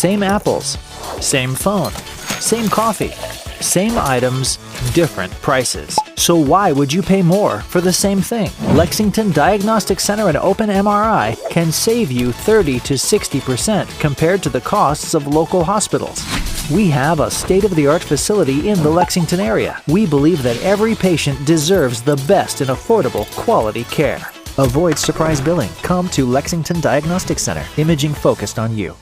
Same apples, same phone, same coffee, same items, different prices. So why would you pay more for the same thing? Lexington Diagnostic Center and Open MRI can save you 30 to 60% compared to the costs of local hospitals. We have a state-of-the-art facility in the Lexington area. We believe that every patient deserves the best in affordable, quality care. Avoid surprise billing. Come to Lexington Diagnostic Center. Imaging focused on you.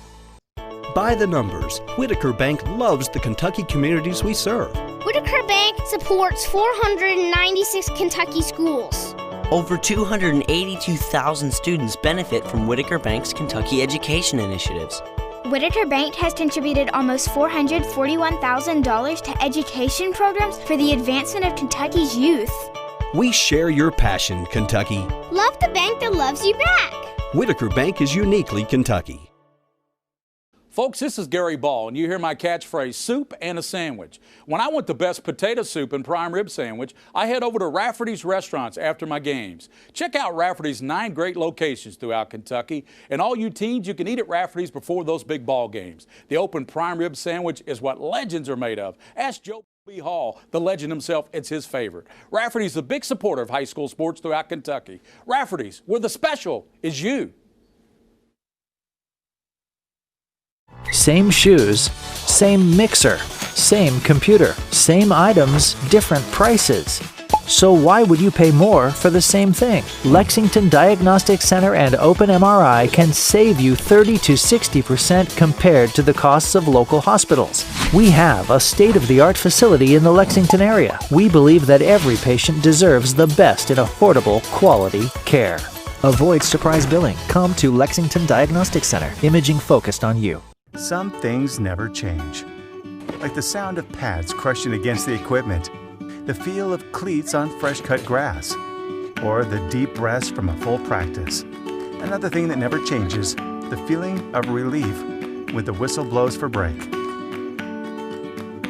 By the numbers, Whitaker Bank loves the Kentucky communities we serve. Whitaker Bank supports 496 Kentucky schools. Over 282,000 students benefit from Whitaker Bank's Kentucky education initiatives. Whitaker Bank has contributed almost $441,000 to education programs for the advancement of Kentucky's youth. We share your passion, Kentucky. Love the bank that loves you back. Whitaker Bank is uniquely Kentucky. Folks, this is Gary Ball, and you hear my catchphrase, soup and a sandwich. When I want the best potato soup and prime rib sandwich, I head over to Rafferty's Restaurants after my games. Check out Rafferty's 9 great locations throughout Kentucky, and all you teens, you can eat at Rafferty's before those big ball games. The open prime rib sandwich is what legends are made of. Ask Joe B. Hall, the legend himself, it's his favorite. Rafferty's a big supporter of high school sports throughout Kentucky. Rafferty's, where the special is you. Same shoes, same mixer, same computer, same items, different prices. So why would you pay more for the same thing? Lexington Diagnostic Center and Open MRI can save you 30 to 60% compared to the costs of local hospitals. We have a state-of-the-art facility in the Lexington area. We believe that every patient deserves the best in affordable, quality care. Avoid surprise billing. Come to Lexington Diagnostic Center. Imaging focused on you. Some things never change. Like the sound of pads crushing against the equipment, the feel of cleats on fresh-cut grass, or the deep rest from a full practice. Another thing that never changes, the feeling of relief when the whistle blows for break.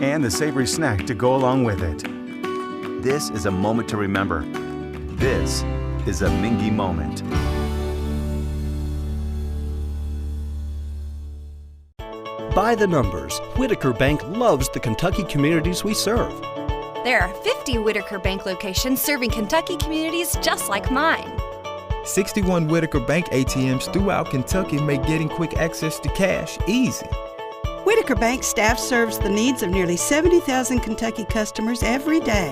And the savory snack to go along with it. This is a moment to remember. This is a Mingy moment. By the numbers, Whitaker Bank loves the Kentucky communities we serve. There are 50 Whitaker Bank locations serving Kentucky communities just like mine. 61 Whitaker Bank ATMs throughout Kentucky make getting quick access to cash easy. Whitaker Bank staff serves the needs of nearly 70,000 Kentucky customers every day.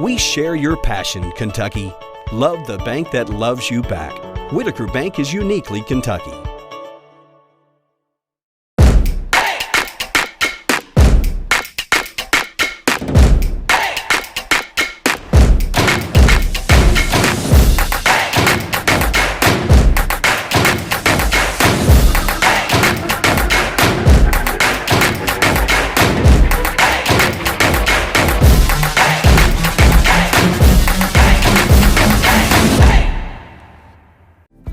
We share your passion, Kentucky. Love the bank that loves you back. Whitaker Bank is uniquely Kentucky.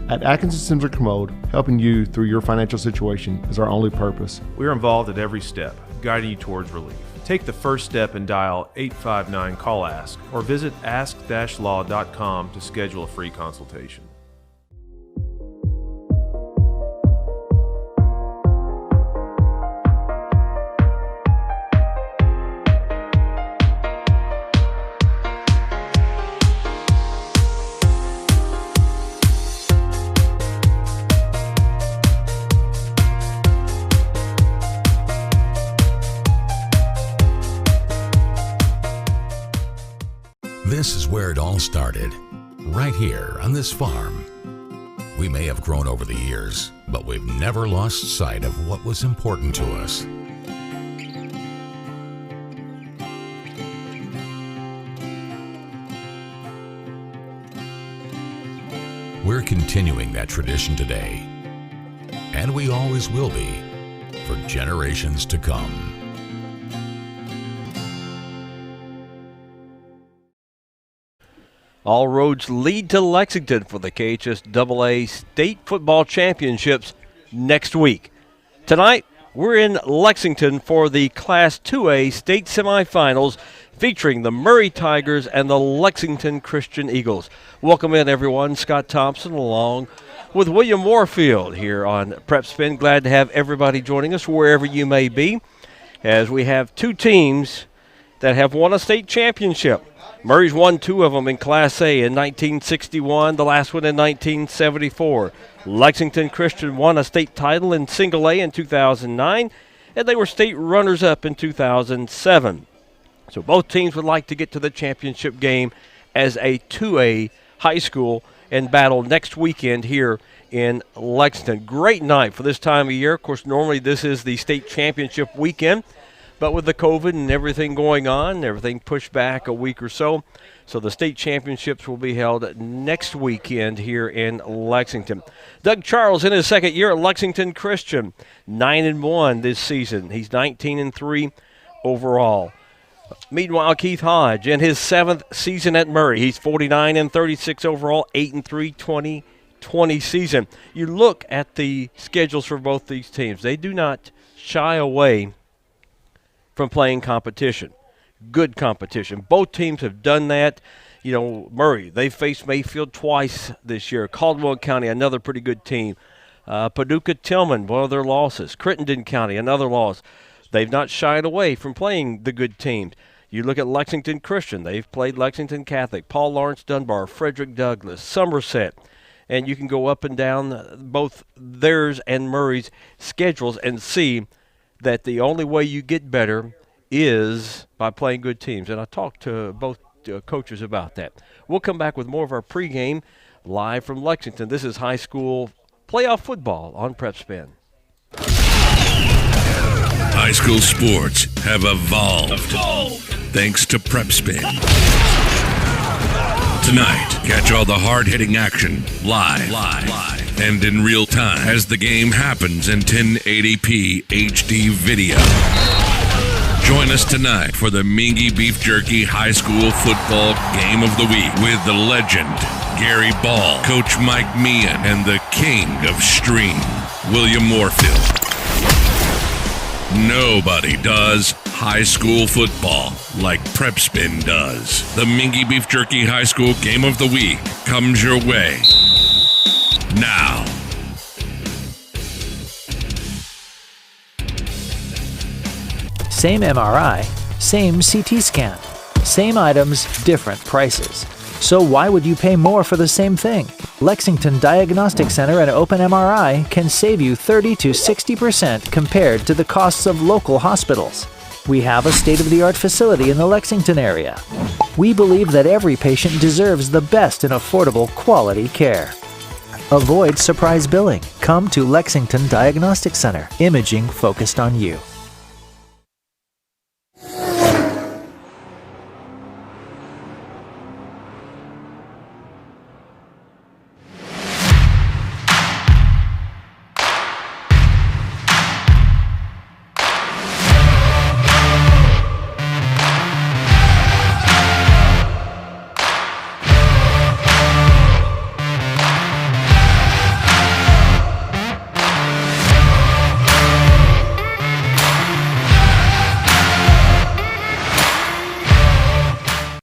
At Atkinson Cinder Commode, helping you through your financial situation is our only purpose. We're involved at every step, guiding you towards relief. Take the first step and dial 859-CALL-ASK or visit ask-law.com to schedule a free consultation. This is where it all started, right here on this farm. We may have grown over the years, but we've never lost sight of what was important to us. We're continuing that tradition today, and we always will be, for generations to come. All roads lead to Lexington for the KHSAA State Football Championships next week. Tonight, we're in Lexington for the Class 2A state semifinals featuring the Murray Tigers and the Lexington Christian Eagles. Welcome in, everyone. Scott Thompson along with William Warfield here on Prep Spin. Glad to have everybody joining us wherever you may be, as we have two teams that have won a state championship. Murray's won two of them in Class A in 1961, the last one in 1974. Lexington Christian won a state title in Single A in 2009, and they were state runners-up in 2007. So both teams would like to get to the championship game as a 2A high school and battle next weekend here in Lexington. Great night for this time of year. Of course, normally this is the state championship weekend, but with the COVID and everything going on, everything pushed back a week or so. So the state championships will be held next weekend here in Lexington. Doug Charles in his second year at Lexington Christian, 9-1 this season. He's 19-3 overall. Meanwhile, Keith Hodge in his seventh season at Murray. He's 49-36 overall, 8-3, 2020 season. You look at the schedules for both these teams. They do not shy away from playing competition, good competition. Both teams have done that. You know, Murray, they faced Mayfield twice this year. Caldwell County, another pretty good team. Paducah-Tillman, one of their losses. Crittenden County, another loss. They've not shied away from playing the good teams. You look at Lexington Christian. They've played Lexington Catholic, Paul Lawrence Dunbar, Frederick Douglass, Somerset. And you can go up and down both theirs and Murray's schedules and see that the only way you get better is by playing good teams. And I talked to both coaches about that. We'll come back with more of our pregame live from Lexington. This is high school playoff football on Prep Spin. High school sports have evolved thanks to Prep Spin. Tonight, catch all the hard-hitting action live and in real time as the game happens in 1080p HD video. Join us tonight for the Mingy Beef Jerky High School Football Game of the Week with the legend Gary Ball, Coach Mike Meehan, and the king of stream, William Warfield. Nobody does high school football like Prep Spin does. The Mingy Beef Jerky High School Game of the Week comes your way now. Same MRI, same CT scan. Same items, different prices. So why would you pay more for the same thing? Lexington Diagnostic Center and Open MRI can save you 30 to 60% compared to the costs of local hospitals. We have a state-of-the-art facility in the Lexington area. We believe that every patient deserves the best in affordable, quality care. Avoid surprise billing. Come to Lexington Diagnostic Center. Imaging focused on you.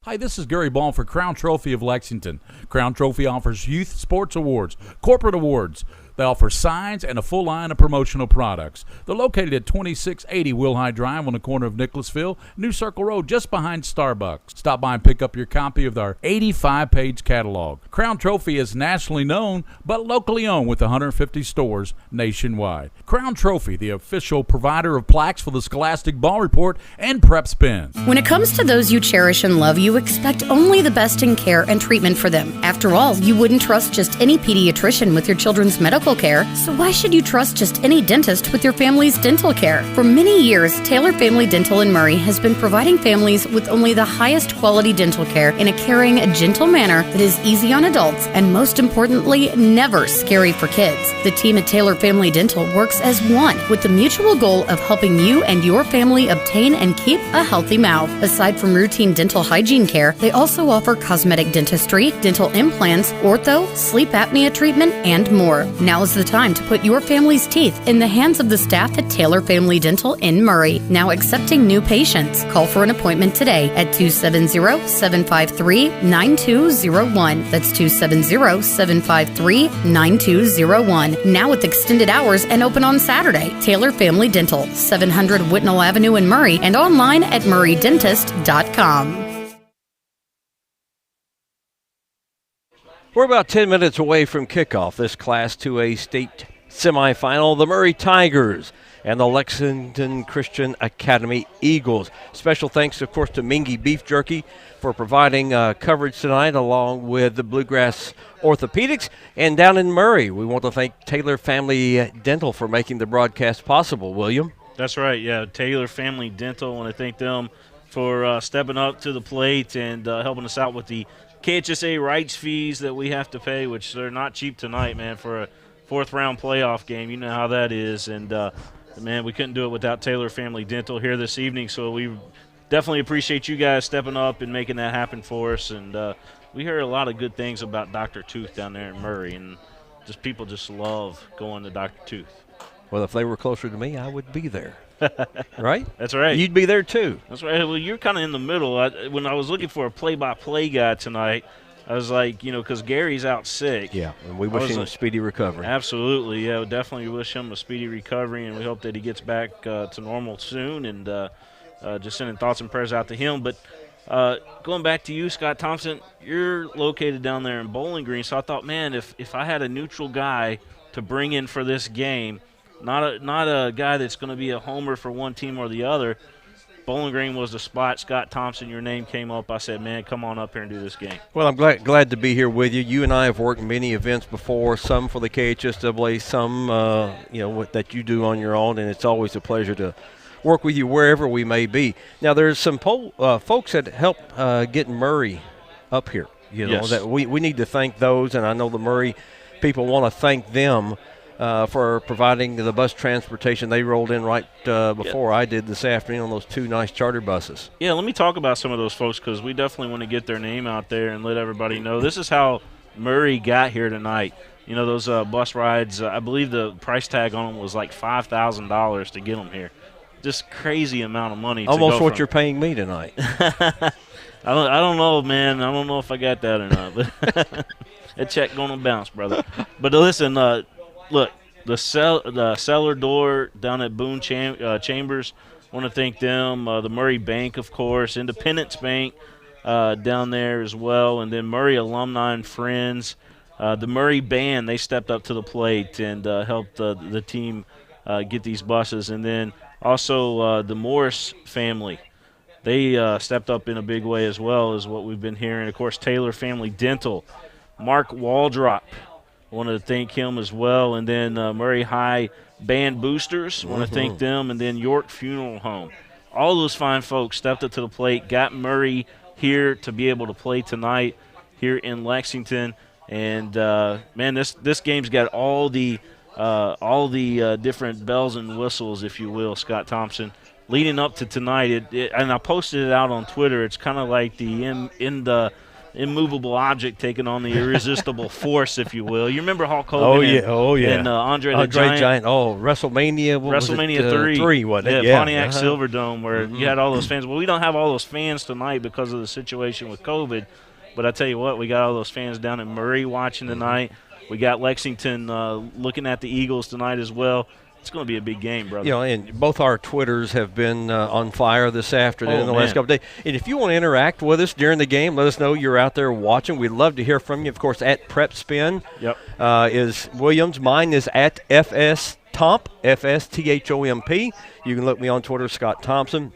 Hi, this is Gary Ball for Crown Trophy of Lexington. Crown Trophy offers youth sports awards, corporate awards. They offer signs and a full line of promotional products. They're located at 2680 Wilhite Drive on the corner of Nicholasville, New Circle Road, just behind Starbucks. Stop by and pick up your copy of our 85-page catalog. Crown Trophy is nationally known, but locally owned with 150 stores nationwide. Crown Trophy, the official provider of plaques for the Scholastic Ball Report and Prep Spin. When it comes to those you cherish and love, you expect only the best in care and treatment for them. After all, you wouldn't trust just any pediatrician with your children's medical care, so why should you trust just any dentist with your family's dental care? For many years, Taylor Family Dental in Murray has been providing families with only the highest quality dental care in a caring, gentle manner that is easy on adults and, most importantly, never scary for kids. The team at Taylor Family Dental works as one with the mutual goal of helping you and your family obtain and keep a healthy mouth. Aside from routine dental hygiene care, they also offer cosmetic dentistry, dental implants, ortho, sleep apnea treatment, and more. Now Now's the time to put your family's teeth in the hands of the staff at Taylor Family Dental in Murray, now accepting new patients. Call for an appointment today at 270-753-9201. That's 270-753-9201. Now with extended hours and open on Saturday. Taylor Family Dental, 700 Whitnall Avenue in Murray, and online at murraydentist.com. We're about 10 minutes away from kickoff this Class 2A state semifinal. The Murray Tigers and the Lexington Christian Academy Eagles. Special thanks, of course, to Mingy Beef Jerky for providing coverage tonight, along with the Bluegrass Orthopedics. And down in Murray, we want to thank Taylor Family Dental for making the broadcast possible. William? That's right, yeah. Taylor Family Dental, I want to thank them for stepping up to the plate and helping us out with the KHSAA rights fees that we have to pay, which they're not cheap tonight, man, for a fourth-round playoff game. You know how that is. And, man, we couldn't do it without Taylor Family Dental here this evening. So we definitely appreciate you guys stepping up and making that happen for us. And we heard a lot of good things about Dr. Tooth down there in Murray, and just people just love going to Dr. Tooth. Well, if they were closer to me, I would be there. Right? That's right. You'd be there, too. That's right. Well, you're kind of in the middle. When I was looking for a play-by-play guy tonight, I was like, because Gary's out sick. Yeah, and we wish him a speedy recovery. Absolutely. Yeah, we definitely wish him a speedy recovery, and we hope that he gets back to normal soon, and just sending thoughts and prayers out to him. But going back to you, Scott Thompson, you're located down there in Bowling Green, so I thought, man, if I had a neutral guy to bring in for this game, not a guy that's going to be a homer for one team or the other, Bowling Green was the spot. Scott Thompson, your name came up. I said, man, come on up here and do this game. Well, I'm glad to be here with you. You and I have worked many events before, some for the KHSAA, some that you do on your own, and it's always a pleasure to work with you wherever we may be. Now, there's some folks that help get Murray up here. Yes. That we need to thank those, and I know the Murray people want to thank them for providing the bus transportation. They rolled in right before I did this afternoon on those two nice charter buses. Yeah, let me talk about some of those folks, because we definitely want to get their name out there and let everybody know. This is how Murray got here tonight. Those bus rides, I believe the price tag on them was like $5,000 to get them here. Just crazy amount of money. Almost what you're paying me tonight. I don't know, man. I don't know if I got that or not. But that check going to bounce, brother. But listen, look, the cellar door down at Boone Chambers, I want to thank them. The Murray Bank, of course, Independence Bank down there as well, and then Murray Alumni and Friends. The Murray Band, they stepped up to the plate and helped the team get these buses. And then also the Morris family, they stepped up in a big way as well, as what we've been hearing. Of course, Taylor Family Dental, Mark Waldrop, I want to thank him as well. And then Murray High Band Boosters, I want to thank them. And then York Funeral Home. All those fine folks stepped up to the plate, got Murray here to be able to play tonight here in Lexington. And, man, this game's got all the different bells and whistles, if you will, Scott Thompson. Leading up to tonight, and I posted it out on Twitter, it's kind of like the immovable object taking on the irresistible force, if you will. You remember Hulk Hogan? Oh yeah. And Andre the Giant. Oh, WrestleMania. WrestleMania 3, wasn't it? Yeah. Pontiac Silverdome, where you had all those fans. Well, we don't have all those fans tonight because of the situation with COVID. But I tell you what, we got all those fans down in Murray watching tonight. We got Lexington looking at the Eagles tonight as well. It's going to be a big game, brother. And both our Twitters have been on fire this afternoon in the last couple of days. And if you want to interact with us during the game, let us know you're out there watching. We'd love to hear from you. Of course, at PrepSpin is Williams. Mine is at FSTomp, FSTHOMP. You can look me on Twitter, Scott Thompson.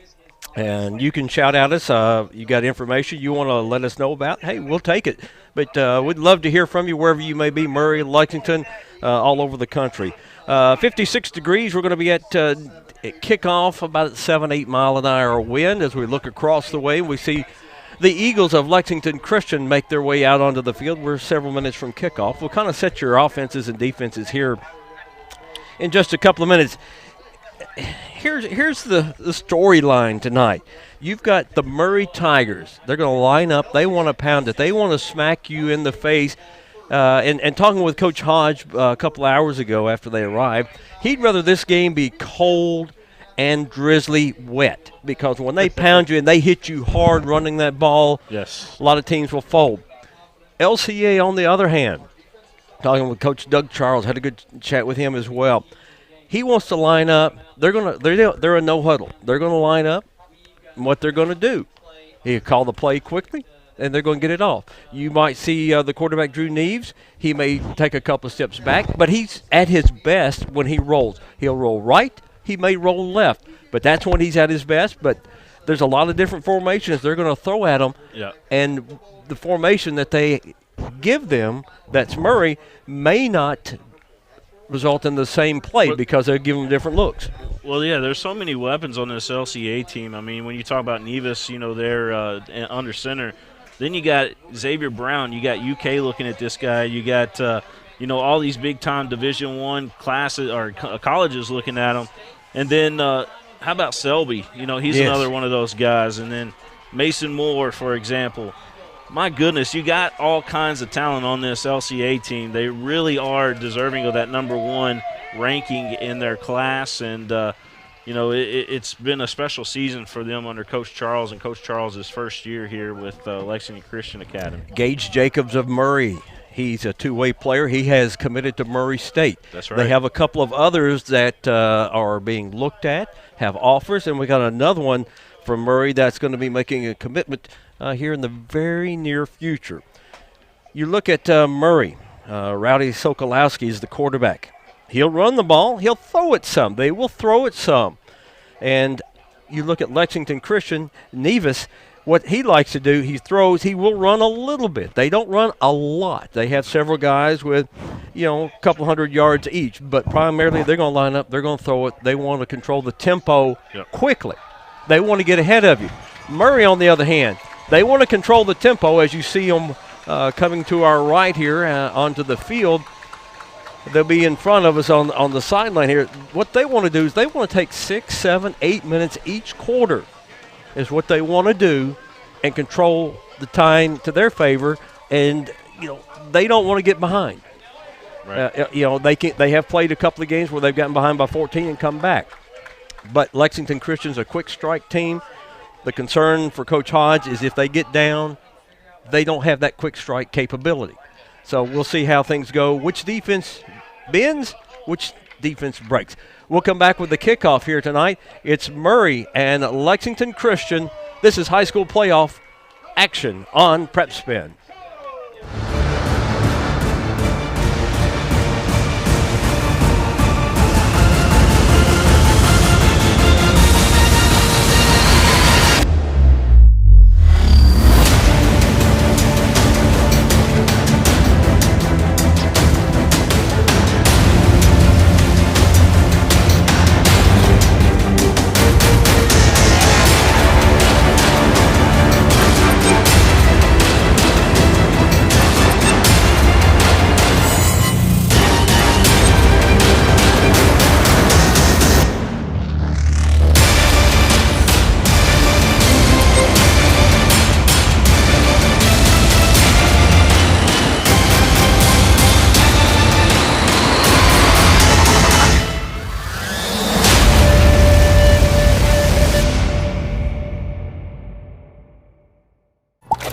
And you can shout at us. You got information you want to let us know about, hey, we'll take it. But we'd love to hear from you wherever you may be, Murray, Lexington, all over the country. 56 degrees. We're going to be at kickoff, about 7-8 mile an hour wind as we look across the way. We see the Eagles of Lexington Christian make their way out onto the field. We're several minutes from kickoff. We'll kind of set your offenses and defenses here in just a couple of minutes. Here's the storyline tonight. You've got the Murray Tigers. They're going to line up. They want to pound it. They want to smack you in the face. And talking with Coach Hodge a couple hours ago after they arrived, he'd rather this game be cold and drizzly wet, because when they pound you and they hit you hard running that ball, yes, a lot of teams will fold. LCA, on the other hand, talking with Coach Doug Charles, had a good chat with him as well. He wants to line up. They're a no huddle. They're going to line up. And what they're going to do, he'll call the play quickly, and they're going to get it off. You might see the quarterback, Drew Neves. He may take a couple of steps back, but he's at his best when he rolls. He'll roll right. He may roll left, but that's when he's at his best. But there's a lot of different formations they're going to throw at him. Yeah. And the formation that they give them, that's Murray, may not result in the same play because they're giving them different looks. Well, yeah, there's so many weapons on this LCA team. I mean, when you talk about Nevis, they're under center. Then you got Xavier Brown. You got UK looking at this guy. You got, all these big-time Division I classes or colleges looking at him. And then how about Selby? He's another one of those guys. And then Mason Moore, for example. My goodness, you got all kinds of talent on this LCA team. They really are deserving of that number 1 ranking in their class. And, it's been a special season for them under Coach Charles and Coach Charles' first year here with Lexington Christian Academy. Gage Jacobs of Murray. He's a two-way player. He has committed to Murray State. That's right. They have a couple of others that are being looked at, have offers, and we got another one from Murray that's going to be making a commitment here in the very near future. You look at Murray. Rowdy Sokolowski is the quarterback. He'll run the ball. He'll throw it some. They will throw it some. And you look at Lexington Christian, Nevis, what he likes to do, he will run a little bit. They don't run a lot. They have several guys with, a couple hundred yards each, but primarily they're going to line up, they're going to throw it. They want to control the tempo quickly. They want to get ahead of you. Murray, on the other hand, they want to control the tempo as you see them coming to our right here onto the field. They'll be in front of us on the sideline here. What they want to do is they want to take 6, 7, 8 minutes each quarter is what they want to do and control the time to their favor. And, they don't want to get behind. Right. They have played a couple of games where they've gotten behind by 14 and come back. But Lexington Christian's a quick strike team. The concern for Coach Hodge is if they get down, they don't have that quick strike capability. So we'll see how things go. Which defense bends, which defense breaks. We'll come back with the kickoff here tonight. It's Murray and Lexington Christian. This is high school playoff action on Prep Spin.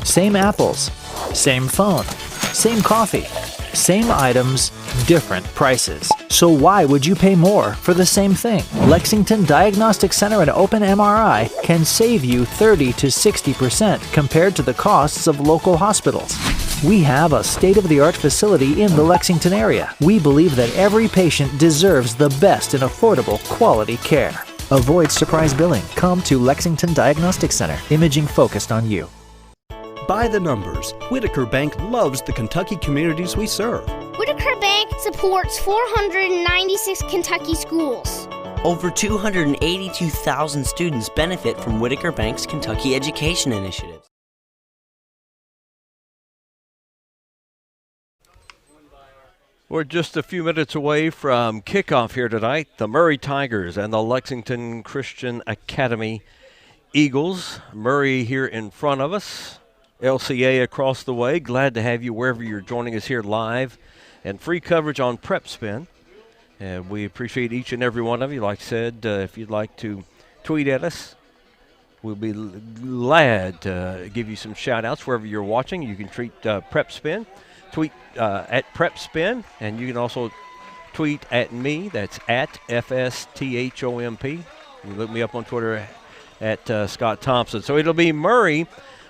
Same apples, same phone, same coffee, same items, different prices. So why would you pay more for the same thing? Lexington Diagnostic Center and Open MRI can save you 30 to 60% compared to the costs of local hospitals. We have a state-of-the-art facility in the Lexington area. We believe that every patient deserves the best in affordable, quality care. Avoid surprise billing. Come to Lexington Diagnostic Center. Imaging focused on you. By the numbers, Whitaker Bank loves the Kentucky communities we serve. Whitaker Bank supports 496 Kentucky schools. Over 282,000 students benefit from Whitaker Bank's Kentucky Education Initiatives. We're just a few minutes away from kickoff here tonight. The Murray Tigers and the Lexington Christian Academy Eagles. Murray here in front of us. LCA across the way. Glad to have you wherever you're joining us here live, and free coverage on Prep Spin. And we appreciate each and every one of you. Like I said, if you'd like to tweet at us, we'll be glad to give you some shout-outs wherever you're watching. You can tweet Prep Spin, tweet at Prep Spin, and you can also tweet at me. That's at FSTHOMP. You can look me up on Twitter at Scott Thompson. So it'll be Murray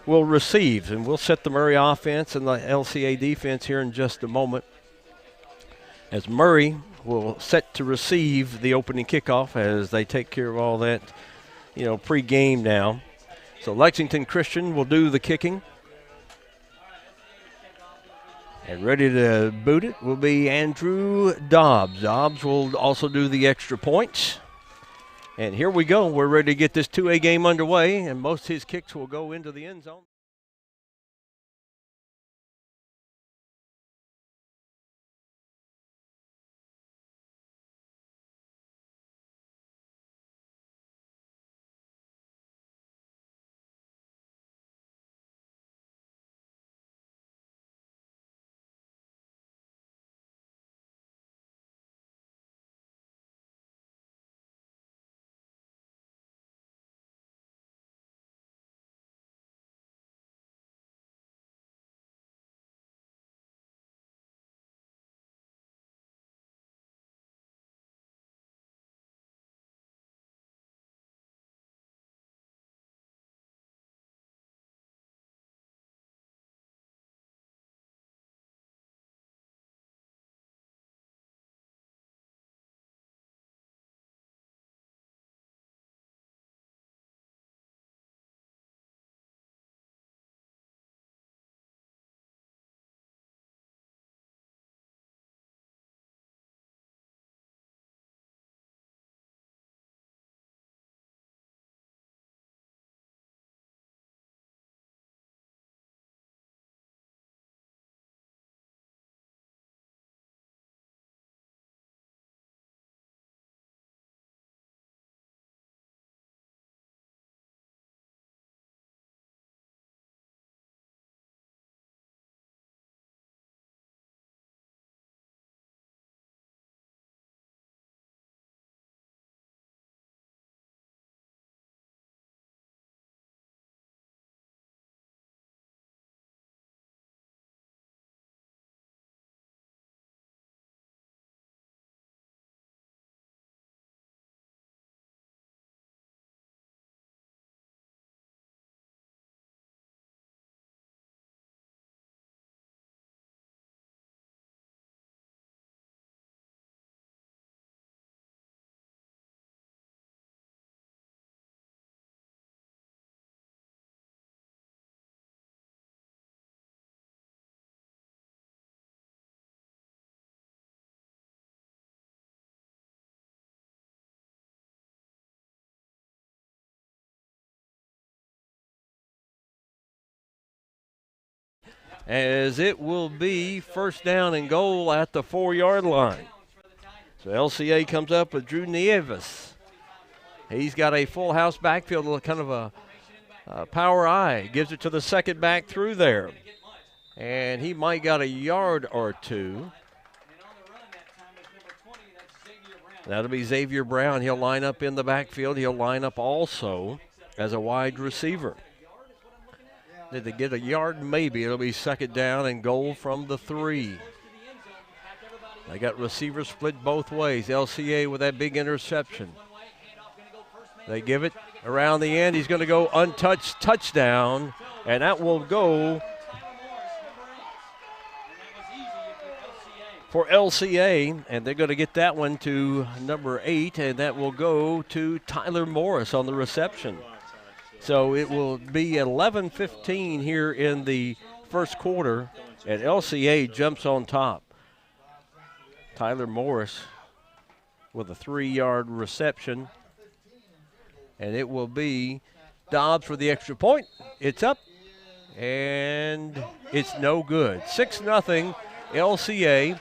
will receive, and we'll set the Murray offense and the LCA defense here in just a moment, as Murray will set to receive the opening kickoff as they take care of all that, pre-game now. So Lexington Christian will do the kicking. And ready to boot it will be Andrew Dobbs. Dobbs will also do the extra points. And here we go. We're ready to get this 2A game underway, and most of his kicks will go into the end zone. As it will be first down and goal at the 4-yard line. So LCA comes up with Drew Nieves. He's got a full house backfield, kind of a power eye. Gives it to the second back through there. And he might got a yard or two. That'll be Xavier Brown. He'll line up in the backfield. He'll line up also as a wide receiver. Did they get a yard? Maybe. It'll be second down and goal from the 3. They got receivers split both ways. LCA with that big interception. They give it around the end. He's going to go untouched, touchdown, and that will go for LCA, and they're going to get that one to number 8, and that will go to Tyler Morris on the reception. So it will be 11:15 here in the first quarter, and LCA jumps on top. Tyler Morris with a 3-yard reception, and it will be Dobbs for the extra point. It's up, and it's no good. 6-0 LCA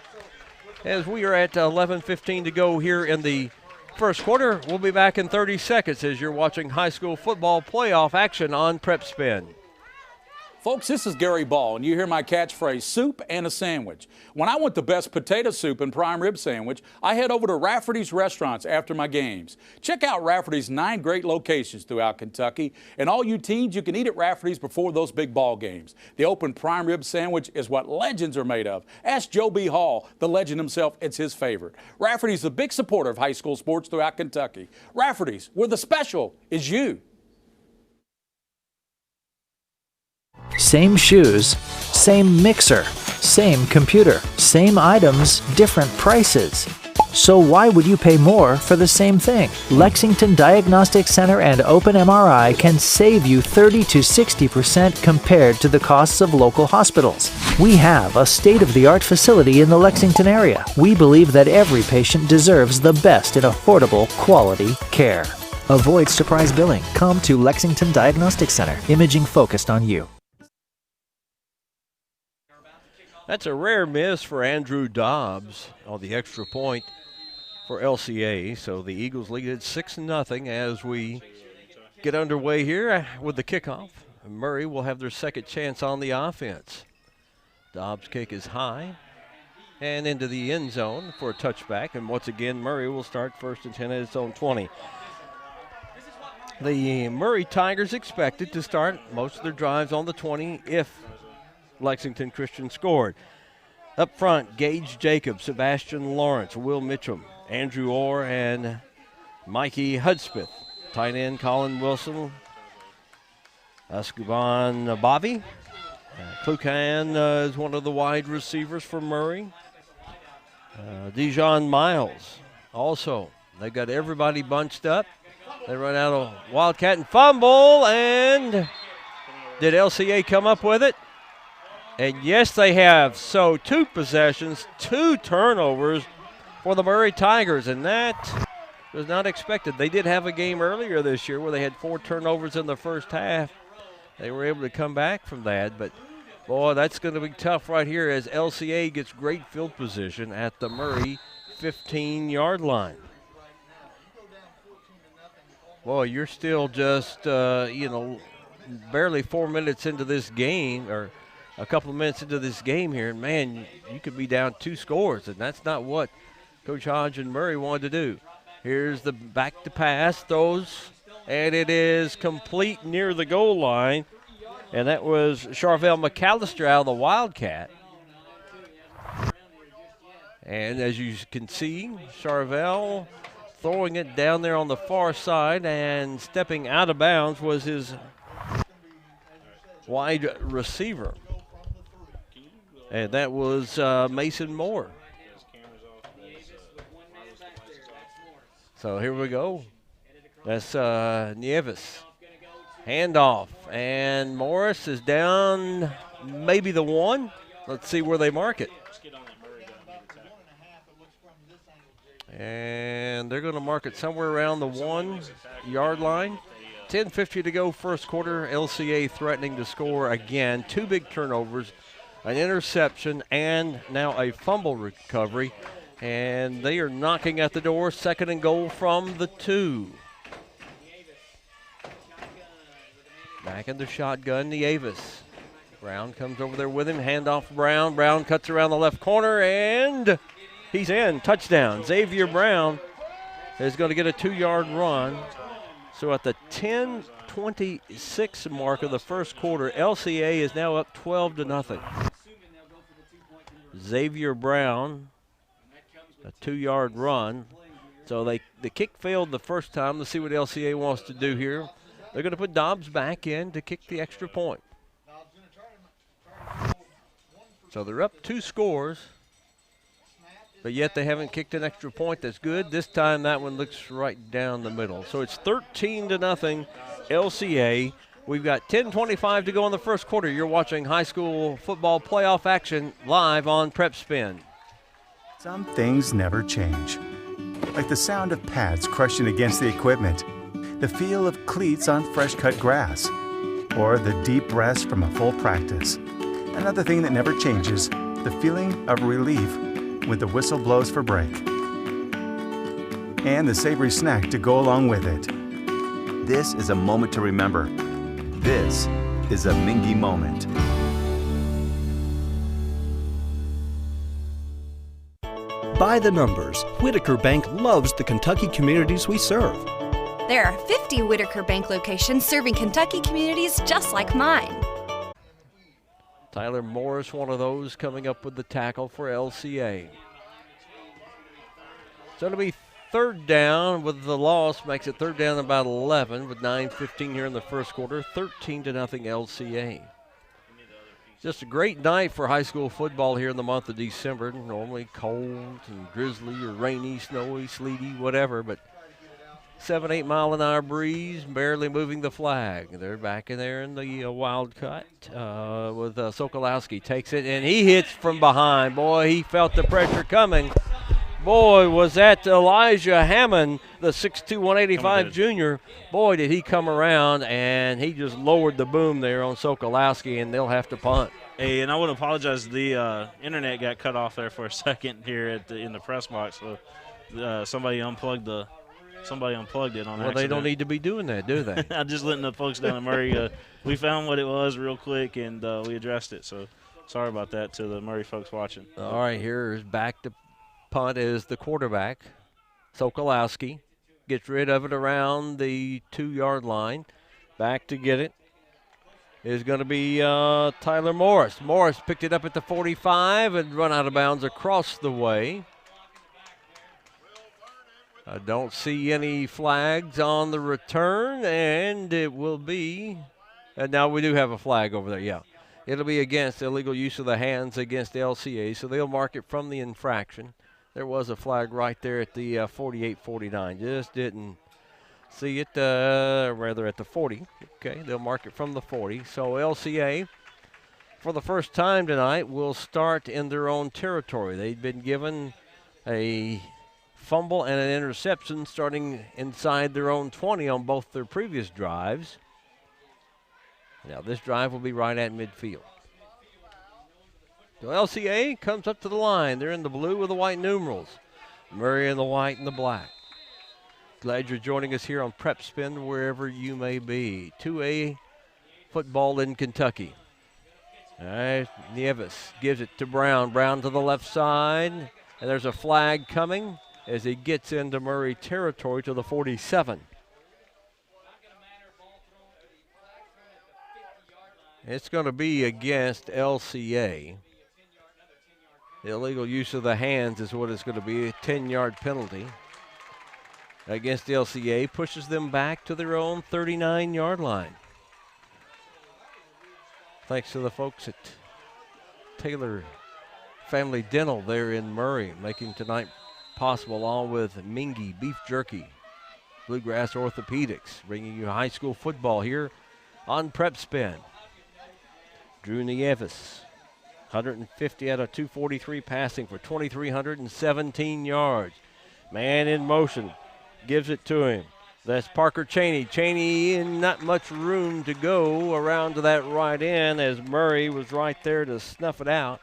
as we are at 11:15 to go here in the first quarter. We'll be back in 30 seconds as you're watching high school football playoff action on Prep Spin. Folks, this is Gary Ball, and you hear my catchphrase, soup and a sandwich. When I want the best potato soup and prime rib sandwich, I head over to Rafferty's restaurants after my games. Check out Rafferty's 9 great locations throughout Kentucky, and all you teens, you can eat at Rafferty's before those big ball games. The open prime rib sandwich is what legends are made of. Ask Joe B. Hall, the legend himself, it's his favorite. Rafferty's is a big supporter of high school sports throughout Kentucky. Rafferty's, where the special is you. Same shoes, same mixer, same computer, same items, different prices. So why would you pay more for the same thing? Lexington Diagnostic Center and Open MRI can save you 30 to 60% compared to the costs of local hospitals. We have a state-of-the-art facility in the Lexington area. We believe that every patient deserves the best in affordable, quality care. Avoid surprise billing. Come to Lexington Diagnostic Center. Imaging focused on you. That's a rare miss for Andrew Dobbs on the extra point for LCA. So the Eagles lead at 6-0 as we get underway here with the kickoff. Murray will have their second chance on the offense. Dobbs' kick is high and into the end zone for a touchback. And once again, Murray will start first and 10 at its own 20. The Murray Tigers expected to start most of their drives on the 20 if Lexington Christian scored. Up front, Gage Jacobs, Sebastian Lawrence, Will Mitchum, Andrew Orr, and Mikey Hudspeth. Tight end, Colin Wilson, Escoban Bavi. Klukan is one of the wide receivers for Murray. Dijon Miles also. They've got everybody bunched up. They run out of Wildcat and fumble, and did LCA come up with it? And yes, they have. So 2 possessions, 2 turnovers for the Murray Tigers, and that was not expected. They did have a game earlier this year where they had 4 turnovers in the first half. They were able to come back from that, but boy, that's going to be tough right here as LCA gets great field position at the Murray 15-yard line. Boy, you're still just, barely 4 minutes into this game, or a couple of minutes into this game here, and man, you could be down 2 scores, and that's not what Coach Hodge and Murray wanted to do. Here's the back to pass, throws, and it is complete near the goal line, and that was Charvel McAllister out of the Wildcat. And as you can see, Charvel throwing it down there on the far side, and stepping out of bounds was his wide receiver. And that was Mason Moore. So here we go. That's Nieves. Handoff. And Morris is down maybe the 1. Let's see where they mark it. And they're going to mark it somewhere around the 1-yard line. 10:50 to go first quarter. LCA threatening to score again. 2 big turnovers, an interception, and now a fumble recovery. And they are knocking at the door. 2nd and goal from the 2. Back in the shotgun, Nieves. Brown comes over there with him. Handoff Brown. Brown cuts around the left corner, and he's in. Touchdown. Xavier Brown is going to get a 2-yard run. So at the 10:26 mark of the first quarter, LCA is now up 12-0. Xavier Brown, a 2-yard run. So the kick failed the first time. Let's see what LCA wants to do here. They're going to put Dobbs back in to kick the extra point. So they're up 2 scores, but yet they haven't kicked an extra point. That's good. This time that one looks right down the middle. So it's 13-0 LCA. We've got 10:25 to go in the first quarter. You're watching high school football playoff action live on Prep Spin. Some things never change. Like the sound of pads crushing against the equipment, the feel of cleats on fresh-cut grass, or the deep rest from a full practice. Another thing that never changes, the feeling of relief when the whistle blows for break. And the savory snack to go along with it. This is a moment to remember. This is a Mingy moment. By the numbers, Whitaker Bank loves the Kentucky communities we serve. There are 50 Whitaker Bank locations serving Kentucky communities just like mine. Tyler Morris, one of those, coming up with the tackle for LCA. So it'll be third down with the loss, makes it third down about 11 with 9:15 here in the first quarter, 13-0 LCA. Just a great night for high school football here in the month of December. Normally cold and drizzly or rainy, snowy, sleety, whatever, but 7-8 mile an hour breeze, barely moving the flag. They're back in there in the wild cut with Sokolowski. Takes it, and he hits from behind. Boy, he felt the pressure coming. Boy, was that Elijah Hammond, the 6'2", 185 junior. Boy, did he come around, and he just lowered the boom there on Sokolowski, and they'll have to punt. Hey, and I want to apologize. The internet got cut off there for a second here in the press box. So somebody unplugged it on accident. Well, they don't need to be doing that, do they? I'm just letting the folks down in Murray. We found what it was real quick, and we addressed it. So sorry about that to the Murray folks watching. All right, here's back to punt is the quarterback, Sokolowski. Gets rid of it around the 2-yard line. Back to get it is going to be Tyler Morris. Morris picked it up at the 45 and run out of bounds across the way. I don't see any flags on the return, and it will be, and now we do have a flag over there, yeah. It'll be against illegal use of the hands against LCA, so they'll mark it from the infraction. There was a flag right there at the 48-49. Just didn't see it, rather at the 40. Okay, they'll mark it from the 40. So LCA, for the first time tonight, will start in their own territory. They'd been given a fumble and an interception starting inside their own 20 on both their previous drives. Now this drive will be right at midfield. So LCA comes up to the line. They're in the blue with the white numerals. Murray in the white and the black. Glad you're joining us here on Prep Spin wherever you may be. 2A football in Kentucky. All right, Nieves gives it to Brown. Brown to the left side. And there's a flag coming as he gets into Murray territory to the 47. It's going to be against LCA. The illegal use of the hands is what it's going to be, a 10-yard penalty against the LCA. Pushes them back to their own 39-yard line. Thanks to the folks at Taylor Family Dental there in Murray, making tonight possible, along with Mingy Beef Jerky, Bluegrass Orthopedics, bringing you high school football here on Prep Spin. Drew Nieves, 150 out of 243 passing for 2,317 yards. Man in motion, gives it to him. That's Parker Cheney. Cheney in not much room to go around to that right end as Murray was right there to snuff it out.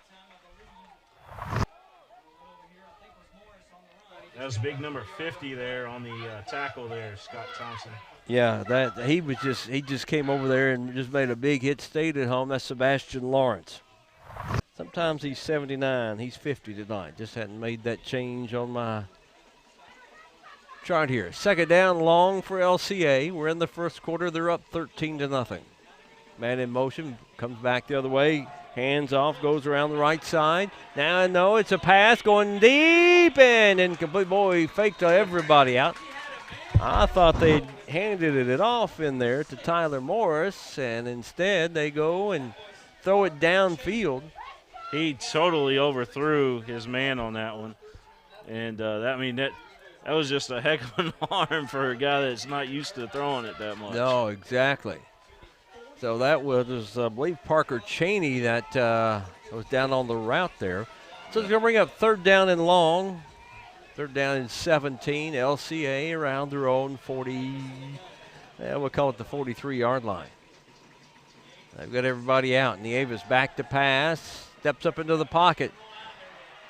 That's big number 50 there on the tackle there, Scott Thompson. Yeah, that he just came over there and just made a big hit, stayed at home. That's Sebastian Lawrence. Sometimes he's 79, he's 50 tonight. Just hadn't made that change on my chart here. Second down long for LCA. We're in the first quarter. They're up 13-0. Man in motion, comes back the other way. Hands off, goes around the right side. Now I know it's a pass going deep and incomplete. Boy, he faked everybody out. I thought they'd handed it off in there to Tyler Morris, and instead they go and throw it downfield. He totally overthrew his man on that one. And that was just a heck of an arm for a guy that's not used to throwing it that much. No, exactly. So that was, I believe, Parker Cheney that was down on the route there. So it's going to bring up third down and long. Third down and 17. LCA around their own 40, we'll call it the 43-yard line. They've got everybody out. Nieves back to pass. Steps up into the pocket.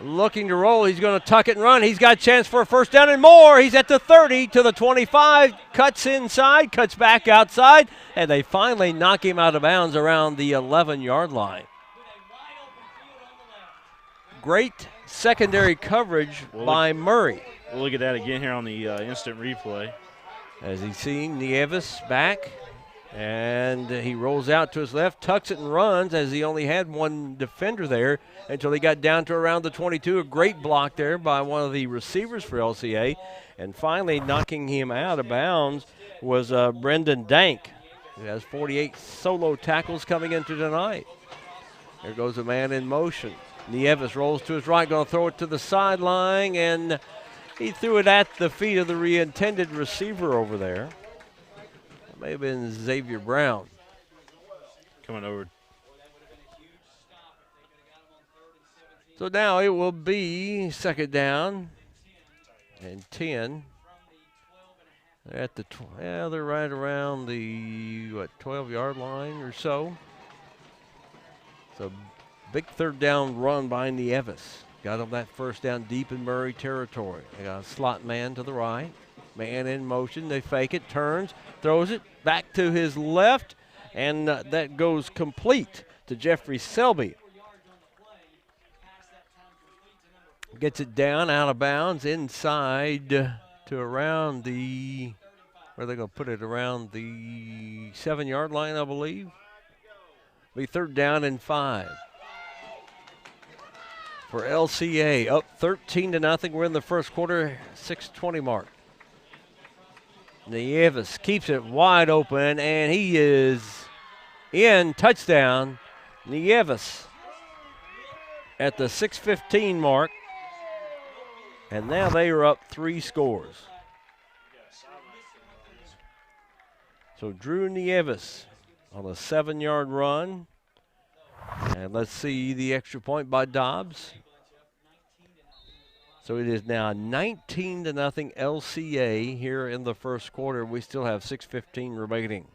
looking to roll. He's going to tuck it and run. He's got a chance for a first down and more. He's at the 30 to the 25, cuts inside, cuts back outside, and they finally knock him out of bounds around the 11-yard line. Great secondary coverage by Murray. We'll look at that again here on the instant replay. As he's seeing Nieves back, and he rolls out to his left, tucks it and runs as he only had one defender there until he got down to around the 22. A great block there by one of the receivers for LCA. And finally knocking him out of bounds was Brendan Dank, who has 48 solo tackles coming into tonight. There goes a man in motion. Nieves rolls to his right, going to throw it to the sideline, and he threw it at the feet of the intended receiver over there. It may have been Xavier Brown. Coming over. So now it will be second down and 10. They're at the they're right around the 12-yard line or so. So big third down run by Nieves. Got him that first down deep in Murray territory. They got a slot man to the right. Man in motion. They fake it, turns, throws it back to his left, and that goes complete to Jeffrey Selby. Gets it down, out of bounds, inside to around the, where are they going to put it? Around the 7-yard line, I believe. Be third down and 5. For LCA, up 13-0. We're in the first quarter, 6:20 mark. Nieves keeps it wide open, and he is in. Touchdown, Nieves at the 6:15 mark. And now they are up 3 scores. So Drew Nieves on a 7-yard run. And let's see the extra point by Dobbs. So it is now 19-0 LCA here in the first quarter. We still have 6:15 remaining.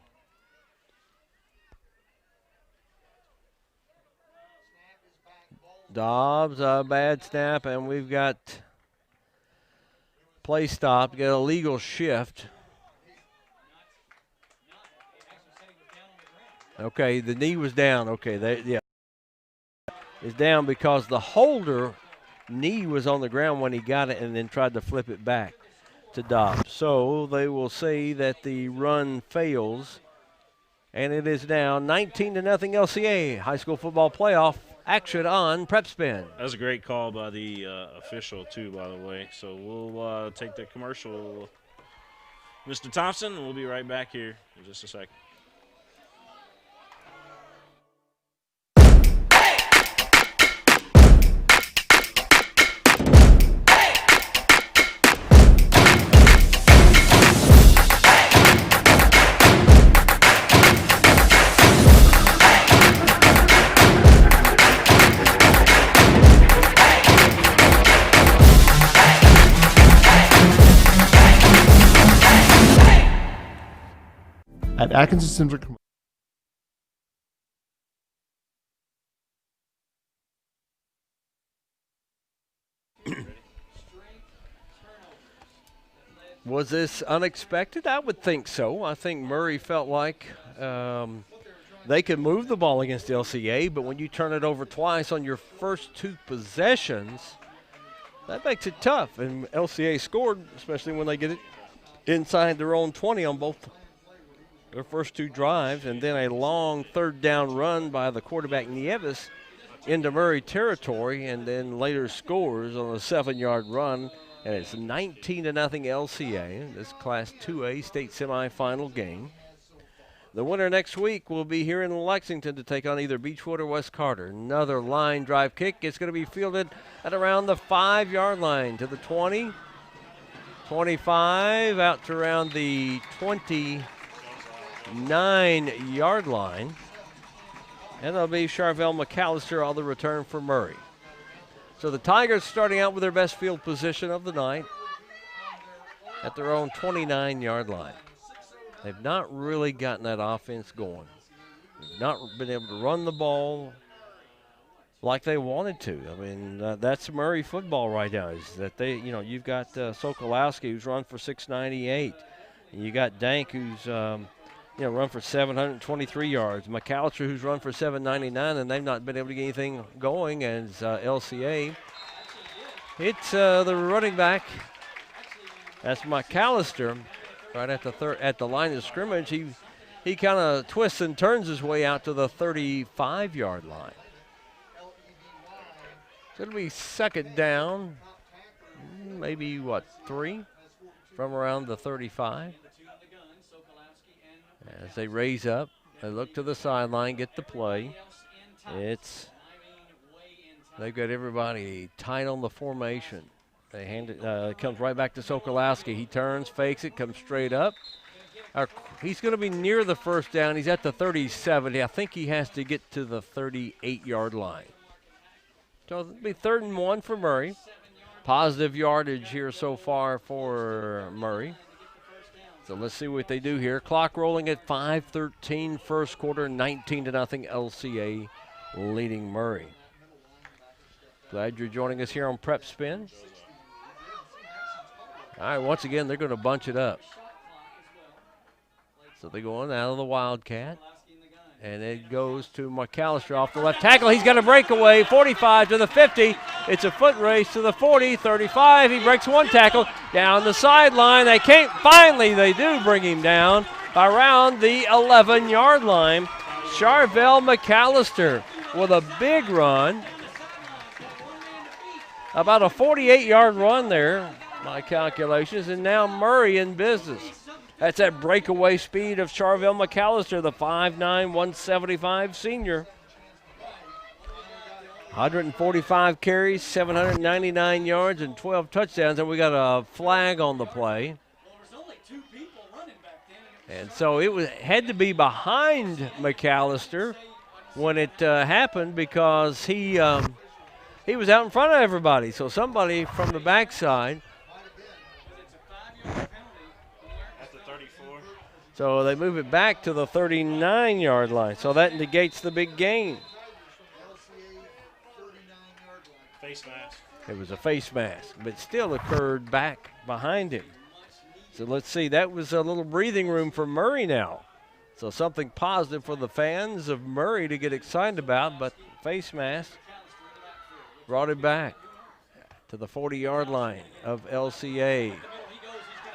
Dobbs, a bad snap, and we've got play stopped. Got a legal shift. Okay, the knee was down. Okay, yeah. It's down because the holder knee was on the ground when he got it and then tried to flip it back to Dobbs. So they will say that the run fails, and it is now 19-0 LCA. High school football playoff action on Prep Spin. That was a great call by the official, too, by the way. So we'll take the commercial, Mr. Thompson, and we'll be right back here in just a second. At Atkinson Central Was this unexpected? I would think so. I think Murray felt like they could move the ball against LCA, but when you turn it over twice on your first 2 possessions, that makes it tough. And LCA scored, especially when they get it inside their own 20 on both their first 2 drives, and then a long third down run by the quarterback Nieves into Murray territory, and then later scores on a 7-yard run, and it's 19-0 LCA, this Class 2A state semifinal game. The winner next week will be here in Lexington to take on either Beechwood or West Carter. Another line drive kick. It's going to be fielded at around the 5-yard line to the 20, 25, out to around the 29-yard line. And that'll be Charvel McAllister on the return for Murray. So the Tigers starting out with their best field position of the night at their own 29-yard line. They've not really gotten that offense going. They've not been able to run the ball like they wanted to. I mean, that's Murray football right now. Is that they, you've got Sokolowski who's run for 698, and you got Dank who's run for 723 yards. McAllister who's run for 799, and they've not been able to get anything going as LCA. It's the running back. That's McAllister right at the line of scrimmage. He kind of twists and turns his way out to the 35-yard line. So it'll be second down, maybe, 3 from around the 35. As they raise up, they look to the sideline, get the play. They've got everybody tight on the formation. They hand it, it comes right back to Sokolowski. He turns, fakes it, comes straight up. He's going to be near the first down. He's at the 37. I think he has to get to the 38-yard line. So it'll be 3rd and 1 for Murray. Positive yardage here so far for Murray. So let's see what they do here. Clock rolling at 5:13, first quarter, 19-0 LCA leading Murray. Glad you're joining us here on Prep Spin. All right, once again, they're going to bunch it up. So they go on out of the Wildcat. And it goes to McAllister off the left tackle. He's got a breakaway, 45 to the 50. It's a foot race to the 40, 35. He breaks one tackle down the sideline. Finally, they do bring him down around the 11-yard line. Charvel McAllister with a big run. About a 48-yard run there, my calculations. And now Murray in business. That's that breakaway speed of Charvel McAllister, the 5'9", 175 senior. 145 carries, 799 yards, and 12 touchdowns. And we got a flag on the play. And so it had to be behind McAllister when it happened because he was out in front of everybody. So somebody from the backside. So they move it back to the 39-yard line. So that negates the big gain. Face mask. It was a face mask, but still occurred back behind him. So let's see. That was a little breathing room for Murray now. So something positive for the fans of Murray to get excited about, but face mask brought it back to the 40-yard line of LCA.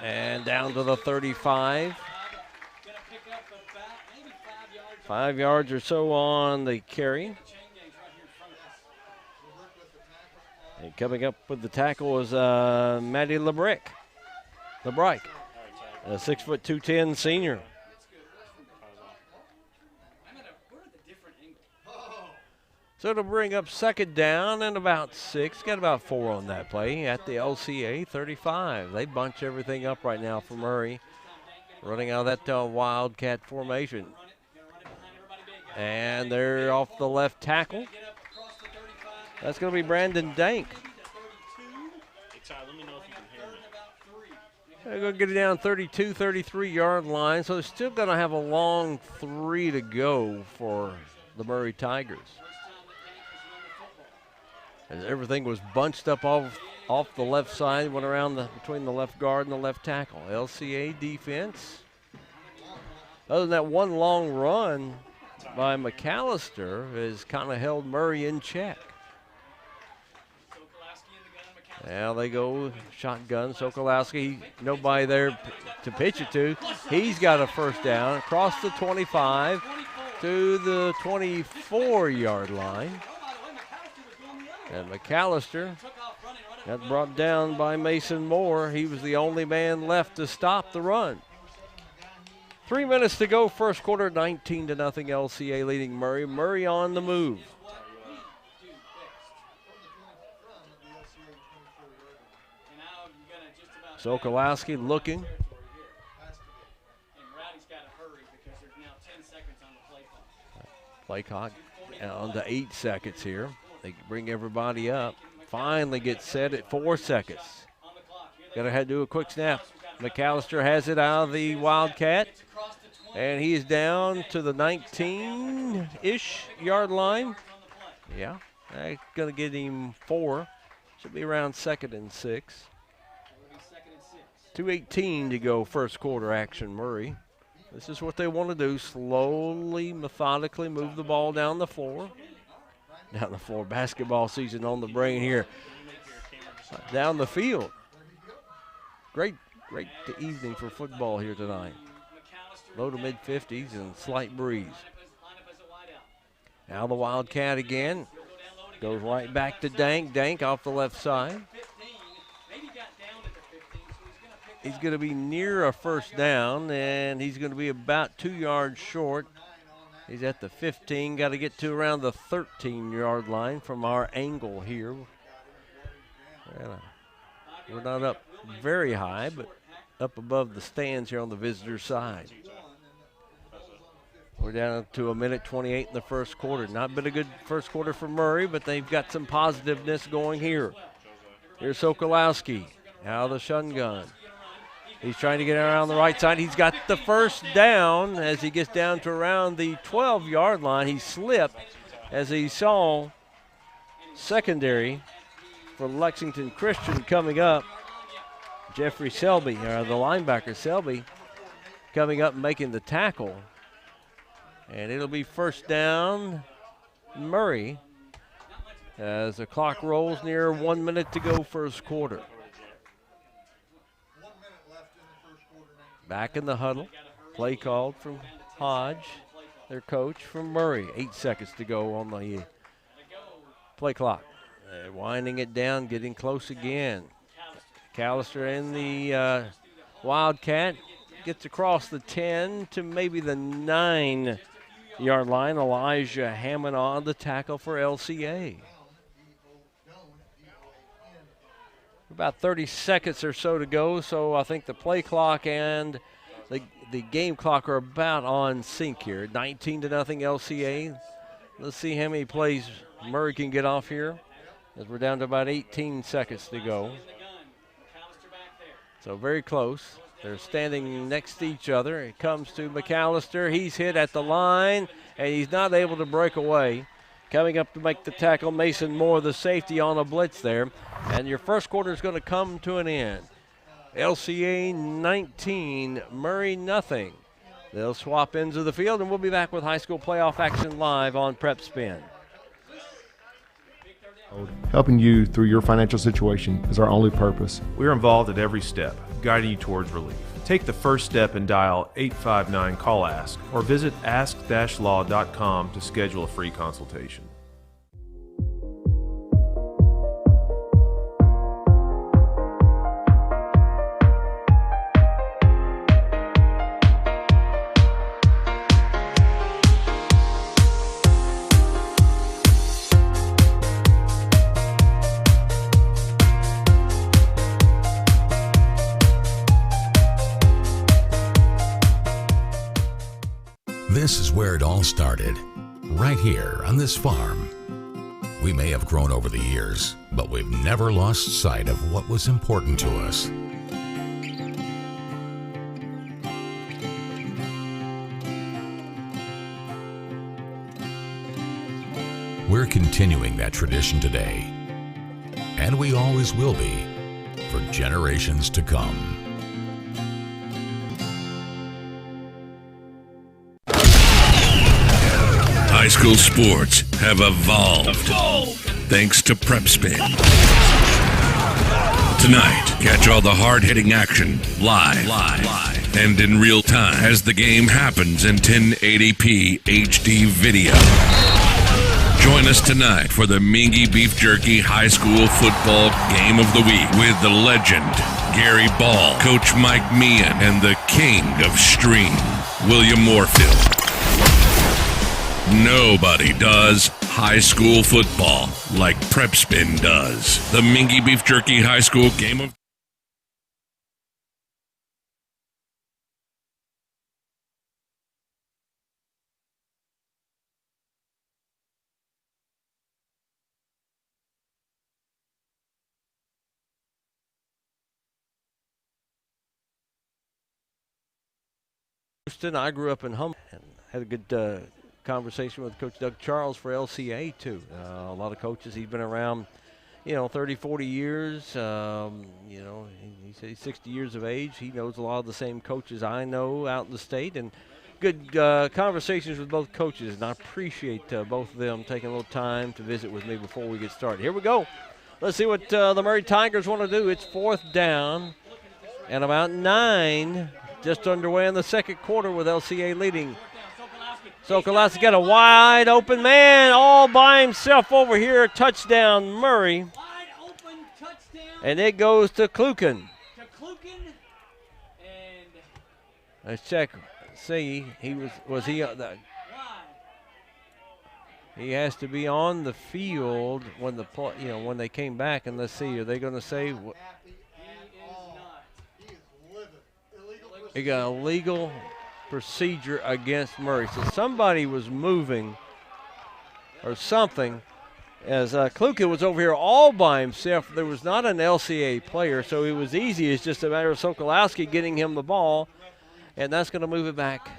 And down to the 35. 5 yards or so on the carry. And coming up with the tackle was Matty LeBrick, a 6'2", 210 senior. So it'll bring up second down and about 6. Got about 4 on that play at the LCA 35. They bunch everything up right now for Murray, running out of that Wildcat formation. And they're off the left tackle. That's going to be Brandon Dank. They're going to get it down 32, 33-yard line. So they're still going to have a long 3 to go for the Murray Tigers. And everything was bunched up off the left side, went around between the left guard and the left tackle. LCA defense. Other than that one long run by McAllister has kind of held Murray in check. Now they go shotgun. Sokolowski, nobody there to pitch it to. He's got a first down across the 25 to the 24-yard line. And McAllister got brought down by Mason Moore. He was the only man left to stop the run. 3 minutes to go, first quarter, 19-0 LCA leading Murray. Murray on the move. Sokolowski looking. Play clock down to 8 seconds here. They bring everybody up. Finally gets set at 4 seconds. Gotta have to do a quick snap. McAllister has it out of the Wildcat. And he is down to the 19-ish yard line. Yeah. That's going to get him 4. Should be around 2nd and 6. 2:18 to go first quarter action, Murray. This is what they want to do, slowly, methodically move the ball down the floor. Down the floor, basketball season on the brain here. Down the field. Great evening for football here tonight. Low to mid-50s and slight breeze. Now the Wildcat again. Goes right back to Dank. Dank off the left side. He's going to be near a first down, and he's going to be about 2 yards short. He's at the 15. Got to get to around the 13-yard line from our angle here. We're not up very high, but up above the stands here on the visitor side. We're down to 1:28 in the first quarter. Not been a good first quarter for Murray, but they've got some positiveness going here. Here's Sokolowski out of the shotgun. He's trying to get around the right side. He's got the first down as he gets down to around the 12-yard line. He slipped as he saw secondary for Lexington Christian coming up. Jeffrey Selby, or the linebacker Selby, coming up and making the tackle. And it'll be first down, Murray, as the clock rolls near 1 minute to go first quarter. Back in the huddle. Play called from Hodge, their coach, from Murray. 8 seconds to go on the play clock. Winding it down, getting close again. McAllister in the Wildcat gets across the 10 to maybe the 9-yard line. Elijah Hammond on the tackle for LCA. About 30 seconds or so to go, so I think the play clock and the game clock are about on sync here. 19-0 LCA. Let's see how many plays Murray can get off here, as we're down to about 18 seconds to go. So very close. They're standing next to each other. It comes to McAllister. He's hit at the line, and he's not able to break away. Coming up to make the tackle, Mason Moore, the safety, on a blitz there. And your first quarter is going to come to an end. LCA 19, Murray nothing. They'll swap ends of the field, and we'll be back with high school playoff action live on Prep Spin. Helping you through your financial situation is our only purpose. We're involved at every step, guiding you towards relief. Take the first step and dial 859-CALL-ASK or visit ask-law.com to schedule a free consultation. This is where it all started, right here on this farm. We may have grown over the years, but we've never lost sight of what was important to us. We're continuing that tradition today, and we always will be, for generations to come. High school sports have evolved thanks to Prep Spin. Tonight, catch all the hard-hitting action live and in real time as the game happens in 1080p HD video. Join us tonight for the Mingy Beef Jerky High School Football Game of the Week with the legend Gary Ball, Coach Mike Meehan, and the King of Stream, William Moorfield. Nobody does high school football like Prep Spin does. The Mingy Beef Jerky High School Game of I grew up in Humboldt and had a good conversation with Coach Doug Charles for LCA, too. A lot of coaches, he's been around, 30, 40 years. He said he's 60 years of age. He knows a lot of the same coaches I know out in the state. And good conversations with both coaches, and I appreciate both of them taking a little time to visit with me before we get started. Here we go. Let's see what the Murray Tigers want to do. It's 4th down and about 9, just underway in the second quarter with LCA leading. Sokolowski got a wide open man all by himself over here. Touchdown, Murray. And it goes to Kluken. Let's check. See, was he he has to be on the field when when they came back, and let's see, are they going to say he got a legal procedure against Murray? So somebody was moving or something as Kluken was over here all by himself. There was not an LCA player, so it was easy. It's just a matter of Sokolowski getting him the ball, and that's going to move it back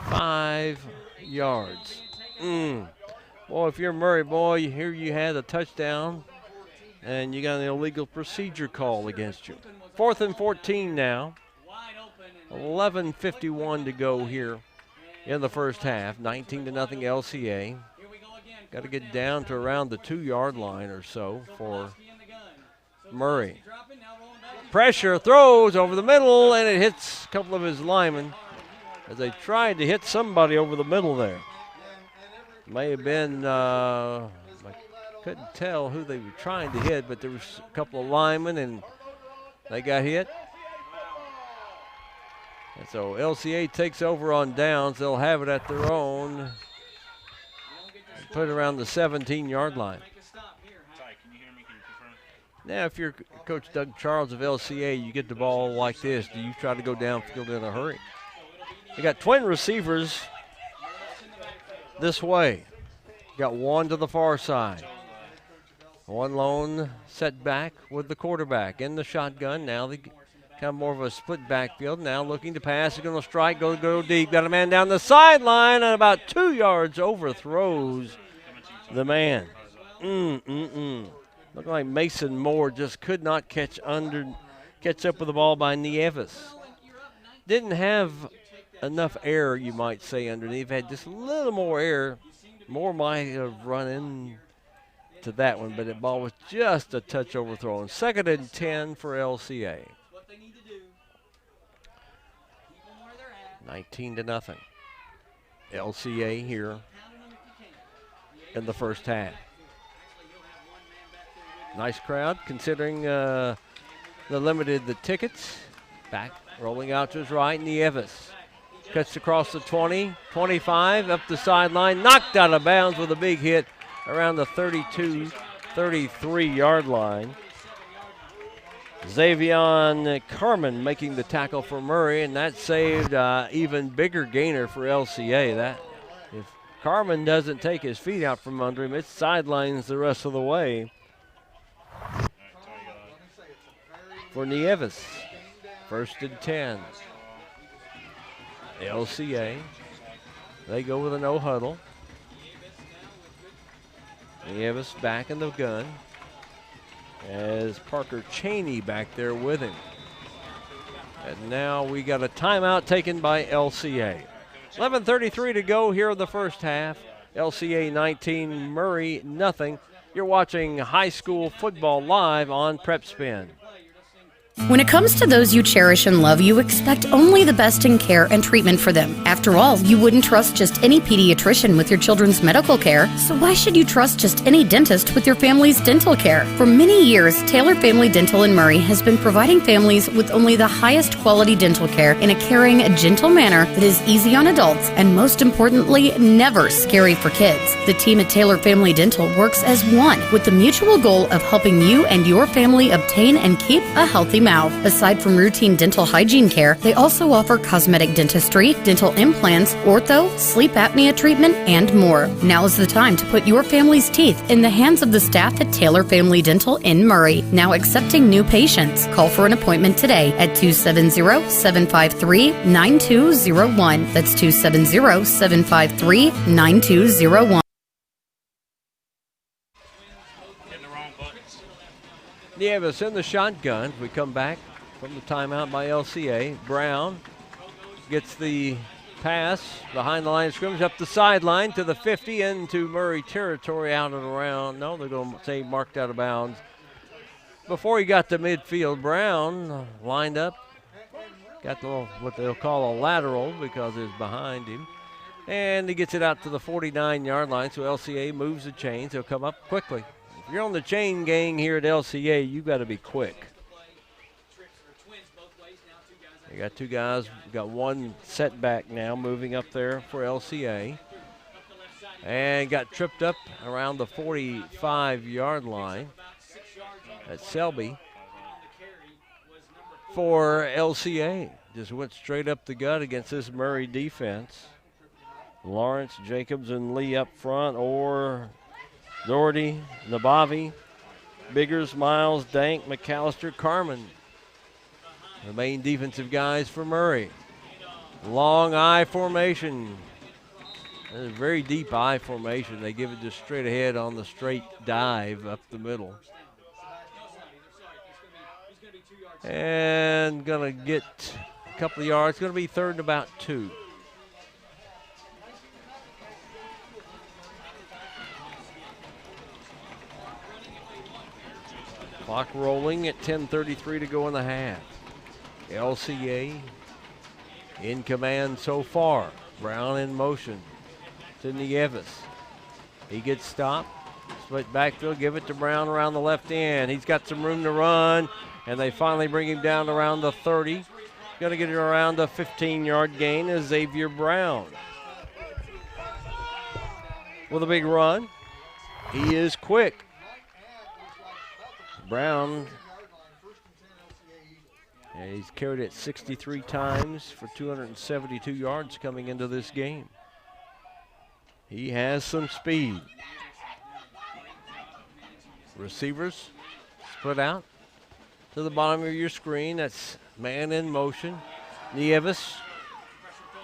5 yards. Boy, if you're Murray, boy, here you had a touchdown, and you got an illegal procedure call against you. 4th and 14 now. 11:51 to go here in the first half. 19-0 LCA. Got to get down to around the 2-yard line or so for Murray. Pressure, throws over the middle, and it hits a couple of his linemen as they tried to hit somebody over the middle there. May have been, I couldn't tell who they were trying to hit, but there was a couple of linemen, and they got hit. And so LCA takes over on downs. They'll have it at their own. Put it around the 17-yard line. Now, if you're Coach Doug Charles of LCA, you get the ball like this. Do you try to go downfield in a hurry? They got twin receivers this way. Got one to the far side. One lone set back with the quarterback in the shotgun. Now they kind of more of a split backfield. Now looking to pass. They're going to strike, go deep. Got a man down the sideline, and about 2 yards overthrows the man. Looking like Mason Moore just could not catch up with the ball by Nieves. Didn't have enough air, you might say, underneath. Had just a little more air. Moore might have run into that one, but the ball was just a touch overthrown. 2nd and 10 for LCA. 19-0. LCA here in the first half. Nice crowd considering the tickets. Back, rolling out to his right, Nieves. Cuts across the 20, 25, up the sideline, knocked out of bounds with a big hit around the 32, 33-yard line. Xavion Carmen making the tackle for Murray, and that saved even bigger gainer for LCA. That if Carmen doesn't take his feet out from under him, it sidelines the rest of the way for Nieves. 1st and 10. LCA, they go with a no huddle. Nieves back in the gun as Parker Cheney back there with him. And now we got a timeout taken by LCA. 11:33 to go here in the first half. LCA 19, Murray nothing. You're watching high school football live on Prep Spin. When it comes to those you cherish and love, you expect only the best in care and treatment for them. After all, you wouldn't trust just any pediatrician with your children's medical care, so why should you trust just any dentist with your family's dental care? For many years, Taylor Family Dental in Murray has been providing families with only the highest quality dental care in a caring, gentle manner that is easy on adults and, most importantly, never scary for kids. The team at Taylor Family Dental works as one with the mutual goal of helping you and your family obtain and keep a healthy mouth. Aside from routine dental hygiene care, they also offer cosmetic dentistry, dental implants, ortho, sleep apnea treatment, and more. Now is the time to put your family's teeth in the hands of the staff at Taylor Family Dental in Murray. Now accepting new patients. Call for an appointment today at 270-753-9201. That's 270-753-9201. Nieves in the shotgun. We come back from the timeout by LCA. Brown gets the pass behind the line of scrimmage up the sideline to the 50 into Murray territory, out and around. No, they're going to say marked out of bounds. Before he got to midfield, Brown lined up, got the little, what they'll call a lateral because it's behind him. And he gets it out to the 49-yard line, so LCA moves the chains. He'll come up quickly. If you're on the chain gang here at LCA, you've got to be quick. You got two guys, got one setback now moving up there for LCA. And got tripped up around the 45-yard line. That's Selby for LCA. Just went straight up the gut against this Murray defense. Lawrence, Jacobs, and Lee up front, or Doherty, Nabavi, Biggers, Miles, Dank, McAllister, Carmen. The main defensive guys for Murray. Long I formation. That's a very deep I formation. They give it just straight ahead on the straight dive up the middle. And gonna get a couple of yards. Gonna be third and about 2. Clock rolling at 10:33 to go in the half. LCA in command so far. Brown in motion to Nieves. He gets stopped. Split backfield, give it to Brown around the left end. He's got some room to run, and they finally bring him down around the 30. Going to get it around a 15-yard gain is Xavier Brown. With a big run. He is quick. Brown, he's carried it 63 times for 272 yards coming into this game. He has some speed. Receivers split out to the bottom of your screen. That's man in motion. Nieves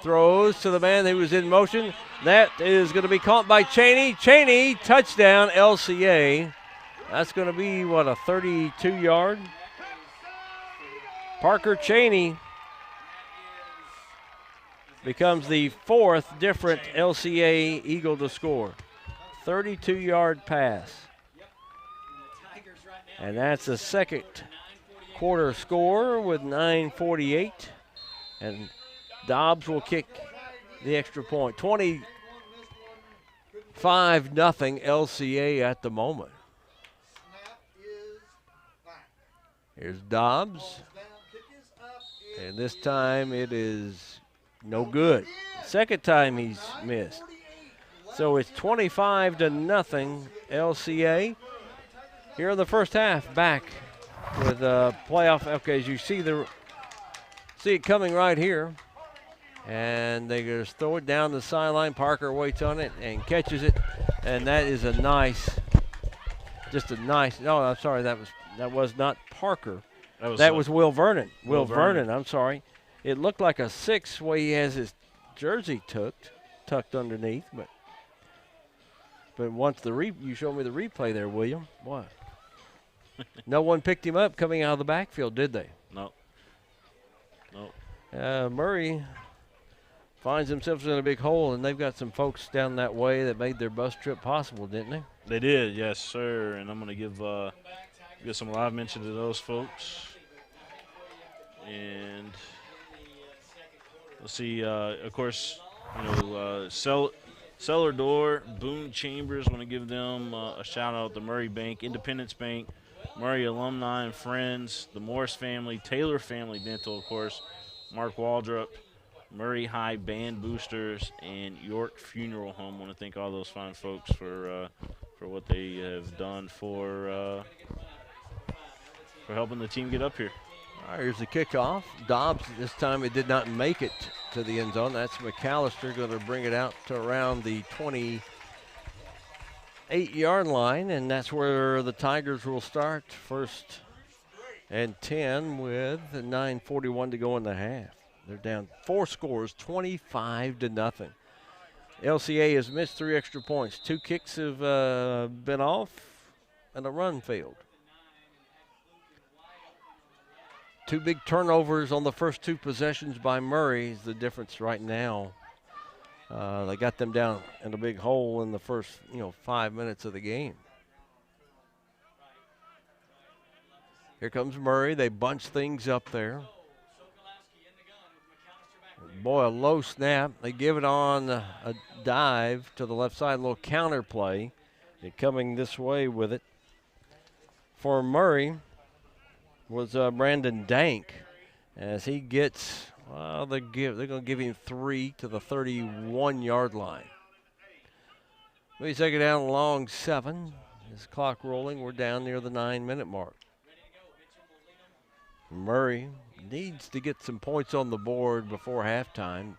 throws to the man who was in motion. That is going to be caught by Cheney. Cheney, touchdown, LCA. That's going to be, what, a 32-yard? Parker Cheney becomes the 4th different LCA Eagle to score. 32-yard pass. And that's the second quarter score with 9:48. And Dobbs will kick the extra point. 25-0 LCA at the moment. Here's Dobbs. And this time it is no good. Second time he's missed. So it's 25-0 LCA. Here in the first half, back with playoff. Okay, as you see it coming right here. And they just throw it down the sideline. Parker waits on it and catches it. And that is a nice, no, I'm sorry, that was not Parker. That was Will Vernon. Will Vernon, I'm sorry. It looked like a 6 way he has his jersey tucked underneath, but once you showed me the replay there, William, what? No one picked him up coming out of the backfield, did they? No. Murray finds themselves in a big hole, and they've got some folks down that way that made their bus trip possible, didn't they? They did, yes, sir. And I'm going to give some live mention to those folks. And let's see, of course, Cellar Door, Boone Chambers, want to give them a shout out to Murray Bank, Independence Bank, Murray Alumni and Friends, the Morris family, Taylor Family Dental, of course, Mark Waldrop, Murray High Band Boosters, and York Funeral Home. Want to thank all those fine folks for what they have done for helping the team get up here. All right, here's the kickoff. Dobbs, this time it did not make it to the end zone. That's McAllister going to bring it out to around the 28-yard line, and that's where the Tigers will start. 1st and 10 with 9:41 to go in the half. They're down 4 scores, 25-0. LCA has missed 3 extra points. 2 kicks have been off, and a run failed. 2 big turnovers on the first 2 possessions by Murray is the difference right now. They got them down in a big hole in the first 5 minutes of the game. Here comes Murray. They bunch things up there. Boy, a low snap. They give it on a dive to the left side, a little counter play. And coming this way with it for Murray was Brandon Dank, as he gets, they're going to give him 3 to the 31-yard line. We take it down along 7. This clock rolling. We're down near the 9-minute mark. Murray needs to get some points on the board before halftime.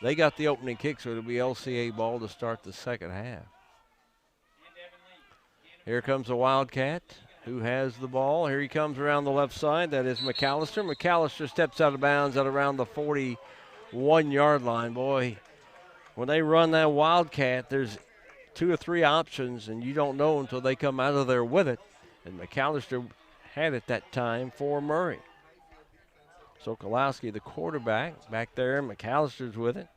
They got the opening kick, so it'll be LCA ball to start the second half. Here comes the Wildcat. Who has the ball? Here he comes around the left side. That is McAllister. McAllister steps out of bounds at around the 41-yard line. Boy, when they run that Wildcat, there's 2 or 3 options, and you don't know until they come out of there with it. And McAllister had it that time for Murray. Sokolowski, the quarterback, back there. McAllister's with it.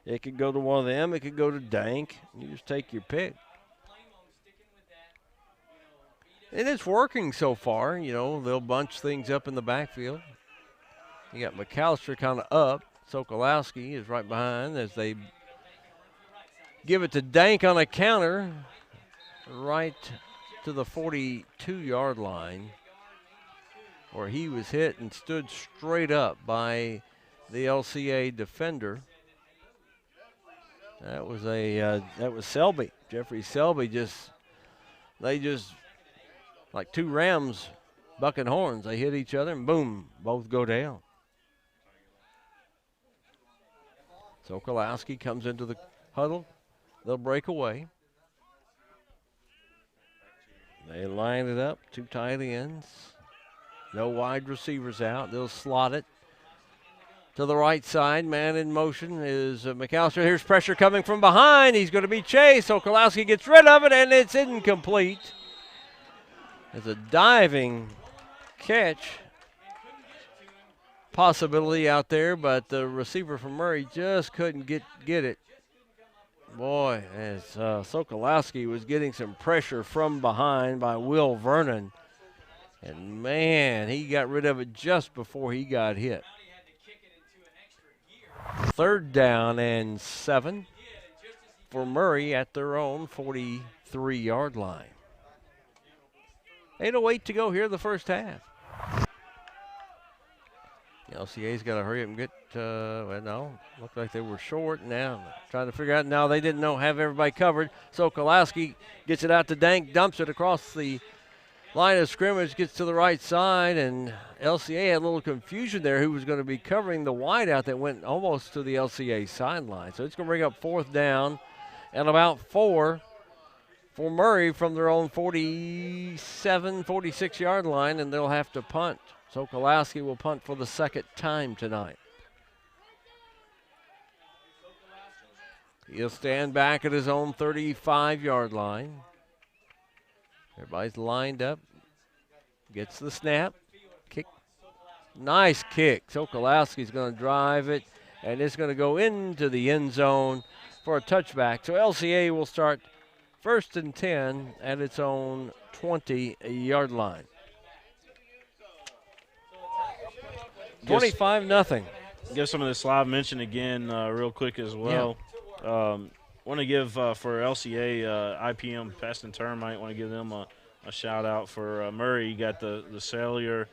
It could go to one of them. It could go to Dank. You just take your pick. And it's working so far. They'll bunch things up in the backfield. You got McAllister kind of up. Sokolowski is right behind as they give it to Dank on a counter right to the 42-yard line, where he was hit and stood straight up by the LCA defender. That was Selby. Jeffrey Selby they just like 2 rams bucking horns. They hit each other and boom, both go down. Sokolowski comes into the huddle. They'll break away. They line it up, 2 tight ends. No wide receivers out. They'll slot it to the right side. Man in motion is McAllister. Here's pressure coming from behind. He's going to be chased. Sokolowski gets rid of it, and it's incomplete. It's a diving catch possibility out there, but the receiver from Murray just couldn't get it. Boy, as Sokolowski was getting some pressure from behind by Will Vernon. And, man, he got rid of it just before he got hit. 3rd down and 7 for Murray at their own 43-yard line. 8:08 to go here in the first half. The LCA's got to hurry up and get, looked like they were short now. Trying to figure out now they didn't have everybody covered. Sokolowski gets it out to Dank, dumps it across the line of scrimmage, gets to the right side, and LCA had a little confusion there who was going to be covering the wideout that went almost to the LCA sideline. So it's going to bring up 4th down and about 4 for Murray from their own 47, 46-yard line, and they'll have to punt. Sokolowski will punt for the 2nd time tonight. He'll stand back at his own 35-yard line. Everybody's lined up. Gets the snap. Kick. Nice kick. Sokolowski's going to drive it, and it's going to go into the end zone for a touchback. So LCA will start 1st and 10 at its own 20-yard line. 25-0. Give some of this live mention again real quick as well. Yeah. Want to give for LCA, IPM Pest and Termite, want to give them a shout out for Murray. You got the cellular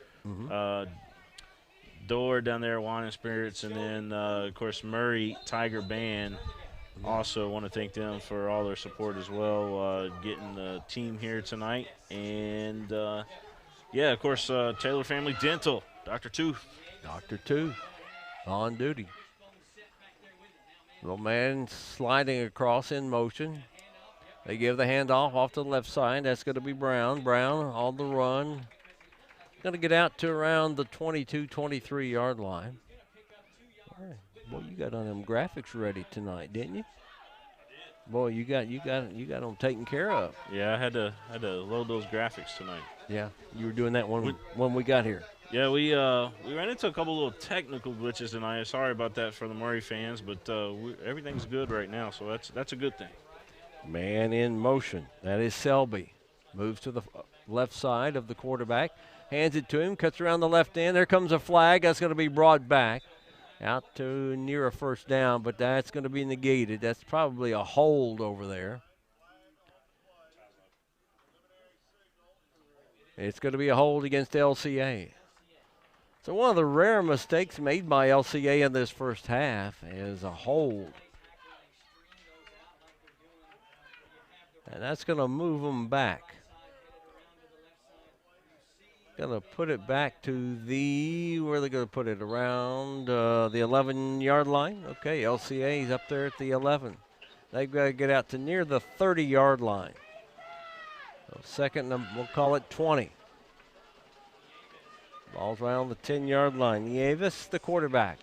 door down there, Wine and Spirits, and then, of course, Murray Tiger Band. Also want to thank them for all their support as well, getting the team here tonight. And, Yeah, of course, Taylor Family Dental, Dr. Tooth. Dr. Tooth on duty. Little man sliding across in motion. They give the handoff off to the left side. That's going to be Brown. Brown on the run. Going to get out to around the 22, 23-yard line. All right. Boy, you got on them graphics ready tonight, didn't you? Boy, you got them taken care of. Yeah, I had to load those graphics tonight. Yeah, you were doing that when we got here. Yeah, we ran into a couple little technical glitches tonight. Sorry about that for the Murray fans, but everything's good right now, so that's a good thing. Man in motion. That is Selby. Moves to the left side of the quarterback. Hands it to him. Cuts around the left end. There comes a flag. That's going to be brought back. Out to near a first down, but that's going to be negated. That's probably a hold over there. It's going to be a hold against LCA. So one of the rare mistakes made by LCA in this first half is a hold. And that's going to move them back. Going to put it back to where are they going to put it? Around the 11-yard line. Okay, LCA's up there at the 11. They've got to get out to near the 30-yard line. So second, we'll call it 20. Ball's around the 10-yard line. Nieves, the quarterback.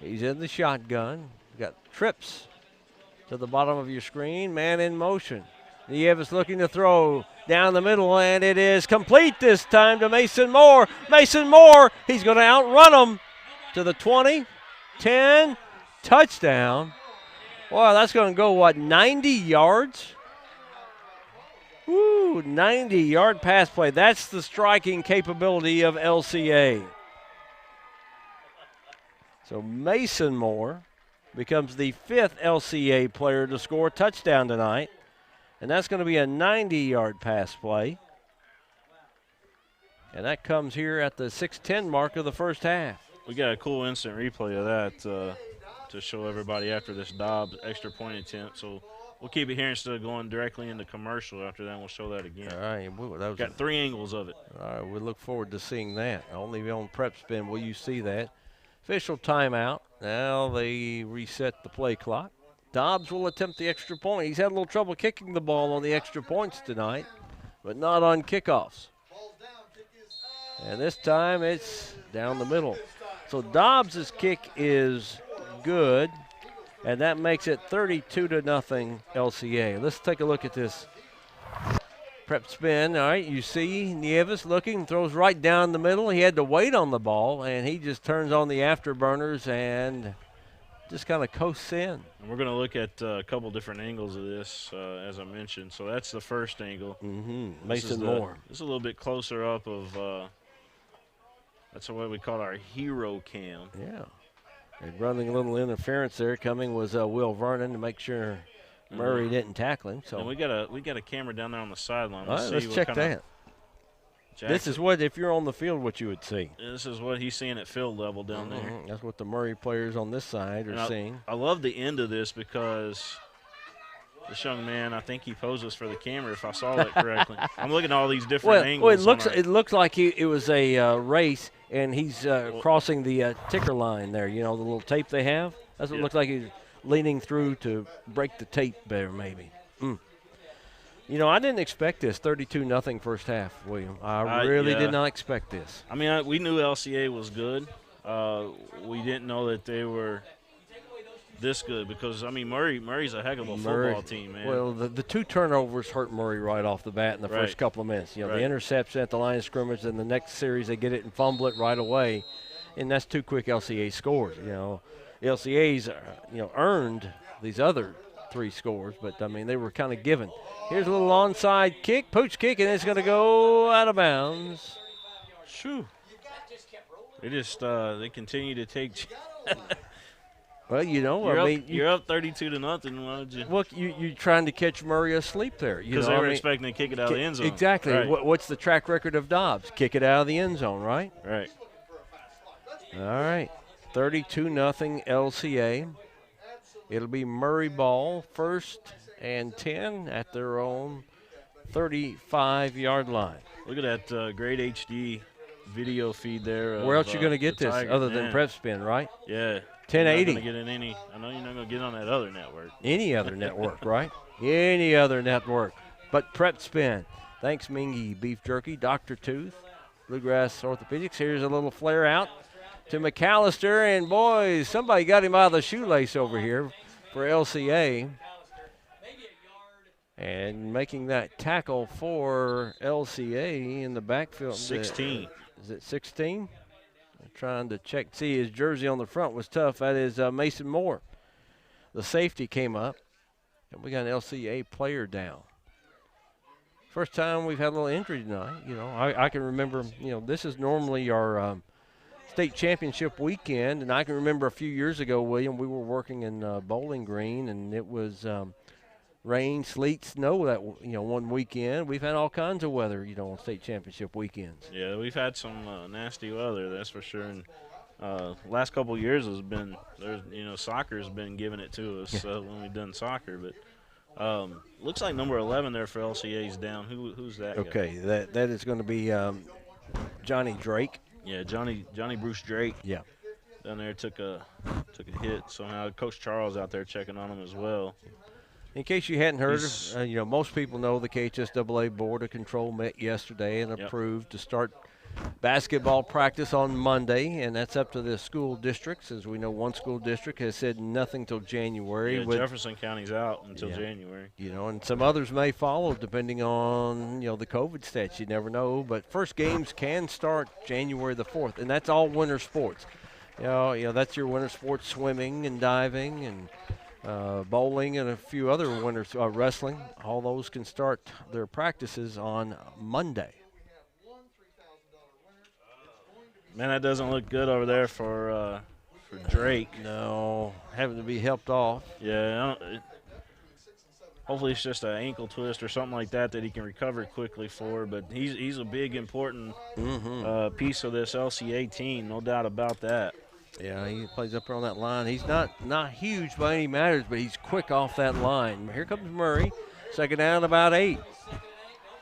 He's in the shotgun. Got trips to the bottom of your screen. Man in motion. Nieves looking to throw down the middle, and it is complete this time to Mason Moore. Mason Moore, he's going to outrun him to the 20, 10, touchdown. Wow, that's going to go, 90 yards? Woo, 90-yard pass play. That's the striking capability of LCA. So Mason Moore becomes the 5th LCA player to score a touchdown tonight. And that's going to be a 90-yard pass play. And that comes here at the 6:10 mark of the first half. We got a cool instant replay of that to show everybody after this Dobbs extra point attempt. So we'll keep it here instead of going directly into commercial. After that, we'll show that again. All right. Got 3 angles of it. All right, we look forward to seeing that. Only on Prep Spin will you see that. Official timeout. Now they reset the play clock. Dobbs will attempt the extra point. He's had a little trouble kicking the ball on the extra points tonight, but not on kickoffs. And this time it's down the middle. So Dobbs' kick is good, and that makes it 32-0 LCA. Let's take a look at this prep spin. All right, you see Nieves looking, throws right down the middle. He had to wait on the ball, and he just turns on the afterburners and just kind of coasts in. And we're going to look at a couple different angles of this, as I mentioned. So that's the first angle. Mm-hmm. Mason Moore. This is a little bit closer up of that's what we call our hero cam. Yeah. And running a little interference there. Coming was Will Vernon to make sure Murray didn't tackle him. So and we got a camera down there on the sideline. All right, let's check that. This is what, if you're on the field, what you would see. This is what he's seeing at field level down there. That's what the Murray players on this side are seeing. I love the end of this because this young man, I think he poses for the camera if I saw that correctly. I'm looking at all these different angles. Well, it looks like it was a race, and he's crossing the ticker line there. You know, the little tape they have? That's what it looks like. He's leaning through to break the tape there, maybe. You know, I didn't expect this 32-0 first half, William. I really did not expect this. I mean, we knew LCA was good. We didn't know that they were this good because, I mean, Murray's a heck of a football team, man. Well, the 2 turnovers hurt Murray right off the bat in the first couple of minutes. You know, the interception at the line of scrimmage, and the next series they get it and fumble it right away, and that's 2 quick LCA scores. You know, LCA's earned these other 3 scores, but, I mean, they were kind of given. Here's a little onside kick, pooch kick, and it's going to go out of bounds. Shoo. They continue to take. Well, you know, you're up 32-0. Why would you? Well, you're trying to catch Murray asleep there. Because they were expecting to kick it out of the end zone. Exactly. Right. What's the track record of Dobbs? Kick it out of the end zone, right? Right. All right. 32-0 LCA. It'll be Murray ball, 1st and 10 at their own 35-yard line. Look at that great HD video feed there. Where else you going to get this other than Prep Spin, right? Yeah. 1080. You're not gonna get in any. I know you're not going to get on that other network. Any other network, right? Any other network. But Prep Spin. Thanks, Mingy Beef Jerky, Dr. Tooth, Bluegrass Orthopedics. Here's a little flare out to McAllister. And, boys, somebody got him out of the shoelace over here for LCA. And making that tackle for LCA in the backfield. 16. Is it 16? I'm trying to check. See, his jersey on the front was tough. That is Mason Moore. The safety came up, and we got an LCA player down. First time we've had a little injury tonight. You know, I can remember, you know, this is normally our state championship weekend, and I can remember a few years ago, William, we were working in Bowling Green, and it was rain, sleet, snow that, you know, one weekend. We've had all kinds of weather, you know, on state championship weekends. Yeah, we've had some nasty weather, that's for sure. And last couple of years has been, you know, soccer's been giving it to us when we've done soccer. But looks like number 11 there for LCA's down. Who's that? Okay, guy? that is going to be Johnny Drake. Yeah, Johnny Bruce Drake. Yeah. Down there took a hit somehow. Coach Charles out there checking on him as well. In case you hadn't heard, you know, most people know the KHSAA Board of Control met yesterday and approved to start basketball practice on Monday, and that's up to the school districts. As we know, one school district has said nothing till January. Yeah, Jefferson County's out until January. You know, and some others may follow depending on, you know, the COVID stats. You never know. But first games can start January the 4th, and that's all winter sports. You know, that's your winter sports, swimming and diving and bowling and a few other winter wrestling. All those can start their practices on Monday. Man, that doesn't look good over there for Drake. No, having to be helped off. Yeah, hopefully it's just an ankle twist or something like that he can recover quickly for. But he's a big, important piece of this LCA team, no doubt about that. Yeah, he plays up there on that line. He's not huge by any matters, but he's quick off that line. Here comes Murray, second down about 8.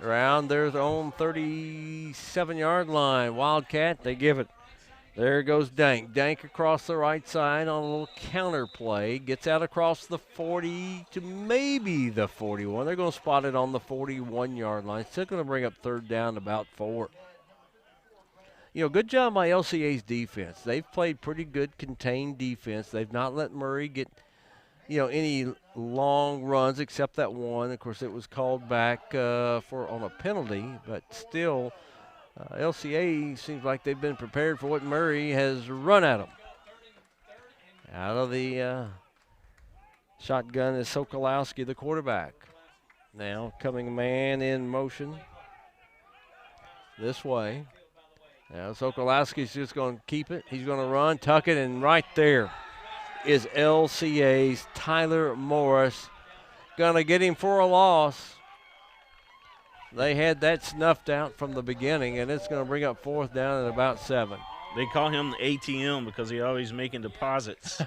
Around their own 37-yard line. Wildcat, they give it. There goes Dank. Dank across the right side on a little counter play. Gets out across the 40 to maybe the 41. They're going to spot it on the 41-yard line. Still going to bring up third down about 4. You know, good job by LCA's defense. They've played pretty good contained defense. They've not let Murray get, you know, any long runs except that one. Of course, it was called back on a penalty, but still, LCA seems like they've been prepared for what Murray has run at them. Out of the shotgun is Sokolowski, the quarterback. Now coming man in motion this way. Now Sokolowski's just going to keep it. He's going to run, tuck it, and right there is LCA's Tyler Morris. Going to get him for a loss. They had that snuffed out from the beginning, and it's going to bring up fourth down at about 7. They call him the ATM because he's always making deposits.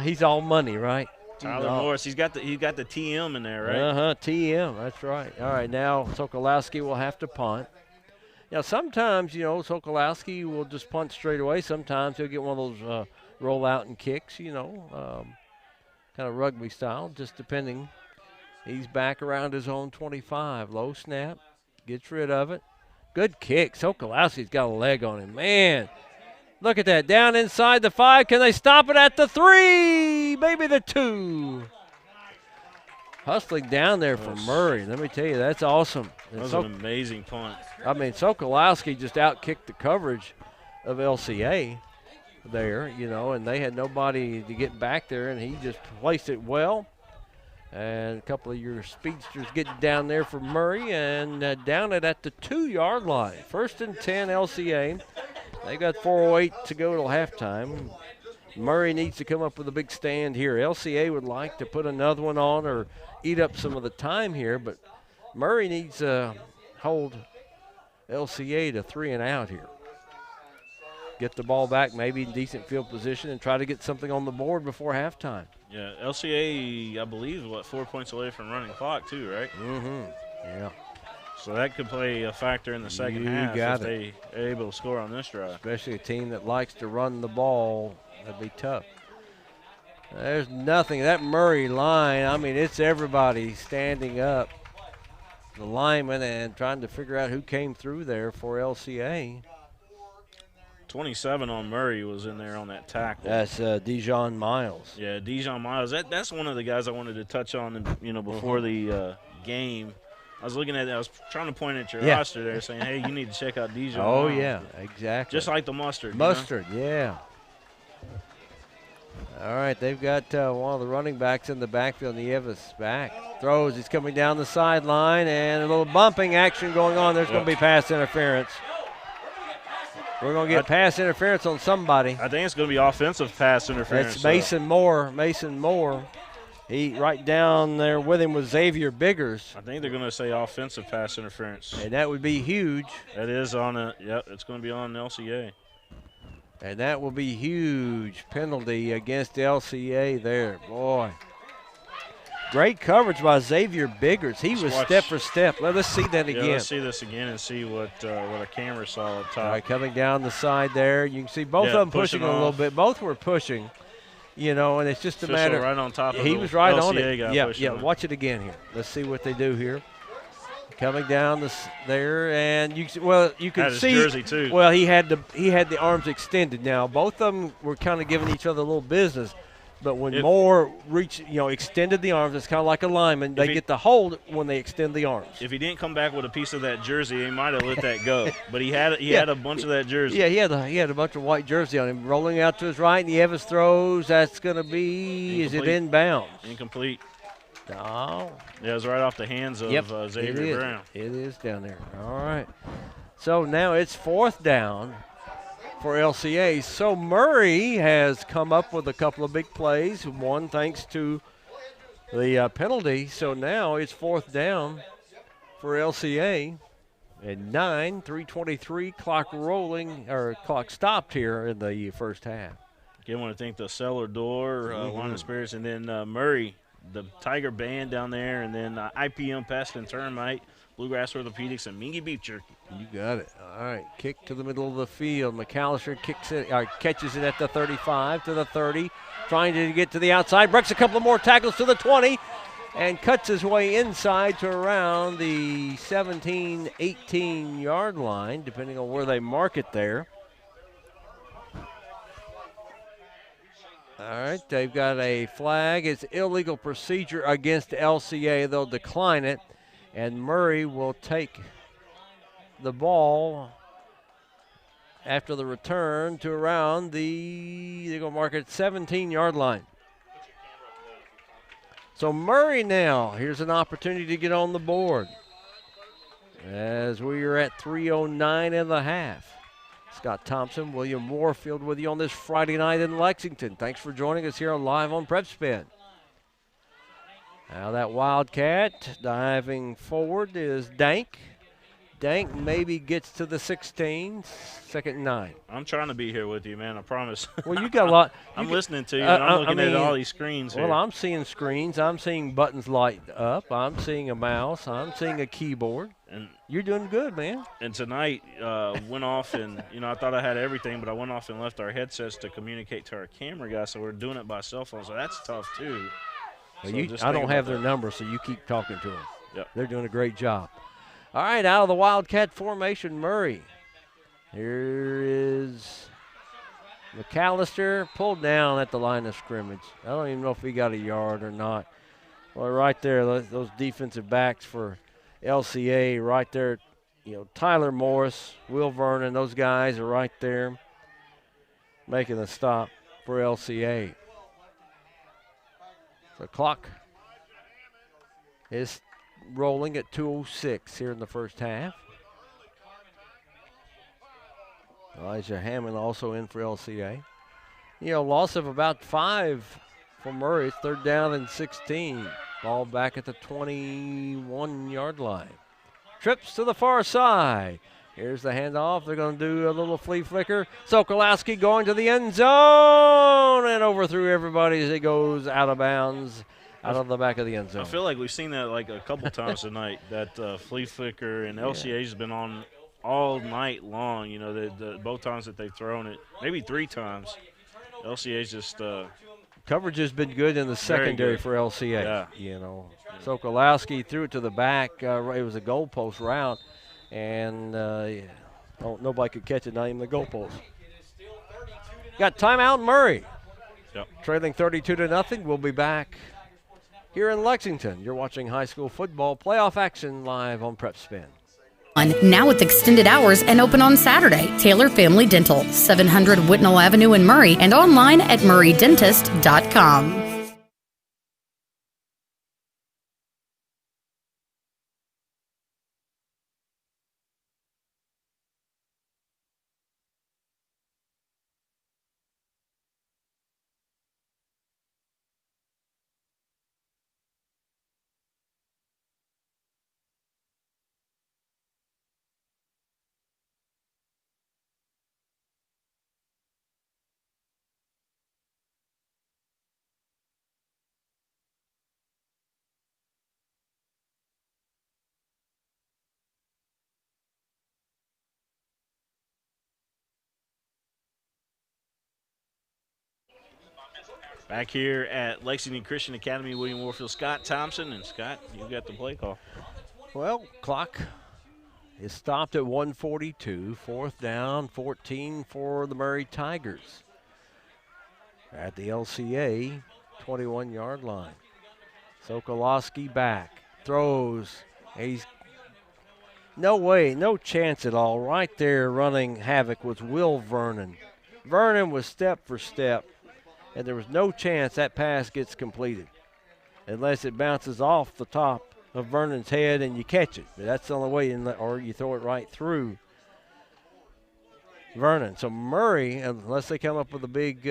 He's all money, right? Tyler Morris, he's got the TM in there, right? TM, that's right. All right, now Sokolowski will have to punt. Now, sometimes, you know, Sokolowski will just punt straight away. Sometimes he'll get one of those roll out and kicks, you know, kind of rugby style, just depending. He's back around his own 25. Low snap, gets rid of it. Good kick. Sokolowski's got a leg on him. Man, look at that. Down inside the 5. Can they stop it at the 3? Maybe the 2. Hustling down there for Murray. Let me tell you, that's awesome. That was an amazing punt. I mean, Sokolowski just outkicked the coverage of LCA there, you know, and they had nobody to get back there, and he just placed it well. And a couple of your speedsters getting down there for Murray and down it at the 2-yard line. 1st and 10 LCA. They got 4:08 to go till halftime. Murray needs to come up with a big stand here. LCA would like to put another one on or eat up some of the time here, but Murray needs to hold LCA to 3 and out here. Get the ball back, maybe in decent field position, and try to get something on the board before halftime. Yeah, LCA, I believe, is 4 points away from running clock too, right? Mm-hmm. Yeah. So that could play a factor in the second half if they are able to score on this drive. Especially a team that likes to run the ball. That'd be tough. There's nothing. That Murray line, I mean, it's everybody standing up. The lineman and trying to figure out who came through there for LCA. 27 on Murray was in there on that tackle. That's Dijon Miles. Yeah, Dijon Miles. That's one of the guys I wanted to touch on, before the game. I was trying to point at your roster there saying, hey, you need to check out Dijon Oh, Miles. yeah, exactly. Just like the mustard. Mustard, yeah. All right, they've got one of the running backs in the backfield, Nieves back. Throws, he's coming down the sideline, and a little bumping action going on. There's going to be pass interference. We're going to get pass interference on somebody. I think it's going to be offensive pass interference. It's Mason Moore. Mason Moore. He right down there with him was Xavier Biggers. I think they're going to say offensive pass interference. And that would be huge. That is on it's going to be on LCA. And that will be huge penalty against LCA there. Boy. Great coverage by Xavier Biggers. He was step for step. Let's see that again. Let's see this again and see what a camera saw up top. All right, coming down the side there. You can see both of them pushing a little bit. Both were pushing, and it's just a matter. Right on top of he was right LCA on it. Guy Yeah. Watch it again here. Let's see what they do here. Coming down there, and you can see. Jersey too. Well, he had the arms extended. Now both of them were kind of giving each other a little business, but when Moore extended the arms, it's kind of like a lineman. They get the hold when they extend the arms. If he didn't come back with a piece of that jersey, he might have let that go. But he had a bunch of that jersey. Yeah, he had a bunch of white jersey on him. Rolling out to his right, and Nieves throws. That's going to be. Is it inbounds? Incomplete. Oh. Yeah, it was right off the hands of Xavier Brown. It is down there. All right. So now it's 4th down for LCA. So Murray has come up with a couple of big plays, one thanks to the penalty. So now it's 4th down for LCA. And 3:23, clock rolling, or clock stopped here in the first half. Again, I want to thank the Cellar Door, Line of Spirits, and then Murray, the Tiger Band down there, and then IPM Pest and Termite, Bluegrass Orthopedics, and Mingy Beef Jerky. You got it. All right, kick to the middle of the field. McAllister catches it at the 35 to the 30, trying to get to the outside. Breaks a couple more tackles to the 20, and cuts his way inside to around the 17, 18-yard line, depending on where they mark it there. All right, they've got a flag. It's illegal procedure against LCA. They'll decline it, and Murray will take the ball after the return to around they're going to mark it 17-yard line. So Murray now, here's an opportunity to get on the board as we are at 3:09 in the half. Scott Thompson, William Warfield with you on this Friday night in Lexington. Thanks for joining us here live on Prep Spin. Now that Wildcat diving forward is Dank. Dank maybe gets to the 16, 2nd and 9. I'm trying to be here with you, man. I promise. Well, you got a lot. I'm listening to you, and I'm looking at all these screens here. Well, I'm seeing screens. I'm seeing buttons light up. I'm seeing a mouse. I'm seeing a keyboard. And you're doing good, man. And tonight went off, and, I thought I had everything, but I went off and left our headsets to communicate to our camera guy, so we're doing it by cell phone, so that's tough, too. Well, I don't have their number, so you keep talking to them. Yep. They're doing a great job. All right, out of the Wildcat formation, Murray. Here is McAllister, pulled down at the line of scrimmage. I don't even know if he got a yard or not. Well, right there, those defensive backs for LCA right there. Tyler Morris, Will Vernon, those guys are right there making the stop for LCA. The clock is rolling at 2:06 here in the first half. Elijah Hammond also in for LCA. Loss of about 5 for Murray. It's 3rd down and 16. Ball back at the 21-yard line. Trips to the far side. Here's the handoff. They're going to do a little flea flicker. Sokolowski going to the end zone and overthrew everybody as it goes out of bounds out of the back of the end zone. I feel like we've seen that like a couple times tonight. That flea flicker and LCA has been on all night long. You know, the both times that they've thrown it, maybe 3 times. LCA's just coverage has been good in the secondary for LCA. Yeah. You know, Sokolowski threw it to the back. It was a goalpost route, and nobody could catch it, not even the goalpost. Got timeout Murray. Yep. Trailing 32-0. We'll be back here in Lexington. You're watching high school football playoff action live on Prep Spin. Now with extended hours and open on Saturday. Taylor Family Dental, 700 Whitnell Avenue in Murray, and online at murraydentist.com. Back here at Lexington Christian Academy, William Warfield, Scott Thompson. And, Scott, you got the play call. Well, clock is stopped at 1:42. 4th down, 14 for the Murray Tigers at the LCA 21-yard line. Sokolowski back, throws. He's no way, no chance at all. Right there running havoc was Will Vernon. Vernon was step for step, and there was no chance that pass gets completed unless it bounces off the top of Vernon's head and you catch it. But that's the only way, or you throw it right through Vernon. So Murray, unless they come up with a big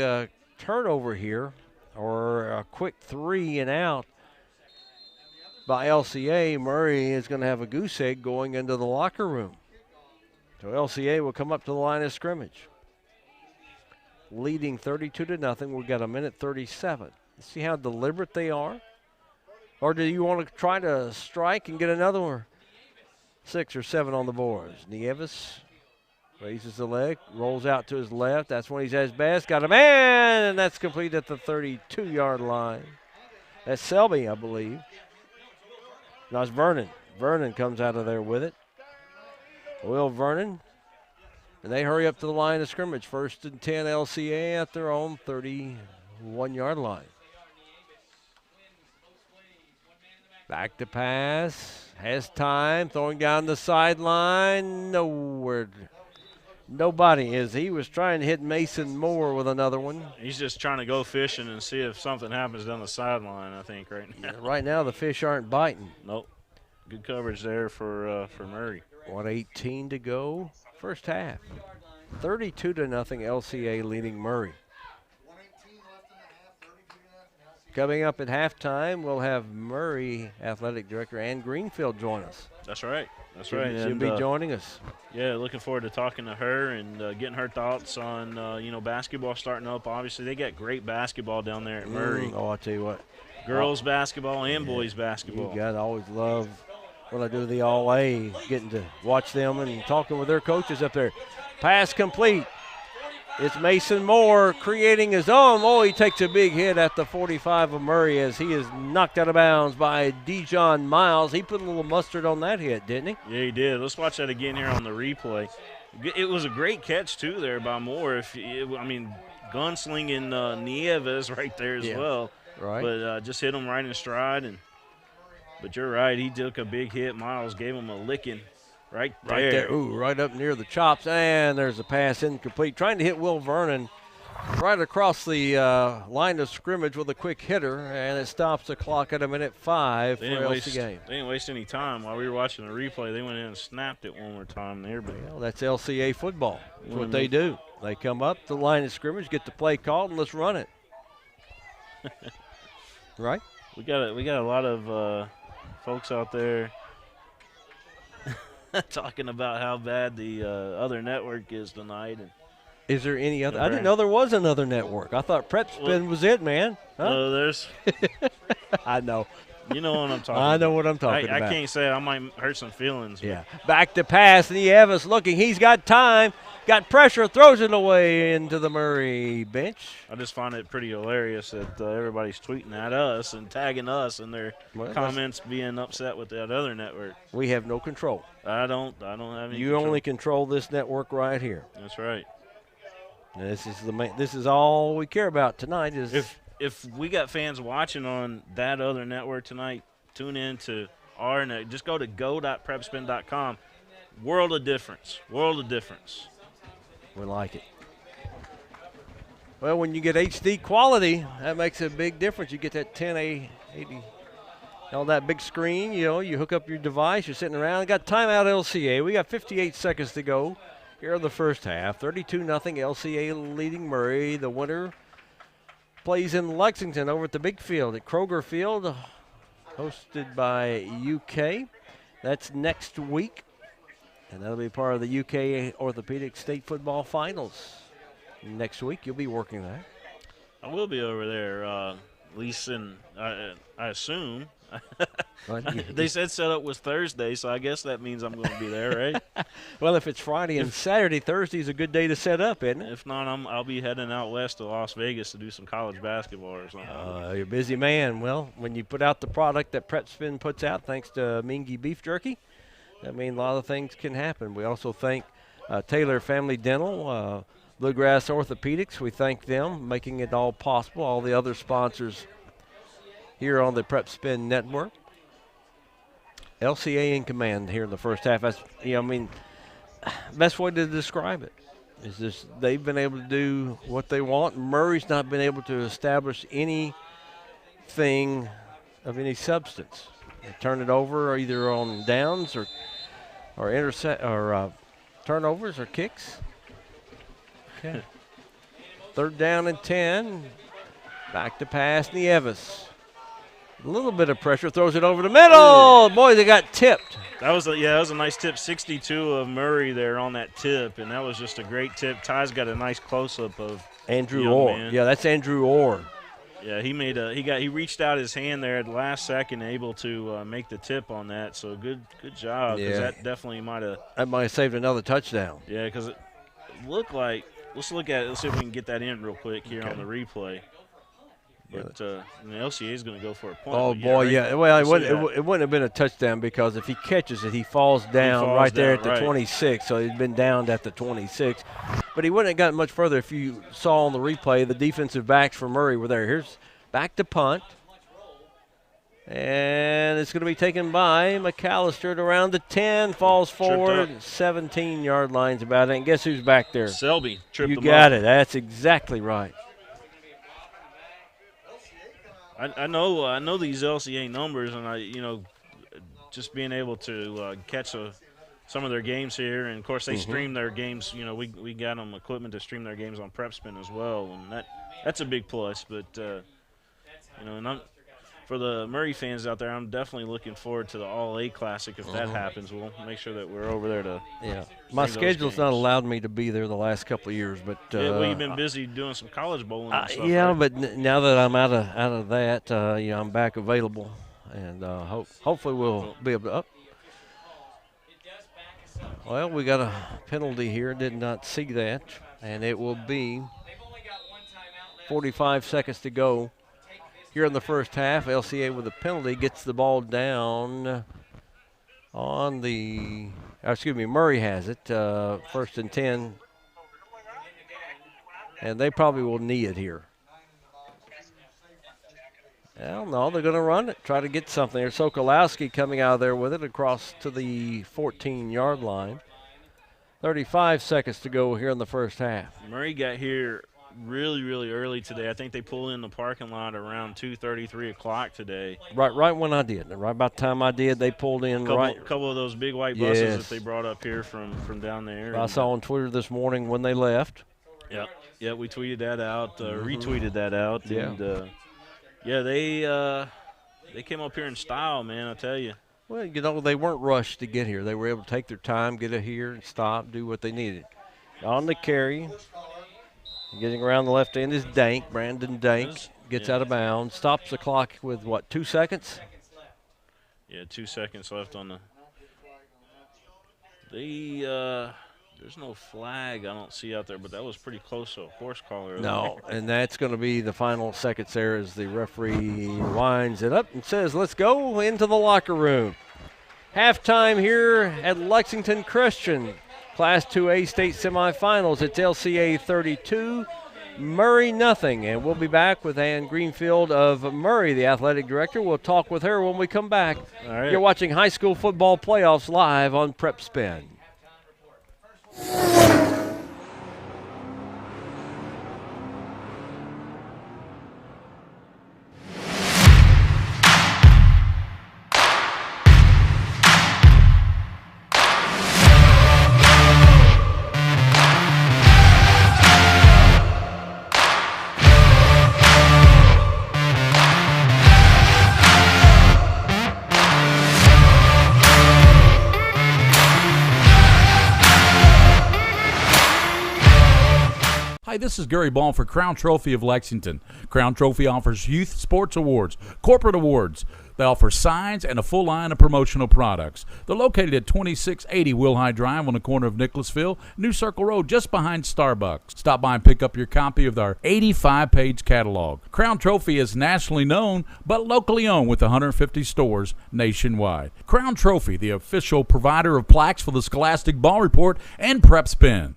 turnover here or a quick 3 and out by LCA, Murray is going to have a goose egg going into the locker room. So LCA will come up to the line of scrimmage, leading 32-0. We've got 1:37. See how deliberate they are? Or do you want to try to strike and get another one? 6 or 7 on the boards. Nieves raises the leg, rolls out to his left. That's when he's at his best. Got a man, and that's complete at the 32-yard line. That's Selby, I believe. Now it's Vernon. Vernon comes out of there with it. Will Vernon. And they hurry up to the line of scrimmage. 1st and 10 LCA at their own 31-yard line. Back to pass. Has time. Throwing down the sideline. Nowhere. Nobody is. He was trying to hit Mason Moore with another one. He's just trying to go fishing and see if something happens down the sideline, I think, right now. Yeah, right now the fish aren't biting. Nope. Good coverage there for Murray. 1:18 to go. First half. 32-0 LCA leading Murray. Coming up at halftime, we'll have Murray Athletic Director Ann Greenfield join us. That's right. That's right. She'll be joining us. Yeah, looking forward to talking to her and getting her thoughts on, basketball starting up. Obviously, they got great basketball down there at Murray. Oh, I'll tell you what. Girls basketball and boys basketball. You got to always love what I do the All-A, getting to watch them and talking with their coaches up there. Pass complete. It's Mason Moore creating his own. Oh, he takes a big hit at the 45 of Murray as he is knocked out of bounds by Dijon Miles. He put a little mustard on that hit, didn't he? Yeah, he did. Let's watch that again here on the replay. It was a great catch, too, there by Moore. Gunslinging Nieves right there as well. Right. But just hit him right in stride. But you're right. He took a big hit. Miles gave him a licking. Right there. Ooh, right up near the chops. And there's a pass incomplete. Trying to hit Will Vernon right across the line of scrimmage with a quick hitter, and it stops the clock at 1:05 for LCA. They didn't waste any time. While we were watching the replay, they went in and snapped it one more time there. But that's LCA football. That's what they do. They come up to the line of scrimmage, get the play called, and let's run it. Right? We got a lot of folks out there talking about how bad the other network is tonight. And is there any other? I didn't know there was another network. I thought Prep Spin was it, man. Huh? There's I know. You know what I'm talking about. I know what I'm talking about. I can't say it. I might hurt some feelings. Yeah. Back to pass. Nieves looking. He's got time. Got pressure. Throws it away into the Murray bench. I just find it pretty hilarious that everybody's tweeting at us and tagging us in their comments being upset with that other network. We have no control. I don't have any You control. only control this network right here. That's right. And this is all we care about tonight is if we got fans watching on that other network tonight, tune in to our net. Just go to go.prepspin.com. World of difference. World of difference. We like it. Well, when you get HD quality, that makes a big difference. You get that 1080 on that big screen. You hook up your device. You're sitting around. Got timeout LCA. We got 58 seconds to go here in the first half. 32-0 LCA leading Murray. The winner plays in Lexington over at the big field at Kroger Field, hosted by UK. That's next week. And that'll be part of the UK Orthopedic State Football Finals. Next week, you'll be working that. I will be over there, at least I assume. They said setup was Thursday, so I guess that means I'm going to be there, right? Well, if it's Friday and Saturday, Thursday's a good day to set up, isn't it? If not, I'll be heading out west to Las Vegas to do some college basketball or something. You're a busy man. Well, when you put out the product that Prep Spin puts out, thanks to Mingy Beef Jerky, I mean, a lot of things can happen. We also thank Taylor Family Dental, Bluegrass Orthopedics. We thank them making it all possible, all the other sponsors here on the Prep Spin Network. LCA in command here in the first half. That's, best way to describe it is this: they've been able to do what they want. Murray's not been able to establish anything of any substance. They turn it over either on downs or turnovers or kicks. Okay. Third down and 10. Back to pass, Nieves. A little bit of pressure, throws it over the middle. Boy, they got tipped. That was a nice tip. 62 of Murray there on that tip, and that was just a great tip. Ty's got a nice close-up of Andrew Orr. Man. Yeah, that's Andrew Orr. Yeah, he reached out his hand there at the last second, able to make the tip on that. So good job. Yeah, that definitely might have saved another touchdown. Yeah, because it looked like. Let's look at it. Let's see if we can get that in real quick here on the replay. But the LCA is going to go for a point. Oh, boy, yeah. Well, it wouldn't have been a touchdown because if he catches it, he falls down right there at the 26. So he'd been downed at the 26. But he wouldn't have gotten much further if you saw on the replay the defensive backs for Murray were there. Here's back to punt. And it's going to be taken by McAllister at around the 10. Falls forward, 17-yard line's about it. And guess who's back there? Selby tripped him up. You got it. That's exactly right. I know these LCA numbers, and just being able to catch some of their games here, and of course they stream their games. We got them equipment to stream their games on PrepSpin as well, and that's a big plus. But and for the Murray fans out there, I'm definitely looking forward to the All-A Classic if that happens. We'll make sure that we're over there to. Yeah, my schedule's not allowed me to be there the last couple of years, but you've been busy doing some college bowling. And stuff, yeah, right? but now that I'm out of that, I'm back available, and hopefully we'll be able to. Well, we got a penalty here. Did not see that, and it will be 45 seconds to go. Here in the first half, LCA with a penalty gets the ball down on the, Murray has it, first and 10. And they probably will knee it here. Well, no, they're going to run it, try to get something. There's Sokolowski coming out of there with it across to the 14-yard line. 35 seconds to go here in the first half. Murray got here really, really early today. I think they pulled in the parking lot around 2:30, 3 o'clock today. Right when I did. Right about the time I did, they pulled in a couple of those big white buses that they brought up here from down there. I saw on Twitter this morning when they left. Yeah, we tweeted that out, retweeted that out. Yeah. And, they came up here in style, man, I tell you. Well, they weren't rushed to get here. They were able to take their time, get it here, and stop, do what they needed. On the carry. Getting around the left end is Brandon Dank. gets out of bounds, stops the clock with, 2 seconds? Yeah, 2 seconds left on the there's no flag I don't see out there, but that was pretty close to a horse collar. No, and that's going to be the final seconds there as the referee winds it up and says, let's go into the locker room. Halftime here at Lexington Christian. Class 2A state semifinals. It's LCA 32, Murray nothing. And we'll be back with Ann Greenfield of Murray, the athletic director. We'll talk with her when we come back. All right. You're watching high school football playoffs live on Prep Spin. Hi, this is Gary Ball for Crown Trophy of Lexington. Crown Trophy offers youth sports awards, corporate awards. They offer signs and a full line of promotional products. They're located at 2680 Wilhite Drive on the corner of Nicholasville, New Circle Road, just behind Starbucks. Stop by and pick up your copy of our 85-page catalog. Crown Trophy is nationally known, but locally owned with 150 stores nationwide. Crown Trophy, the official provider of plaques for the Scholastic Ball Report and Prep Spin.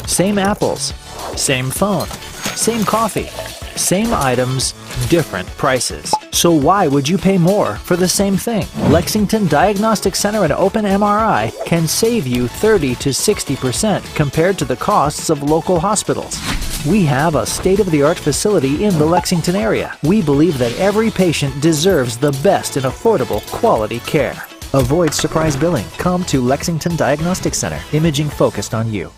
Same apples, same phone, same coffee, same items, different prices. So why would you pay more for the same thing? Lexington Diagnostic Center and Open MRI can save you 30 to 60% compared to the costs of local hospitals. We have a state-of-the-art facility in the Lexington area. We believe that every patient deserves the best in affordable, quality care. Avoid surprise billing. Come to Lexington Diagnostic Center. Imaging focused on you.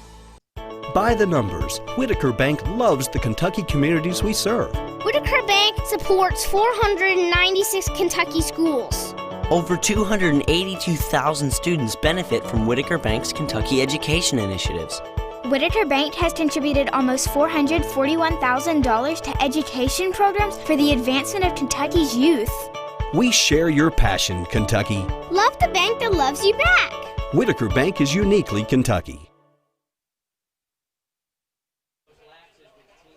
By the numbers, Whitaker Bank loves the Kentucky communities we serve. Whitaker Bank supports 496 Kentucky schools. Over 282,000 students benefit from Whitaker Bank's Kentucky education initiatives. Whitaker Bank has contributed almost $441,000 to education programs for the advancement of Kentucky's youth. We share your passion, Kentucky. Love the bank that loves you back. Whitaker Bank is uniquely Kentucky.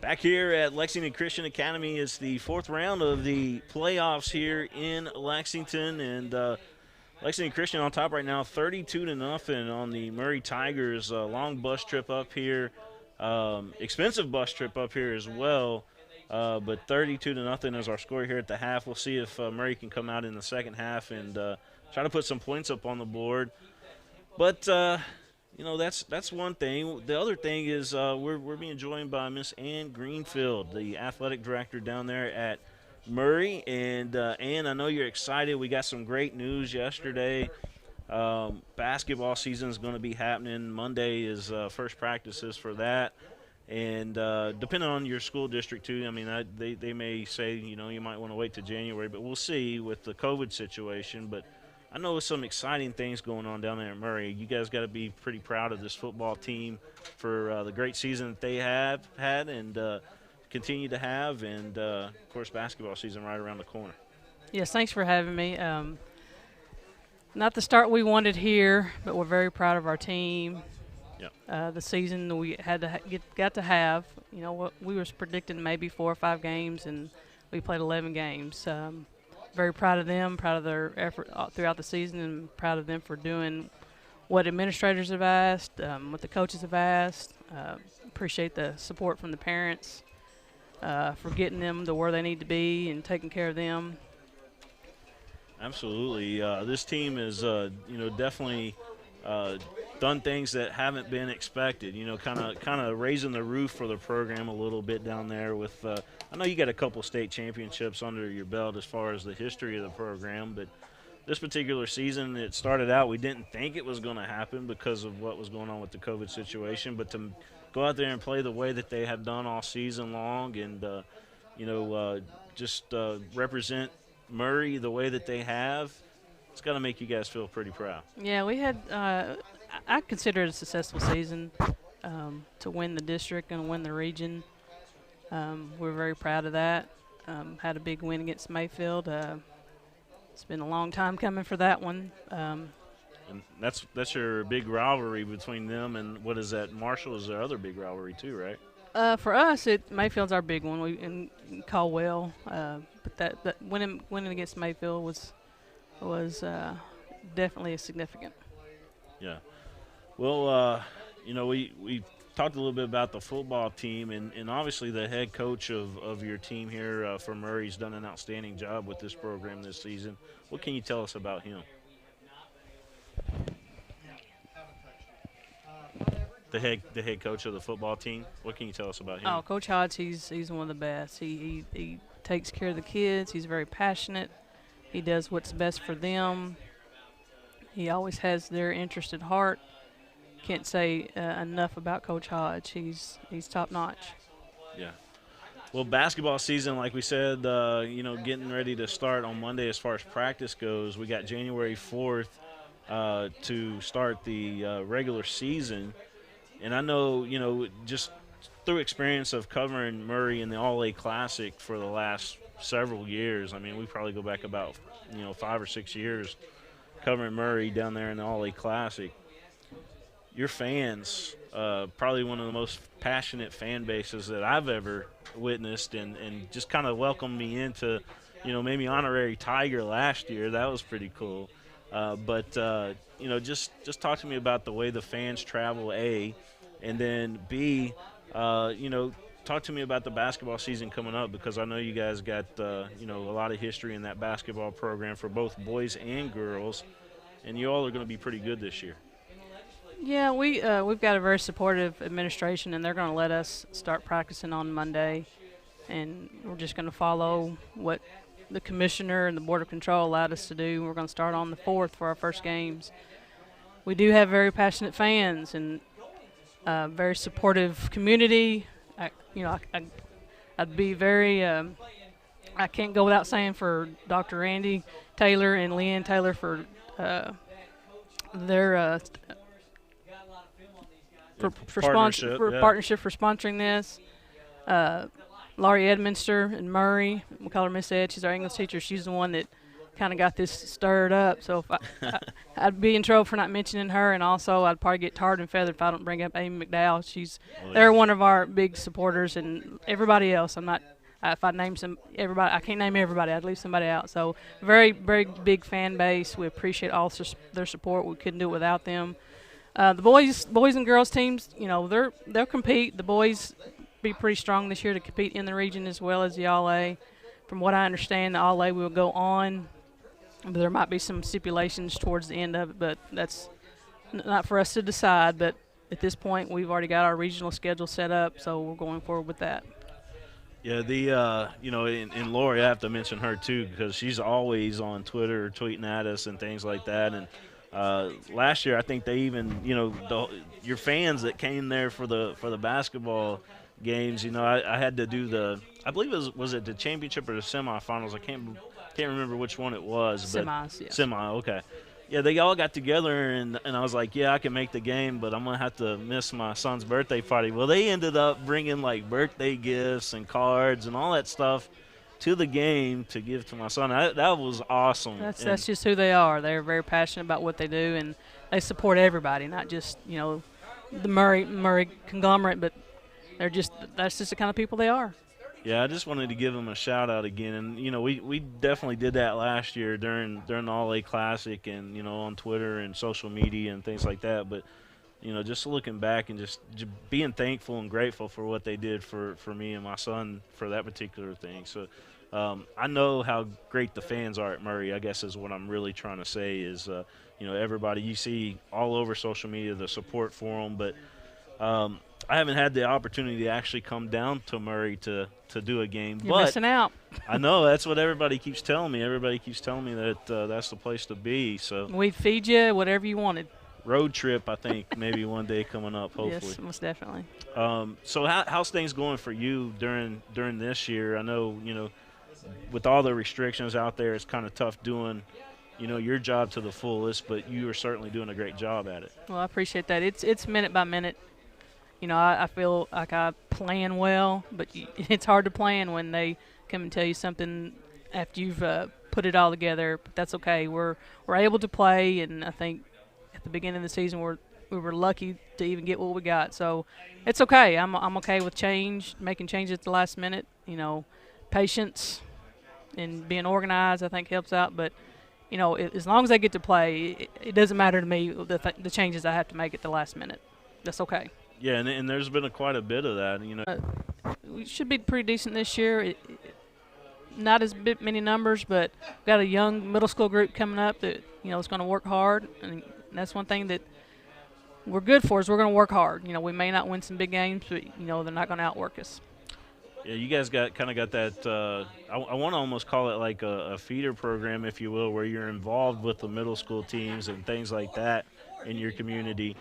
Back here at Lexington Christian Academy is the fourth round of the playoffs here in Lexington, and Lexington Christian on top right now, 32-0 on the Murray Tigers. Long bus trip up here, expensive bus trip up here as well, but 32-0 is our score here at the half. We'll see if Murray can come out in the second half and try to put some points up on the board. But you know, that's one thing. The other thing is we're being joined by Miss Ann Greenfield, the athletic director down there at Murray. And Ann, I know you're excited. We got some great news yesterday. Basketball season is going to be happening. Monday is first practices for that. And depending on your school district, too, I mean, they may say, you know, you might want to wait till January. But we'll see with the COVID situation. But I know there's some exciting things going on down there at Murray. You guys got to be pretty proud of this football team for the great season that they have had and continue to have, and, of course, basketball season right around the corner. Yes, thanks for having me. Not the start we wanted here, but we're very proud of our team. Yep. The season we had to got to have, you know, what we was predicting maybe 4 or 5 games, and we played 11 games. Very proud of them, proud of their effort throughout the season, and proud of them for doing what administrators have asked, what the coaches have asked. Appreciate the support from the parents for getting them to where they need to be and taking care of them. Absolutely. This team is, definitely done things that haven't been expected. Kind of raising the roof for the program a little bit down there. With I know you got a couple state championships under your belt as far as the history of the program, but this particular season, it started out, we didn't think it was going to happen because of what was going on with the COVID situation, but to go out there and play the way that they have done all season long and, just represent Murray the way that they have, it's got to make you guys feel pretty proud. Yeah, we had I consider it a successful season to win the district and win the region. We're very proud of that. Had a big win against Mayfield. It's been a long time coming for that one. And that's your big rivalry between them and what is that? Marshall is their other big rivalry too, right? For us, Mayfield's our big one. We in Caldwell, but that winning against Mayfield was definitely significant. Yeah. Well, we talked a little bit about the football team, and obviously the head coach of your team here for Murray's done an outstanding job with this program this season. What can you tell us about him? The head coach of the football team. What can you tell us about him? Oh, Coach Hodge, he's one of the best. He takes care of the kids. He's very passionate. He does what's best for them. He always has their interest at heart. Can't say enough about Coach Hodge. He's top notch. Yeah. Well, basketball season, like we said, getting ready to start on Monday as far as practice goes. We got January 4th to start the regular season. And I know, just through experience of covering Murray in the All-A Classic for the last several years, I mean, we probably go back about, 5 or 6 years covering Murray down there in the All-A Classic. Your fans, probably one of the most passionate fan bases that I've ever witnessed, and just kind of welcomed me into, maybe honorary Tiger last year. That was pretty cool. But just talk to me about the way the fans travel, A, and then B, talk to me about the basketball season coming up, because I know you guys got, a lot of history in that basketball program for both boys and girls, and you all are going to be pretty good this year. Yeah, we've got a very supportive administration, and they're going to let us start practicing on Monday, and we're just going to follow what the commissioner and the Board of Control allowed us to do. We're going to start on the 4th for our first games. We do have very passionate fans and very supportive community. I'd be very I can't go without saying for Dr. Randy Taylor and Leanne Taylor for their partnership for sponsoring this. Laurie Edminster and Murray, we call her Miss Ed. She's our English teacher. She's the one that kind of got this stirred up. So if I'd be in trouble for not mentioning her, and also I'd probably get tarred and feathered if I don't bring up Amy McDowell. They're one of our big supporters, and everybody else. I'm not. If I name everybody, I can't name everybody. I'd leave somebody out. So very, very big fan base. We appreciate all their support. We couldn't do it without them. The boys and girls teams, they'll compete. The boys be pretty strong this year to compete in the region as well as the All-A. From what I understand, the All-A will go on, but there might be some stipulations towards the end of it, but that's not for us to decide. But at this point, we've already got our regional schedule set up, so we're going forward with that. Yeah, and Lori, I have to mention her too, because she's always on Twitter tweeting at us and things like that. And last year, I think they even, your fans that came there for the basketball games, I had to do I believe it was it the championship or the semifinals? I can't remember which one it was. Semis, yeah. Semi, okay. Yeah, they all got together, and I was like, yeah, I can make the game, but I'm going to have to miss my son's birthday party. Well, they ended up bringing, birthday gifts and cards and all that stuff to the game to give to my son. That was awesome. That's just who they are. They're very passionate about what they do, and they support everybody, not just, the Murray conglomerate, but that's just the kind of people they are. Yeah, I just wanted to give them a shout out again, and we definitely did that last year during the All-A Classic, and on Twitter and social media and things like that. But just looking back and just being thankful and grateful for what they did for me and my son for that particular thing. So I know how great the fans are at Murray, I guess is what I'm really trying to say is, everybody you see all over social media, the support for them. But I haven't had the opportunity to actually come down to Murray to do a game. You're missing out. I know. That's what everybody keeps telling me. Everybody keeps telling me that that's the place to be. So we'd feed you whatever you wanted. Road trip, I think, maybe one day coming up, hopefully. Yes, most definitely. So how's things going for you during this year? I know, with all the restrictions out there, it's kind of tough doing, your job to the fullest, but you are certainly doing a great job at it. Well, I appreciate that. It's minute by minute. I feel like I plan well, but it's hard to plan when they come and tell you something after you've put it all together. But that's okay. We're able to play, and I think at the beginning of the season we were lucky to even get what we got. So it's okay. I'm okay with making changes at the last minute. Patience and being organized I think helps out. But as long as I get to play, it doesn't matter to me the changes I have to make at the last minute. That's okay. Yeah, and there's been quite a bit of that. We should be pretty decent this year. Not as many numbers, but we've got a young middle school group coming up that is going to work hard, and that's one thing that we're good for is we're going to work hard. We may not win some big games, but they're not going to outwork us. Yeah, you guys got that. I want to almost call it like a feeder program, if you will, where you're involved with the middle school teams and things like that in your community.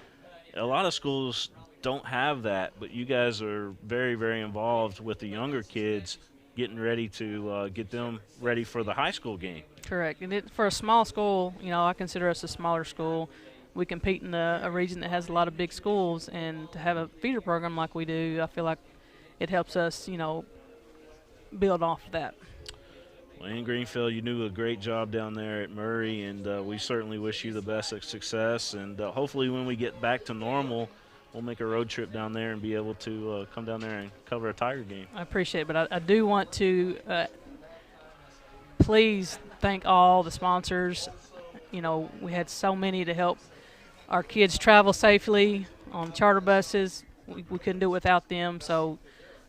A lot of schools don't have that, but you guys are very, very involved with the younger kids, getting ready to get them ready for the high school game. Correct. And for a small school, I consider us a smaller school. We compete in a region that has a lot of big schools, and to have a feeder program like we do, I feel like it helps us, build off of that. Well, Ann Greenfield, you do a great job down there at Murray, and we certainly wish you the best of success. And hopefully when we get back to normal, we'll make a road trip down there and be able to come down there and cover a Tiger game. I appreciate it, but I do want to please thank all the sponsors. We had so many to help our kids travel safely on charter buses. We couldn't do it without them, so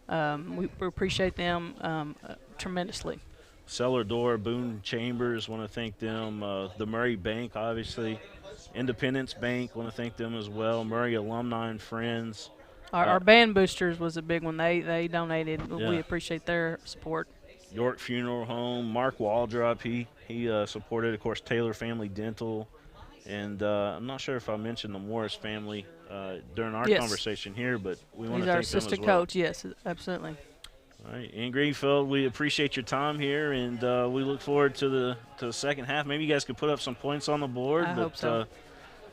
we appreciate them tremendously. Cellar Door, Boone Chambers, want to thank them. The Murray Bank, obviously. Independence Bank, want to thank them as well. Murray Alumni and Friends. Our band boosters was a big one. They donated. Yeah. We appreciate their support. York Funeral Home, Mark Waldrop, he supported, of course, Taylor Family Dental. And I'm not sure if I mentioned the Morris family during our conversation here, but we want to thank them as well. He's our assistant coach, yes, absolutely. All right, Ann Greenfield, we appreciate your time here, and we look forward to the second half. Maybe you guys could put up some points on the board. I hope so.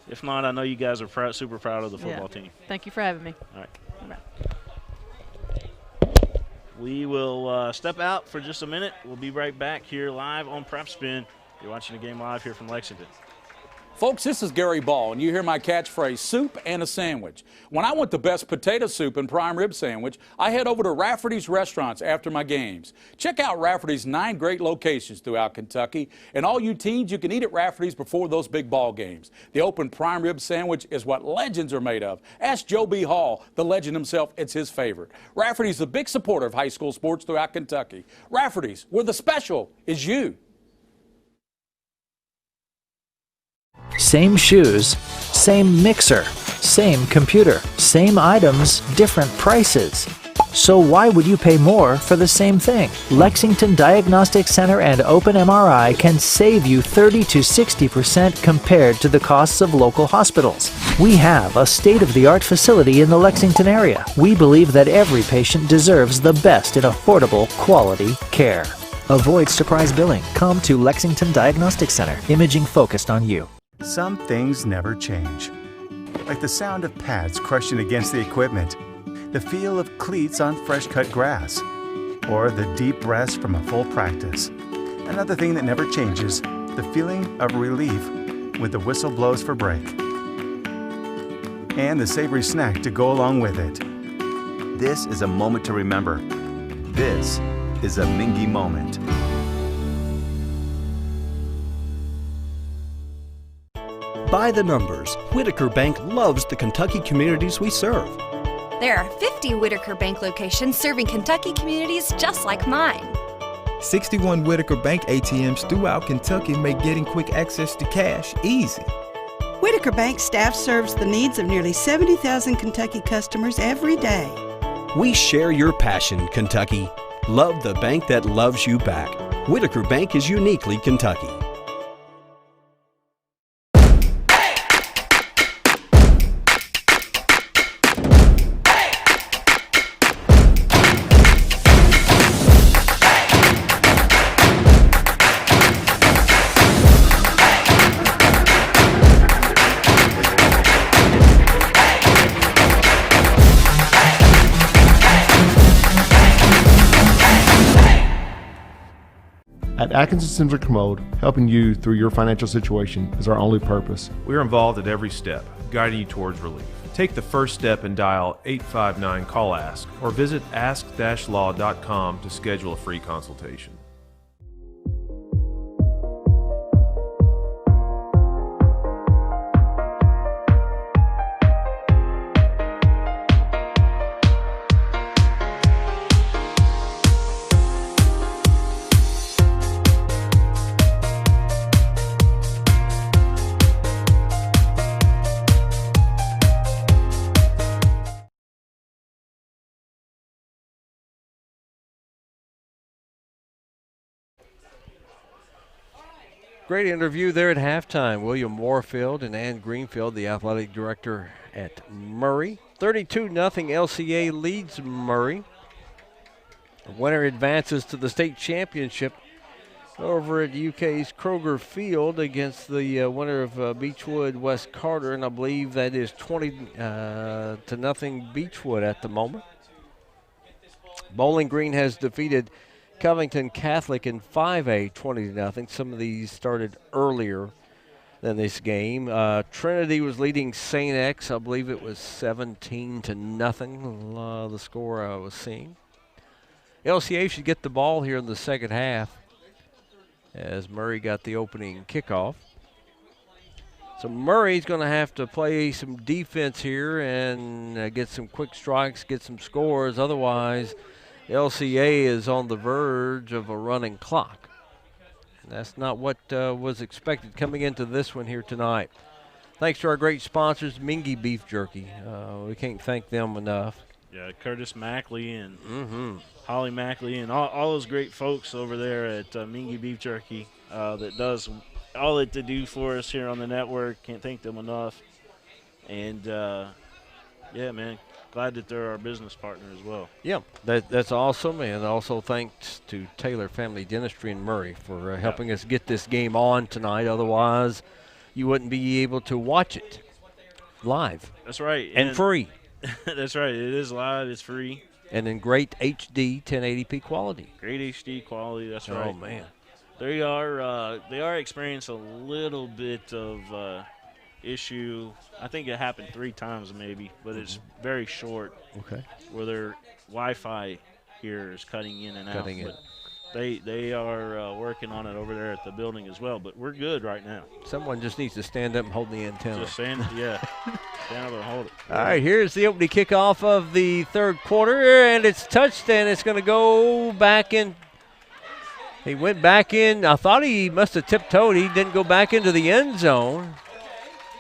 If not, I know you guys are super proud of the football team. Thank you for having me. All right. We will step out for just a minute. We'll be right back here live on Prep Spin. You're watching the game live here from Lexington. Folks, this is Gary Ball, and you hear my catchphrase, soup and a sandwich. When I want the best potato soup and prime rib sandwich, I head over to Rafferty's Restaurants after my games. Check out Rafferty's 9 great locations throughout Kentucky, and all you teens, you can eat at Rafferty's before those big ball games. The open prime rib sandwich is what legends are made of. Ask Joe B. Hall, the legend himself, it's his favorite. Rafferty's the big supporter of high school sports throughout Kentucky. Rafferty's, where the special is you. Same shoes, same mixer, same computer, same items, different prices. So why would you pay more for the same thing? Lexington Diagnostic Center and Open MRI can save you 30 to 60% compared to the costs of local hospitals. We have a state-of-the-art facility in the Lexington area. We believe that every patient deserves the best in affordable, quality care. Avoid surprise billing. Come to Lexington Diagnostic Center. Imaging focused on you. Some things never change. Like the sound of pads crushing against the equipment, the feel of cleats on fresh-cut grass, or the deep breaths from a full practice. Another thing that never changes, the feeling of relief when the whistle blows for break. And the savory snack to go along with it. This is a moment to remember. This is a Mingy moment. By the numbers, Whitaker Bank loves the Kentucky communities we serve. There are 50 Whitaker Bank locations serving Kentucky communities just like mine. 61 Whitaker Bank ATMs throughout Kentucky make getting quick access to cash easy. Whitaker Bank staff serves the needs of nearly 70,000 Kentucky customers every day. We share your passion, Kentucky. Love the bank that loves you back. Whitaker Bank is uniquely Kentucky. At Atkinson Centric Commode, helping you through your financial situation is our only purpose. We're involved at every step, guiding you towards relief. Take the first step and dial 859-CALL-ASK or visit ask-law.com to schedule a free consultation. Great interview there at halftime. William Warfield and Ann Greenfield, the athletic director at Murray. 32-0 LCA leads Murray. The winner advances to the state championship over at UK's Kroger Field against the winner of Beechwood West Carter, and I believe that is 20-0 Beechwood at the moment. Bowling Green has defeated Covington Catholic in 5A 20-0. Some of these started earlier than this game. Trinity was leading St. X. I believe it was 17-0. The score I was seeing. LCA should get the ball here in the second half as Murray got the opening kickoff. So Murray's going to have to play some defense here and get some quick strikes, get some scores. Otherwise, LCA is on the verge of a running clock. And that's not what was expected coming into this one here tonight. Thanks to our great sponsors, Mingy Beef Jerky. We can't thank them enough. Yeah, Curtis Mackley and Holly Mackley and all those great folks over there at Mingy Beef Jerky that does all that they do for us here on the network. Can't thank them enough. And, yeah, man. Glad that they're our business partner as well. Yeah, that's awesome. And also thanks to Taylor Family Dentistry in Murray for helping us get this game on tonight. Otherwise, you wouldn't be able to watch it live. That's right. And free. That's right. It is live. It's free. And in great HD 1080p quality. Great HD quality. That's right. Oh, man. They are experiencing a little bit of issue. I think it happened 3 times maybe, but it's very short. Okay. Where their Wi-Fi here is cutting in and out. But they are working on it over there at the building as well, but we're good right now. Someone just needs to stand up and hold the antenna. Just stand, yeah. Stand up and hold it. All right, here's the opening kickoff of the third quarter, and it's touched, and it's going to go back in. He went back in. I thought he must have tiptoed. He didn't go back into the end zone.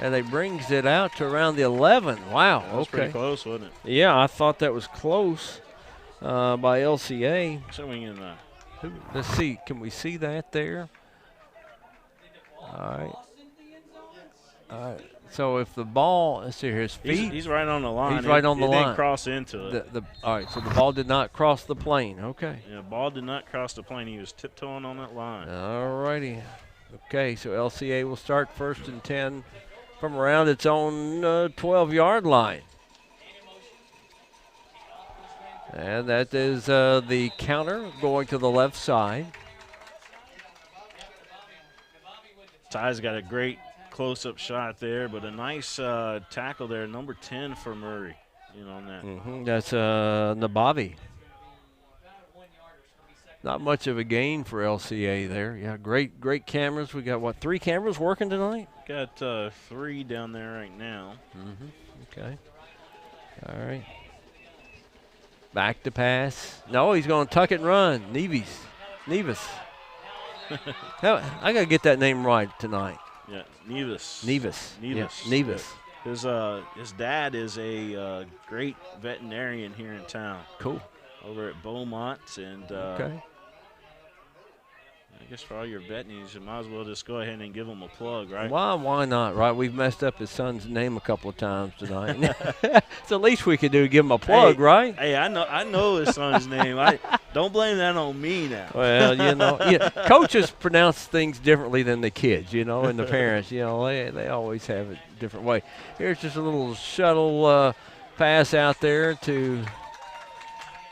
And they brings it out to around the 11. Wow, that was pretty close, wasn't it? Yeah, I thought that was close by LCA. Showing in let's see, can we see that there? All right. So if the ball, let's see here, his feet. He's right on the line. He's right on the line. It didn't cross into it. All right, so the ball did not cross the plane. Okay. Yeah, ball did not cross the plane. He was tiptoeing on that line. All righty. Okay, so LCA will start 1st and 10 from around its own 12-yard line. And that is the counter going to the left side. Ty's got a great close-up shot there, but a nice tackle there, number 10 for Murray, on that. That's Nabavi. not much of a gain for LCA there. Yeah, great cameras. We got, 3 cameras working tonight? Got 3 down there right now. Okay. All right. Back to pass. No, he's going to tuck it and run. Nevis. I got to get that name right tonight. Yeah, Nevis. Yeah, Nevis. His dad is a great veterinarian here in town. Cool. Over at Beaumont, and okay. I guess for all your vet needs, you might as well just go ahead and give him a plug, right? Why not, right? We've messed up his son's name a couple of times tonight. So the least we could do is give him a plug, right? Hey, I know his son's name. Don't blame that on me now. Well, coaches pronounce things differently than the kids, and the parents, they always have it a different way. Here's just a little shuttle pass out there to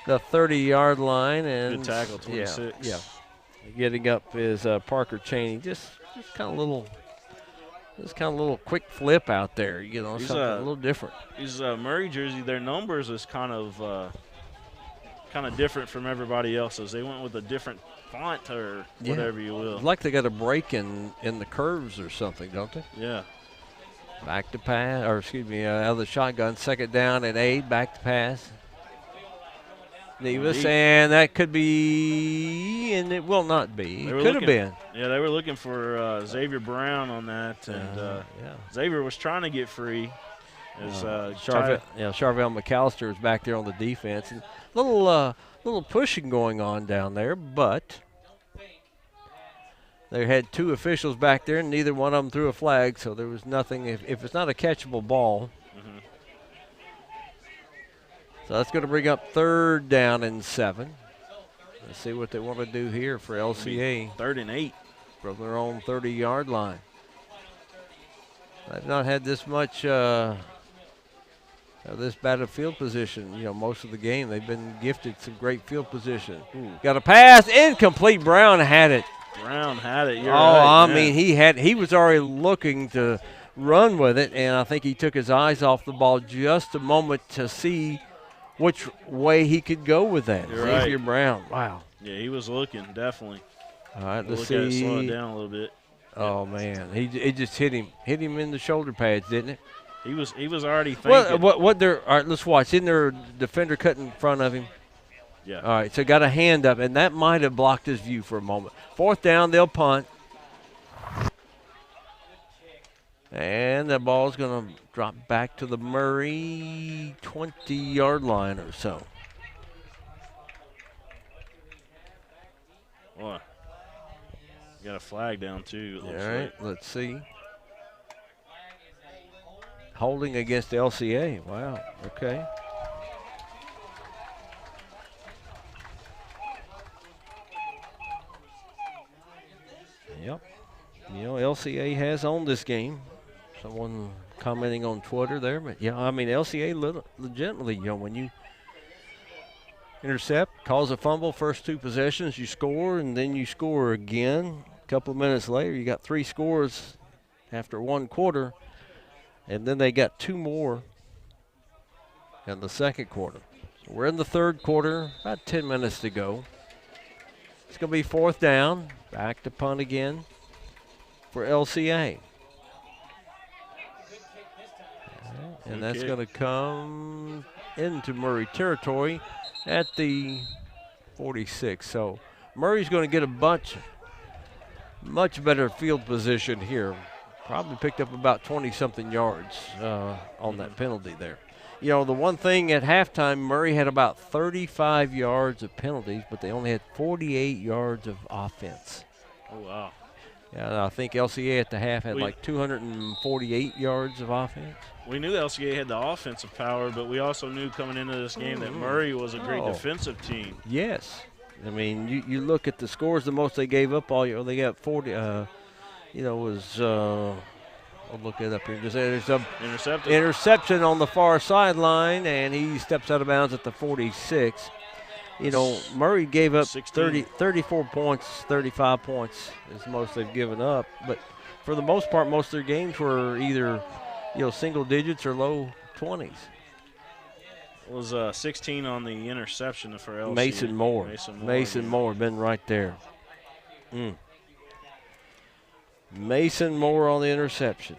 the 30-yard line, and good tackle, 26. Yeah. Getting up is Parker Cheney. Just kind of little quick flip out there. Something a little different. These Murray jersey, their numbers is kind of different from everybody else's. They went with a different font or whatever you will. It's like they got a break in the curves or something, don't they? Yeah. Back to pass, or excuse me, out of the shotgun. 2nd down and 8. Back to pass. Nevis, and that could be, and it will not be. It could have been. Yeah, they were looking for Xavier Brown on that, and Xavier was trying to get free. Charvel McAllister is back there on the defense. And little pushing going on down there, but they had 2 officials back there, and neither one of them threw a flag, so there was nothing. If it's not a catchable ball. So that's going to bring up 3rd down and 7. Let's see what they want to do here for LCA. 3rd and 8. From their own 30-yard line. They've not had this much this bad of field position, most of the game. They've been gifted some great field position. Got a pass, incomplete. Brown had it. You're right. I mean, he was already looking to run with it, and I think he took his eyes off the ball just a moment to see which way he could go with that. Xavier Brown. Wow. Yeah, he was looking, definitely. All right, let's see. Slow it down a little bit. Oh, man. It just hit him in the shoulder pads, didn't it? He was already thinking. All right, let's watch. Isn't there a defender cut in front of him? Yeah. All right, so got a hand up, and that might have blocked his view for a moment. 4th down, they'll punt. And the ball's going to drop back to the Murray 20-yard line or so. Boy, got a flag down too. All right, let's see. Holding against LCA. Wow, okay. Yep. LCA has owned this game. Someone commenting on Twitter there, but LCA legitimately, when you intercept, cause a fumble, first 2 possessions, you score, and then you score again. A couple of minutes later, you got 3 scores after 1 quarter, and then they got 2 more in the 2nd quarter. So we're in the 3rd quarter, about 10 minutes to go. It's going to be 4th down, back to punt again for LCA. And that's going to come into Murray territory at the 46. So Murray's going to get a much better field position here. Probably picked up about 20-something yards on that penalty there. The one thing at halftime, Murray had about 35 yards of penalties, but they only had 48 yards of offense. Oh, wow. Yeah, I think LCA at the half had 248 yards of offense. We knew LCA had the offensive power, but we also knew coming into this game that Murray was a great defensive team. Yes. I mean, you look at the scores, the most they gave up all year. They got 40, I'll look it up here. There's a interception on the far sideline, and he steps out of bounds at the 46. Murray gave up 34 points, 35 points is the most they've given up. But for the most part, most of their games were either, single digits or low 20s. was 16 on the interception for LC. Mason Moore. Mason Moore been right there. Mason Moore on the interception.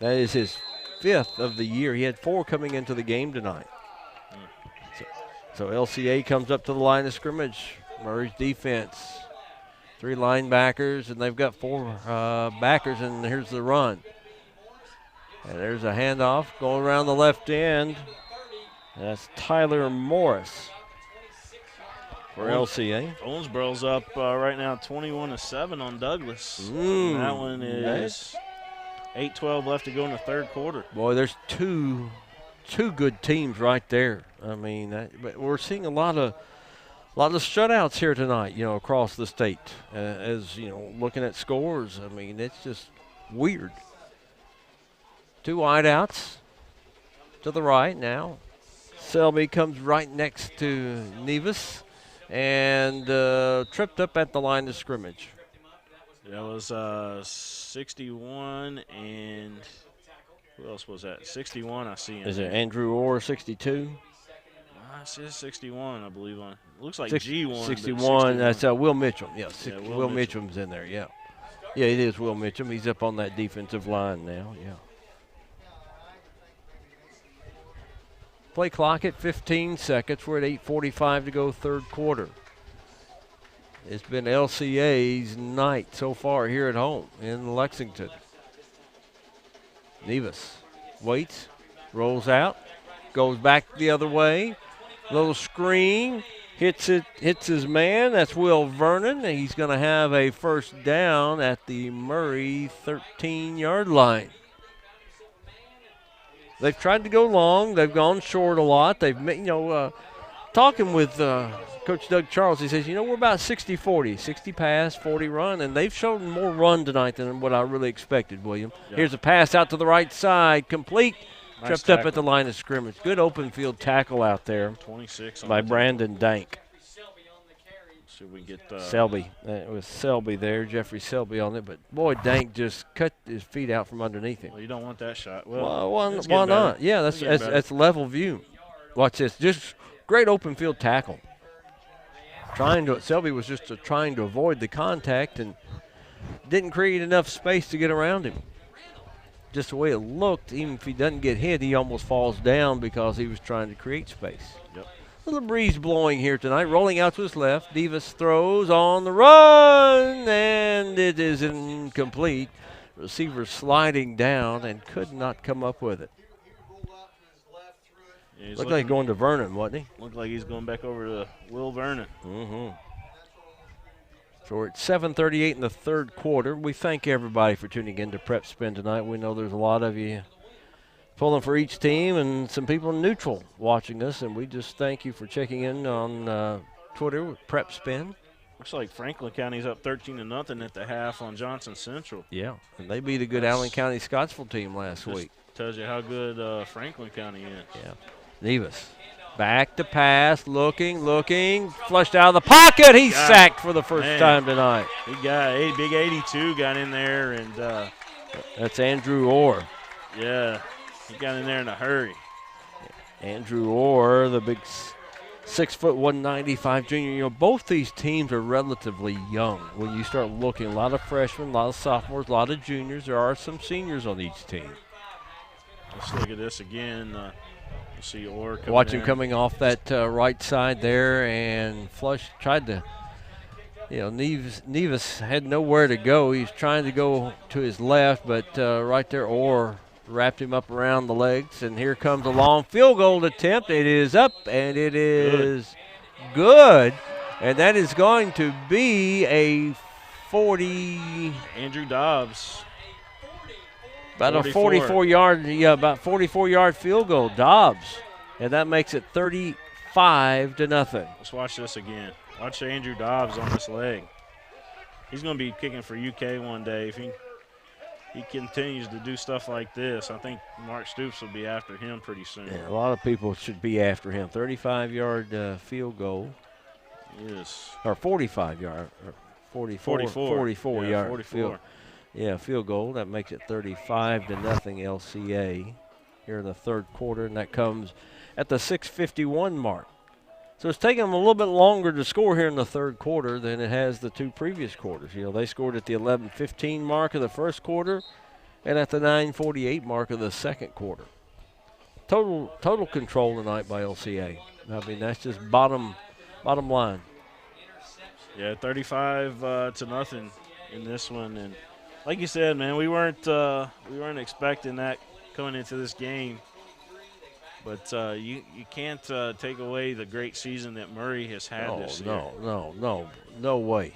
That is his 5th of the year. He had 4 coming into the game tonight. So LCA comes up to the line of scrimmage. Murray's defense. 3 linebackers, and they've got 4 backers, and here's the run. And there's a handoff going around the left end. That's Tyler Morris for LCA. Owensboro's up right now 21-7 on Douglas. That one is 8:12 left to go in the third quarter. Boy, there's two good teams right there. I mean, but we're seeing a lot of shutouts here tonight, across the state. As, looking at scores, I mean, it's just weird. 2 wideouts to the right now. Selby comes right next to Nevis and tripped up at the line of scrimmage. That was 61 and who else was that? 61, I see him. Is it Andrew Orr, 62? It says 61, I believe. On looks like G1. 61, that's Will Mitchum. Yeah, Will Mitchum. Mitchum's in there, yeah. Yeah, it is Will Mitchum. He's up on that defensive line now, yeah. Play clock at 15 seconds. We're at 8:45 to go, third quarter. It's been LCA's night so far here at home in Lexington. Nevis waits, rolls out, goes back the other way. Little screen, hits his man. That's Will Vernon. He's going to have a first down at the Murray 13-yard line. They've tried to go long. They've gone short a lot. They've, talking with Coach Doug Charles, he says, we're about 60-40, 60 pass, 40 run, and they've shown more run tonight than what I really expected, William. Yeah. Here's a pass out to the right side, complete, tripped up at the line of scrimmage. Good open field tackle out there 26 by Brandon Dank. Should we get Selby? It was Selby there, Jeffrey Selby on it, but boy, Dank just cut his feet out from underneath him. Well, you don't want that shot. Well, why not? Yeah, that's level view. Watch this, just great open field tackle. Selby was just trying to avoid the contact and didn't create enough space to get around him. Just the way it looked, even if he doesn't get hit, he almost falls down because he was trying to create space. Yep. A little breeze blowing here tonight, rolling out to his left. Davis throws on the run, and it is incomplete. Receiver sliding down and could not come up with it. Yeah, looked like going to Vernon, wasn't he? Looked like he's going back over to Will Vernon. Mm-hmm. So we're at 7:38 in the third quarter. We thank everybody for tuning in to Prep Spin tonight. We know there's a lot of you pulling for each team and some people neutral watching us, and we just thank you for checking in on Twitter with Prep Spin. Looks like Franklin County's up 13-0 at the half on Johnson Central. Yeah, and they beat a good Allen County Scottsville team last week. Tells you how good Franklin County is. Yeah. Nevis back to pass, looking, flushed out of the pocket. He's sacked for the first time tonight. Big 82 got in there, and that's Andrew Orr. Yeah, he got in there in a hurry. Andrew Orr, the big 6', 195 junior. Both these teams are relatively young. When you start looking, a lot of freshmen, a lot of sophomores, a lot of juniors. There are some seniors on each team. Let's look at this again. We'll see Orr coming Watch him coming off that right side there and tried to, Nevis had nowhere to go. He's trying to go to his left, but right there Orr wrapped him up around the legs, and here comes a long field goal attempt. It is up, and it is good. And that is going to be a 40. Andrew Dobbs. About 44-yard field goal, Dobbs. And that makes it 35-0. Let's watch this again. Watch Andrew Dobbs on this leg. He's going to be kicking for UK one day. If he continues to do stuff like this, I think Mark Stoops will be after him pretty soon. Yeah, a lot of people should be after him. 35-yard field goal. Yes. Or 45-yard. 44-yard field. Yeah, field goal. That makes it 35-0 LCA. here in the third quarter, and that comes at the 6:51 mark. So it's taken them a little bit longer to score here in the third quarter than it has the two previous quarters. You know, they scored at the 11:15 mark of the first quarter and at the 9:48 mark of the second quarter. Total control tonight by LCA. I mean, that's just bottom line. Yeah, 35-0 in this one, and like you said, man, we weren't expecting that coming into this game. But you can't take away the great season that Murray has had this year. No way.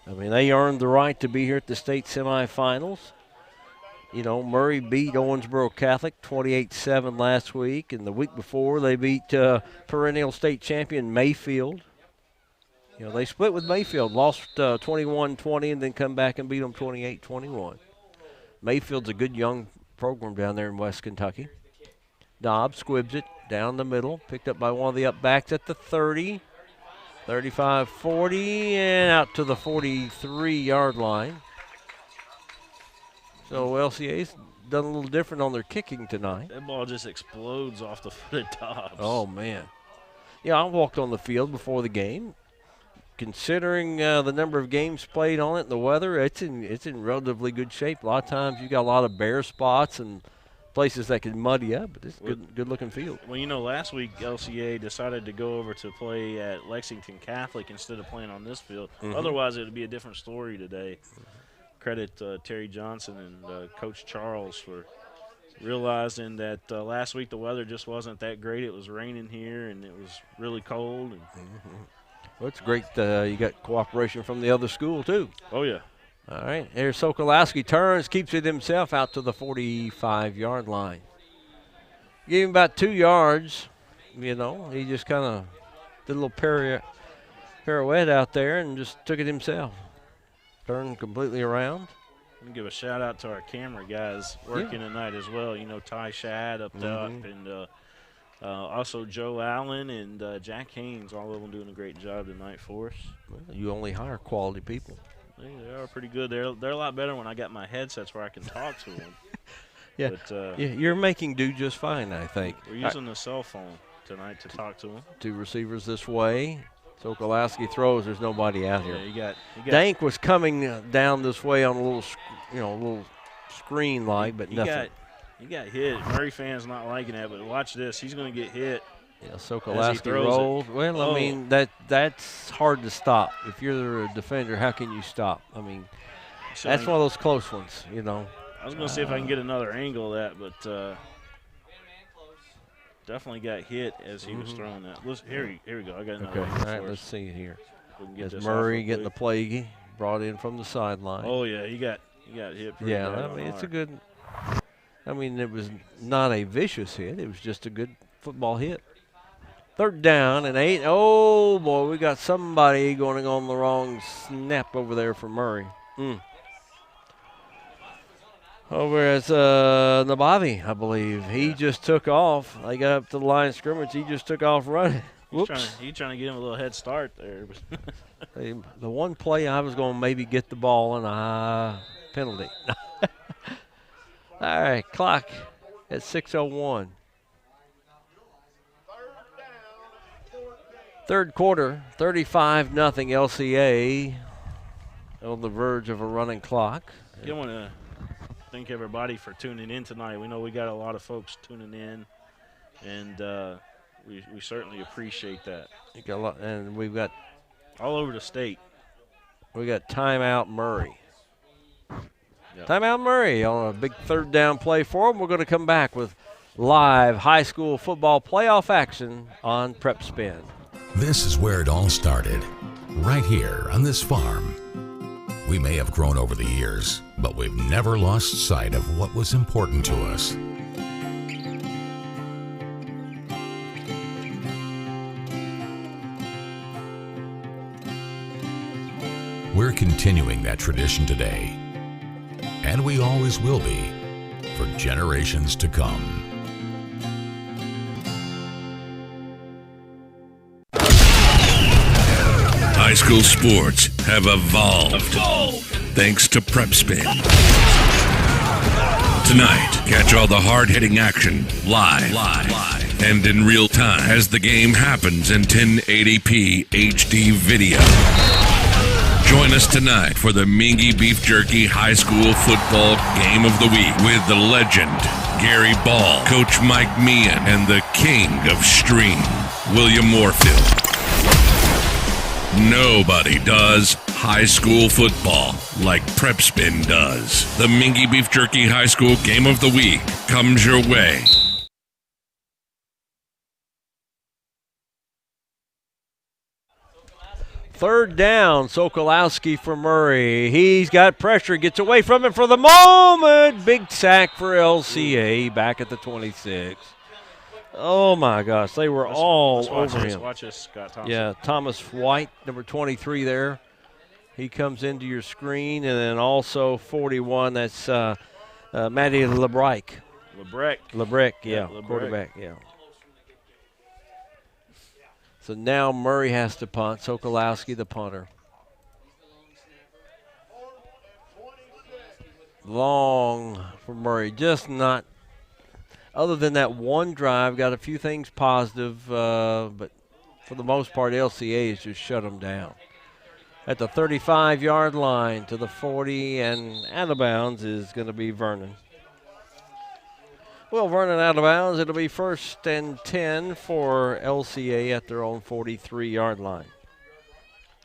I mean, they earned the right to be here at the state semifinals. You know, Murray beat Owensboro Catholic 28-7 last week, and the week before they beat perennial state champion Mayfield. You know, they split with Mayfield, lost 21-20, and then come back and beat them 28-21. Mayfield's a good young program down there in West Kentucky. Dobbs squibs it down the middle, picked up by one of the up backs at the 30, 35-40, and out to the 43-yard line. So LCA's done a little different on their kicking tonight. That ball just explodes off the foot of Dobbs. Oh, man. Yeah, I walked on the field before the game. Considering the number of games played on it and the weather, it's in relatively good shape. A lot of times you got a lot of bare spots and places that can muddy up, but it's a good-looking field. Well, you know, last week LCA decided to go over to play at Lexington Catholic instead of playing on this field. Mm-hmm. Otherwise, it would be a different story today. Credit Terry Johnson and Coach Charles for realizing that last week the weather just wasn't that great. It was raining here, and it was really cold. And well, it's great you got cooperation from the other school, too. Oh, yeah. All right, here's Sokolowski, turns, keeps it himself out to the 45-yard line. Gave him about 2 yards, you know. He just kind of did a little pirouette out there and just took it himself. Turned completely around. I'm going to give a shout-out to our camera guys working tonight as well. You know, Ty Shad up top, and also Joe Allen and Jack Haynes, all of them doing a great job tonight for us. Well, you only hire quality people. They are pretty good. They're a lot better when I got my headsets where I can talk to them. Yeah, but, you're making do just fine, I think. We're using the cell phone tonight to talk to them. Two receivers this way. Sokolowski throws. There's nobody out here. Yeah, you got Dank was coming down this way on a little screen like, but nothing. He got hit. Murray fans not liking that, but watch this. He's going to get hit. Yeah, Sokolowski rolled. Well, I mean, that's hard to stop. If you're a defender, how can you stop? I mean, that's one of those close ones, you know. I was going to see if I can get another angle of that, but definitely got hit as he was throwing that. Here we go. I got another angle. All right, let's see it here. As Murray getting the play brought in from the sideline. Oh, yeah, he got hit pretty bad. I mean, it's a good – I mean, it was not a vicious hit. It was just a good football hit. 3rd down and 8. Oh, boy, we got somebody going on the wrong snap over there for Murray. Over at Nabavi, I believe. He just took off. They got up to the line of scrimmage. He just took off running. Whoops. He's trying to get him a little head start there. The one play I was going to maybe get the ball and a penalty. All right, clock at 6:01. Third quarter, 35-0 LCA on the verge of a running clock. I want to thank everybody for tuning in tonight. We know we got a lot of folks tuning in, and we certainly appreciate that. You got a lot, and we've got all over the state. We got Timeout Murray. Yep. Timeout Murray on a big 3rd down play for him. We're going to come back with live high school football playoff action on Prep Spin. This is where it all started, right here on this farm. We may have grown over the years, but we've never lost sight of what was important to us. We're continuing that tradition today, and we always will be for generations to come. High school sports have evolved thanks to Prep Spin. Tonight, catch all the hard-hitting action live and in real time as the game happens in 1080p HD video. Join us tonight for the Mingy Beef Jerky High School Football Game of the Week with the legend, Gary Ball, Coach Mike Meehan, and the king of stream, William Moorfield. Nobody does high school football like Prep Spin does. The Mingy Beef Jerky High School Game of the Week comes your way. Third down, Sokolowski for Murray. He's got pressure, gets away from it for the moment. Big sack for LCA back at the 26. Oh, my gosh. They were all over him. Watch this, Scott Thompson. Yeah, Thomas White, number 23 there. He comes into your screen. And then also 41, that's Matty Lebrec. Lebrec, yeah, quarterback, yeah. So now Murray has to punt. Sokolowski, the punter. Long for Murray. Just not, other than that one drive, got a few things positive, but for the most part, LCA has just shut them down. At the 35-yard line to the 40, and out of bounds is going to be Vernon. Well, Vernon out of bounds. It'll be 1st and 10 for LCA at their own 43-yard line.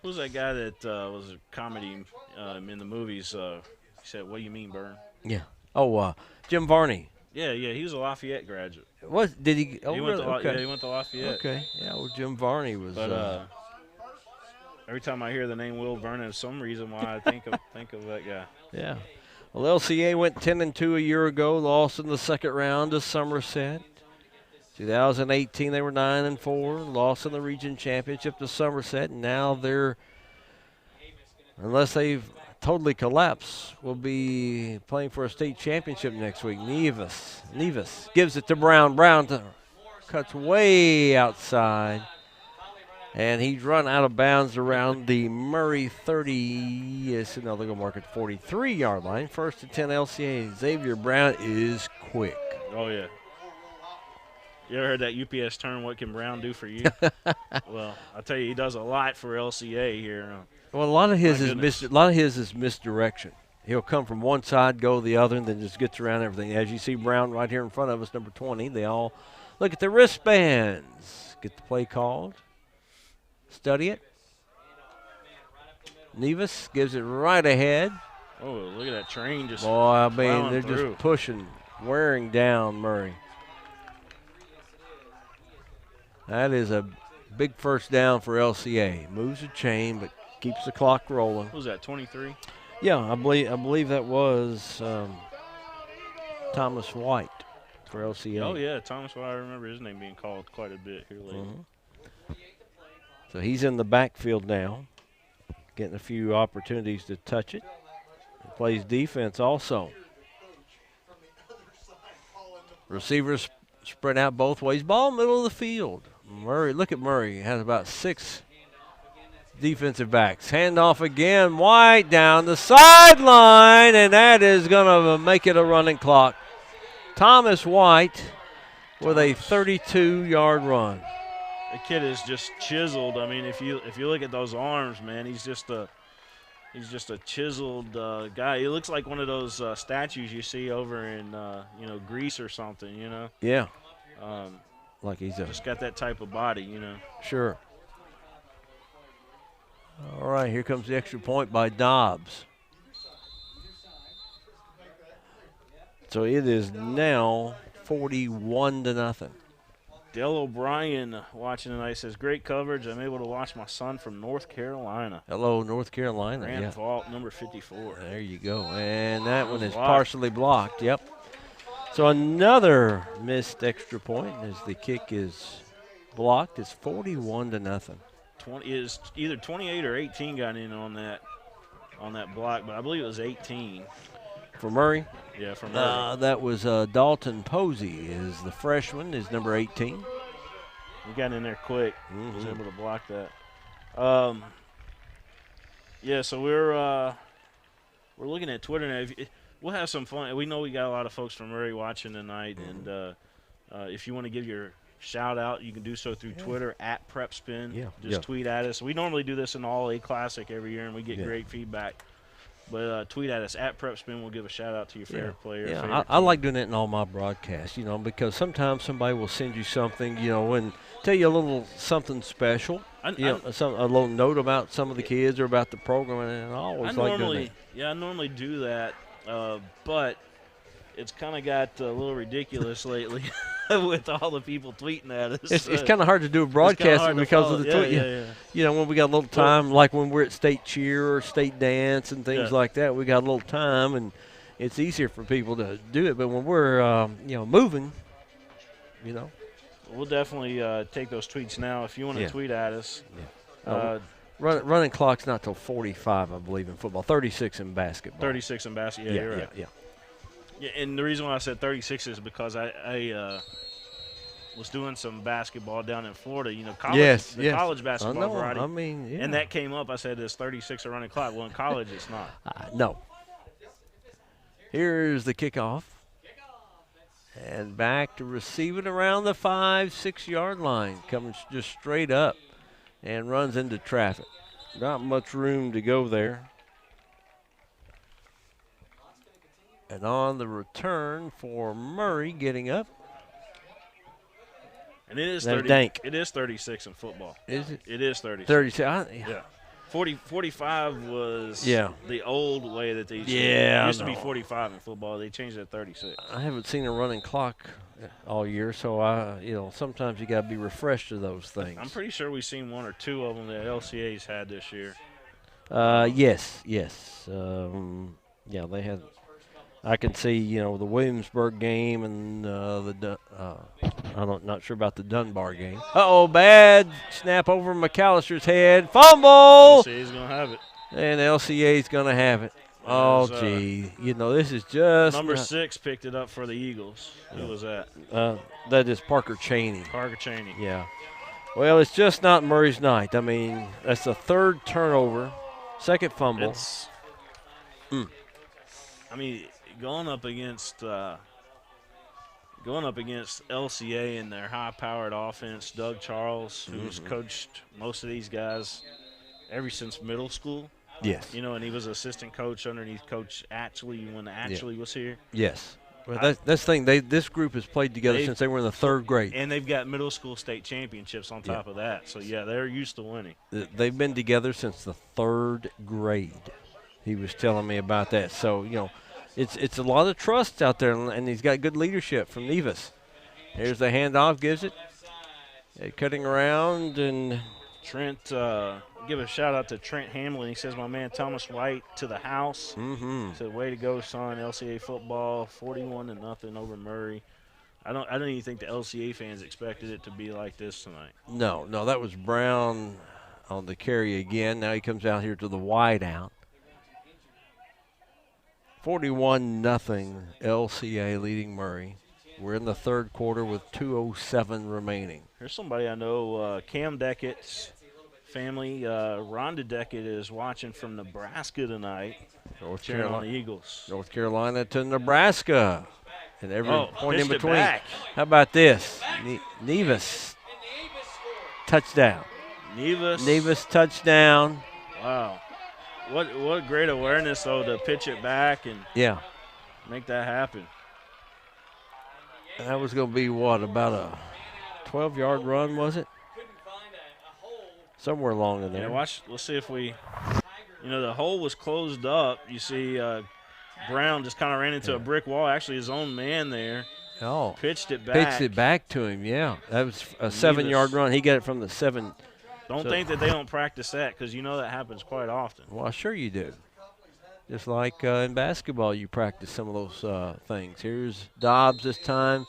Who's that guy that was a comedy in the movies? He said, "What do you mean, Bern?" Yeah. Oh, Jim Varney. Yeah, he was a Lafayette graduate. What did he? Oh, he really? went to, okay. Yeah, he went to Lafayette. Okay. Yeah. Well, Jim Varney was. But every time I hear the name Will Vernon, there's some reason why I think of that guy. Yeah. Well, LCA went 10-2 a year ago, lost in the second round to Somerset. 2018 they were 9-4, lost in the region championship to Somerset, and now they're, unless they've totally collapsed, will be playing for a state championship next week. Nevis gives it to Brown. Brown cuts way outside. And he's run out of bounds around the Murray 30, yes, no, they're going to mark it 43-yard line. 1st and 10 LCA. Xavier Brown is quick. Oh, yeah. You ever heard that UPS term, what can Brown do for you? Well, I'll tell you, he does a lot for LCA here. Well, a lot of his is misdirection. He'll come from one side, go the other, and then just gets around everything. As you see Brown right here in front of us, number 20, they all look at the wristbands. Get the play called. Study it. Nevis gives it right ahead. Oh, look at that train just boy, I mean, they're through. Just pushing, wearing down Murray. That is a big first down for LCA. Moves the chain, but keeps the clock rolling. What was that, 23? Yeah, I believe that was Thomas White for LCA. Oh, yeah, Thomas White. I remember his name being called quite a bit here lately. Mm-hmm. So he's in the backfield now, getting a few opportunities to touch it. He plays defense also. Receivers spread out both ways. Ball middle of the field. Murray, look at Murray. He has about 6 defensive backs. Handoff again. White down the sideline, and that is going to make it a running clock. Thomas White with a 32-yard run. The kid is just chiseled. I mean, if you look at those arms, man, he's just a chiseled guy. He looks like one of those statues you see over in Greece or something. Yeah. Like he's just got that type of body. Sure. All right, here comes the extra point by Dobbs. So it is now 41-0. Dale O'Brien watching tonight says, great coverage. I'm able to watch my son from North Carolina. Hello, North Carolina. Grand Vault, number 54. There you go. And that one is partially blocked. Yep. So another missed extra point as the kick is blocked. It's 41-0. 20 is either 28 or 18 got in on that block, but I believe it was 18. For Murray? Yeah, for Murray. That was Dalton Posey is the freshman, is number 18. He got in there quick. Mm-hmm. Was able to block that. Yeah, so we're looking at Twitter now. we'll have some fun. We know we got a lot of folks from Murray watching tonight, and if you want to give your shout out, you can do so through Twitter at PrepSpin. Just tweet at us. We normally do this in the All-A Classic every year, and we get great feedback. But tweet at us at PrepSpin. We'll give a shout out to your favorite player. Yeah, I like doing it in all my broadcasts, because sometimes somebody will send you something, and tell you a little something special. A little note about some of the kids or about the program, and I always like doing that. Yeah, I normally do that, but it's kind of got a little ridiculous lately with all the people tweeting at us. It's kind of hard to do a broadcast because of the tweet. When we got a little time, like when we're at state cheer or state dance and things like that, we got a little time, and it's easier for people to do it. But when we're, moving, We'll definitely take those tweets now. If you want to tweet at us. Running clock's not till 45, I believe, in football. 36 in basketball. 36 in basketball. Yeah, you're right. Yeah, and the reason why I said 36 is because I was doing some basketball down in Florida. College, college basketball variety. And that came up. I said, "Is 36 a running clock?" Well, in college, it's not. No. Here's the kickoff. And back to receive it around the 5-6 yard line. Comes just straight up and runs into traffic. Not much room to go there. And on the return for Murray getting up. And it is 36 in football. Is it? It is 36. 36. Yeah. 45 was the old way that they used to. Yeah, it used to be 45 in football. They changed it to 36. I haven't seen a running clock all year, so sometimes you got to be refreshed to those things. I'm pretty sure we've seen one or two of them that LCA's had this year. Yes. They had. I can see, the Williamsburg game and I'm not sure about the Dunbar game. Bad snap over McAllister's head. Fumble! LCA's going to have it. And LCA's going to have it. Oh, gee. This is just. Number 6 picked it up for the Eagles. Who was that? That is Parker Cheney. Parker Cheney. Yeah. Well, it's just not Murray's night. I mean, that's the third turnover, second fumble. Going up against LCA and their high-powered offense, Doug Charles, who's coached most of these guys ever since middle school. Yes. And he was assistant coach underneath Coach Atchley when Atchley was here. Yes. Well, that's the thing. This group has played together since they were in the third grade. And they've got middle school state championships on top of that. So, they're used to winning. They've been together since the third grade. He was telling me about that. So, it's a lot of trust out there, and he's got good leadership from Nevis. Here's the handoff, gives it. Cutting around, and Trent, give a shout-out to Trent Hamlin. He says, my man Thomas White to the house. Mm-hmm. Said, way to go, son. LCA football, 41-0 over Murray. I don't even think the LCA fans expected it to be like this tonight. No, that was Brown on the carry again. Now he comes out here to the wide out. 41-0 LCA leading Murray. We're in the third quarter with 2:07 remaining. Here's somebody I know, Cam Deckett's family. Rhonda Deckett is watching from Nebraska tonight. North Carolina Eagles. North Carolina to Nebraska. And every point in between. How about this? Nevis touchdown. Nevis touchdown. Wow. What great awareness, though, to pitch it back and make that happen. That was going to be, about a 12-yard run, was it? Somewhere along in there. Yeah, let's see if we – the hole was closed up. You see Brown just kind of ran into a brick wall. Actually, his own man there pitched it back. Pitched it back to him, yeah. That was a 7-yard run. He got it from the 7. Don't think that they don't practice that because that happens quite often. Well, sure you do. Just like in basketball, you practice some of those things. Here's Dobbs this time.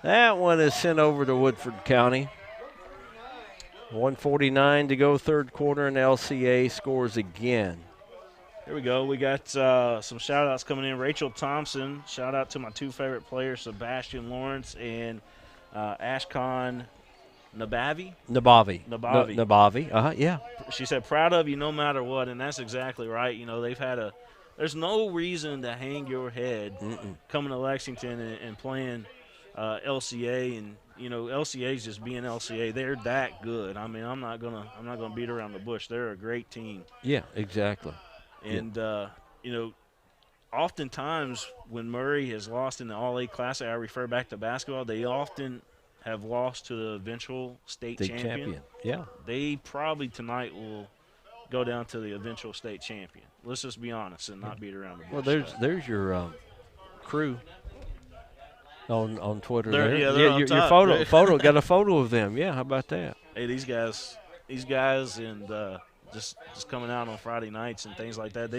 That one is sent over to Woodford County. 1:49 to go, third quarter, and LCA scores again. Here we go. We got some shout-outs coming in. Rachel Thompson, shout-out to my two favorite players, Sebastian Lawrence and Ashkan Nabavi. Yeah. She said, proud of you no matter what, and that's exactly right. They've had a There's no reason to hang your head coming to Lexington and playing LCA, and LCA's just being LCA. They're that good. I mean, I'm not gonna beat around the bush. They're a great team. Yeah, exactly. And oftentimes when Murray has lost in the All-A Classic, I refer back to basketball. They often have lost to the eventual state champion. Yeah. They probably tonight will go down to the eventual state champion. Let's just be honest and not beat around the bush. Well, there's your crew on Twitter. They're your photo got a photo of them. Yeah, how about that? Hey, these guys, and just coming out on Friday nights and things like that.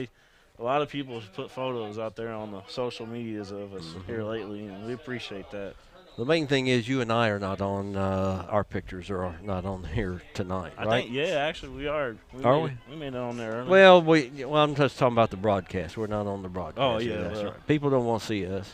A lot of people have put photos out there on the social medias of us here lately, and we appreciate that. The main thing is you and I are not on, our pictures are not on here tonight, right? I think, actually we are. We made it on there early. Well, I'm just talking about the broadcast. We're not on the broadcast. Oh, yeah. That's right. People don't want to see us.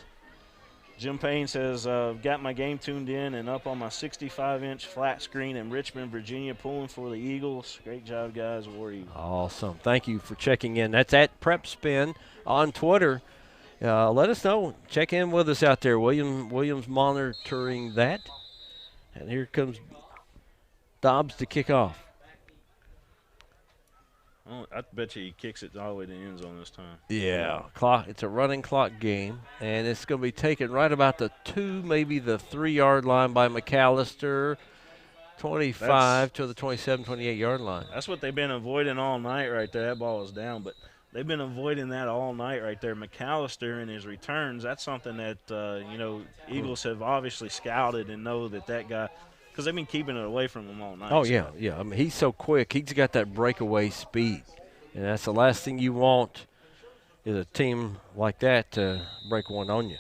Jim Payne says, got my game tuned in and up on my 65-inch flat screen in Richmond, Virginia, pulling for the Eagles. Great job, guys. War Eagles. Awesome. Thank you for checking in. That's at Prep Spin on Twitter. Let us know. Check in with us out there. Williams monitoring that. And here comes Dobbs to kick off. I bet you he kicks it all the way to the end zone this time. Yeah. It's a running clock game, and it's going to be taken right about the 2, maybe the 3-yard line by McAllister, 25 to the 27, 28-yard line. That's what they've been avoiding all night right there. That ball is down, but they've been avoiding that all night right there. McAllister and his returns, that's something that, Eagles have obviously scouted and know that guy – because they've been keeping it away from him all night. Oh, yeah. I mean, he's so quick. He's got that breakaway speed. And that's the last thing you want is a team like that to break one on you.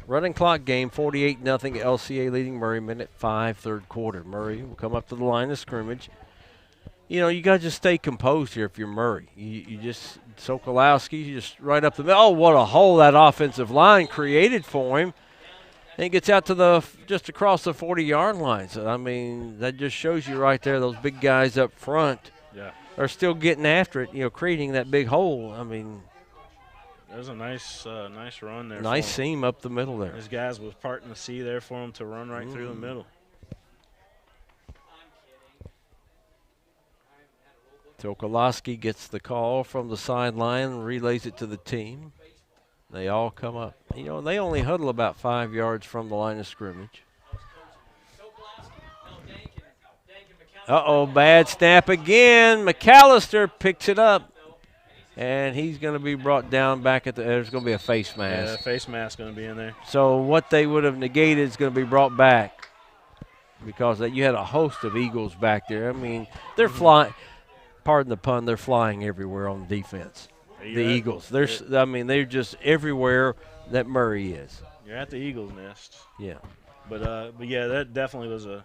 Running clock game, 48-0 LCA leading Murray, minute 5, third quarter. Murray will come up to the line of scrimmage. You got to just stay composed here if you're Murray. You just – Sokolowski, you just right up the middle. Oh, what a hole that offensive line created for him. And he gets out to just across the 40-yard line. So, I mean, that just shows you right there those big guys up front are still getting after it, creating that big hole. I mean, that was a nice run there. Nice seam up the middle there. His guys was parting the sea there for him to run right through the middle. Sokolowski gets the call from the sideline, relays it to the team. They all come up. They only huddle about 5 yards from the line of scrimmage. Uh-oh, bad snap again. McAllister picks it up, and he's going to be brought down back at there's going to be a face mask. Yeah, face mask going to be in there. So what they would have negated is going to be brought back because you had a host of Eagles back there. I mean, they're flying. Pardon the pun, they're flying everywhere on defense. The Eagles. They're just everywhere that Murray is. You're at the Eagles' nest. Yeah. But yeah, that definitely was a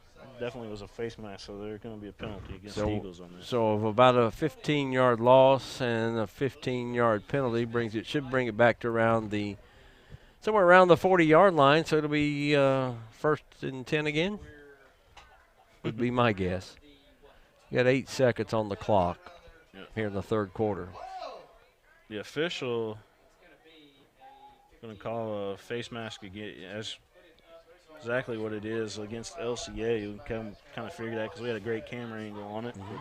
face mask, so there's going to be a penalty against the Eagles on this. So of about a 15-yard loss and a 15-yard penalty should bring it back to somewhere around the 40-yard line, so it'll be first and 10 again. Would be my guess. You got 8 seconds on the clock here in the third quarter. The official going to call a face mask again. That's exactly what it is against LCA. We kind of figured that because we had a great camera angle on it. Mm-hmm.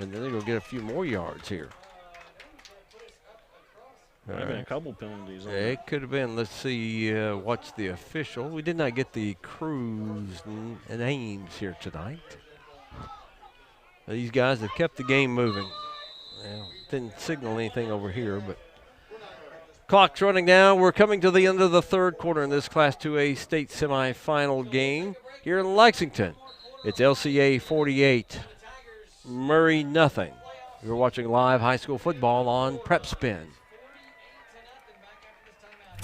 And then they're going to get a few more yards here. There have been a couple penalties on that. It could have been. Let's see what's the official. We did not get the crew's names here tonight. These guys have kept the game moving. Well, didn't signal anything over here, but clock's running down. We're coming to the end of the third quarter in this Class 2A state semifinal game here in Lexington. It's LCA 48, Murray nothing. You're watching live high school football on Prep Spin.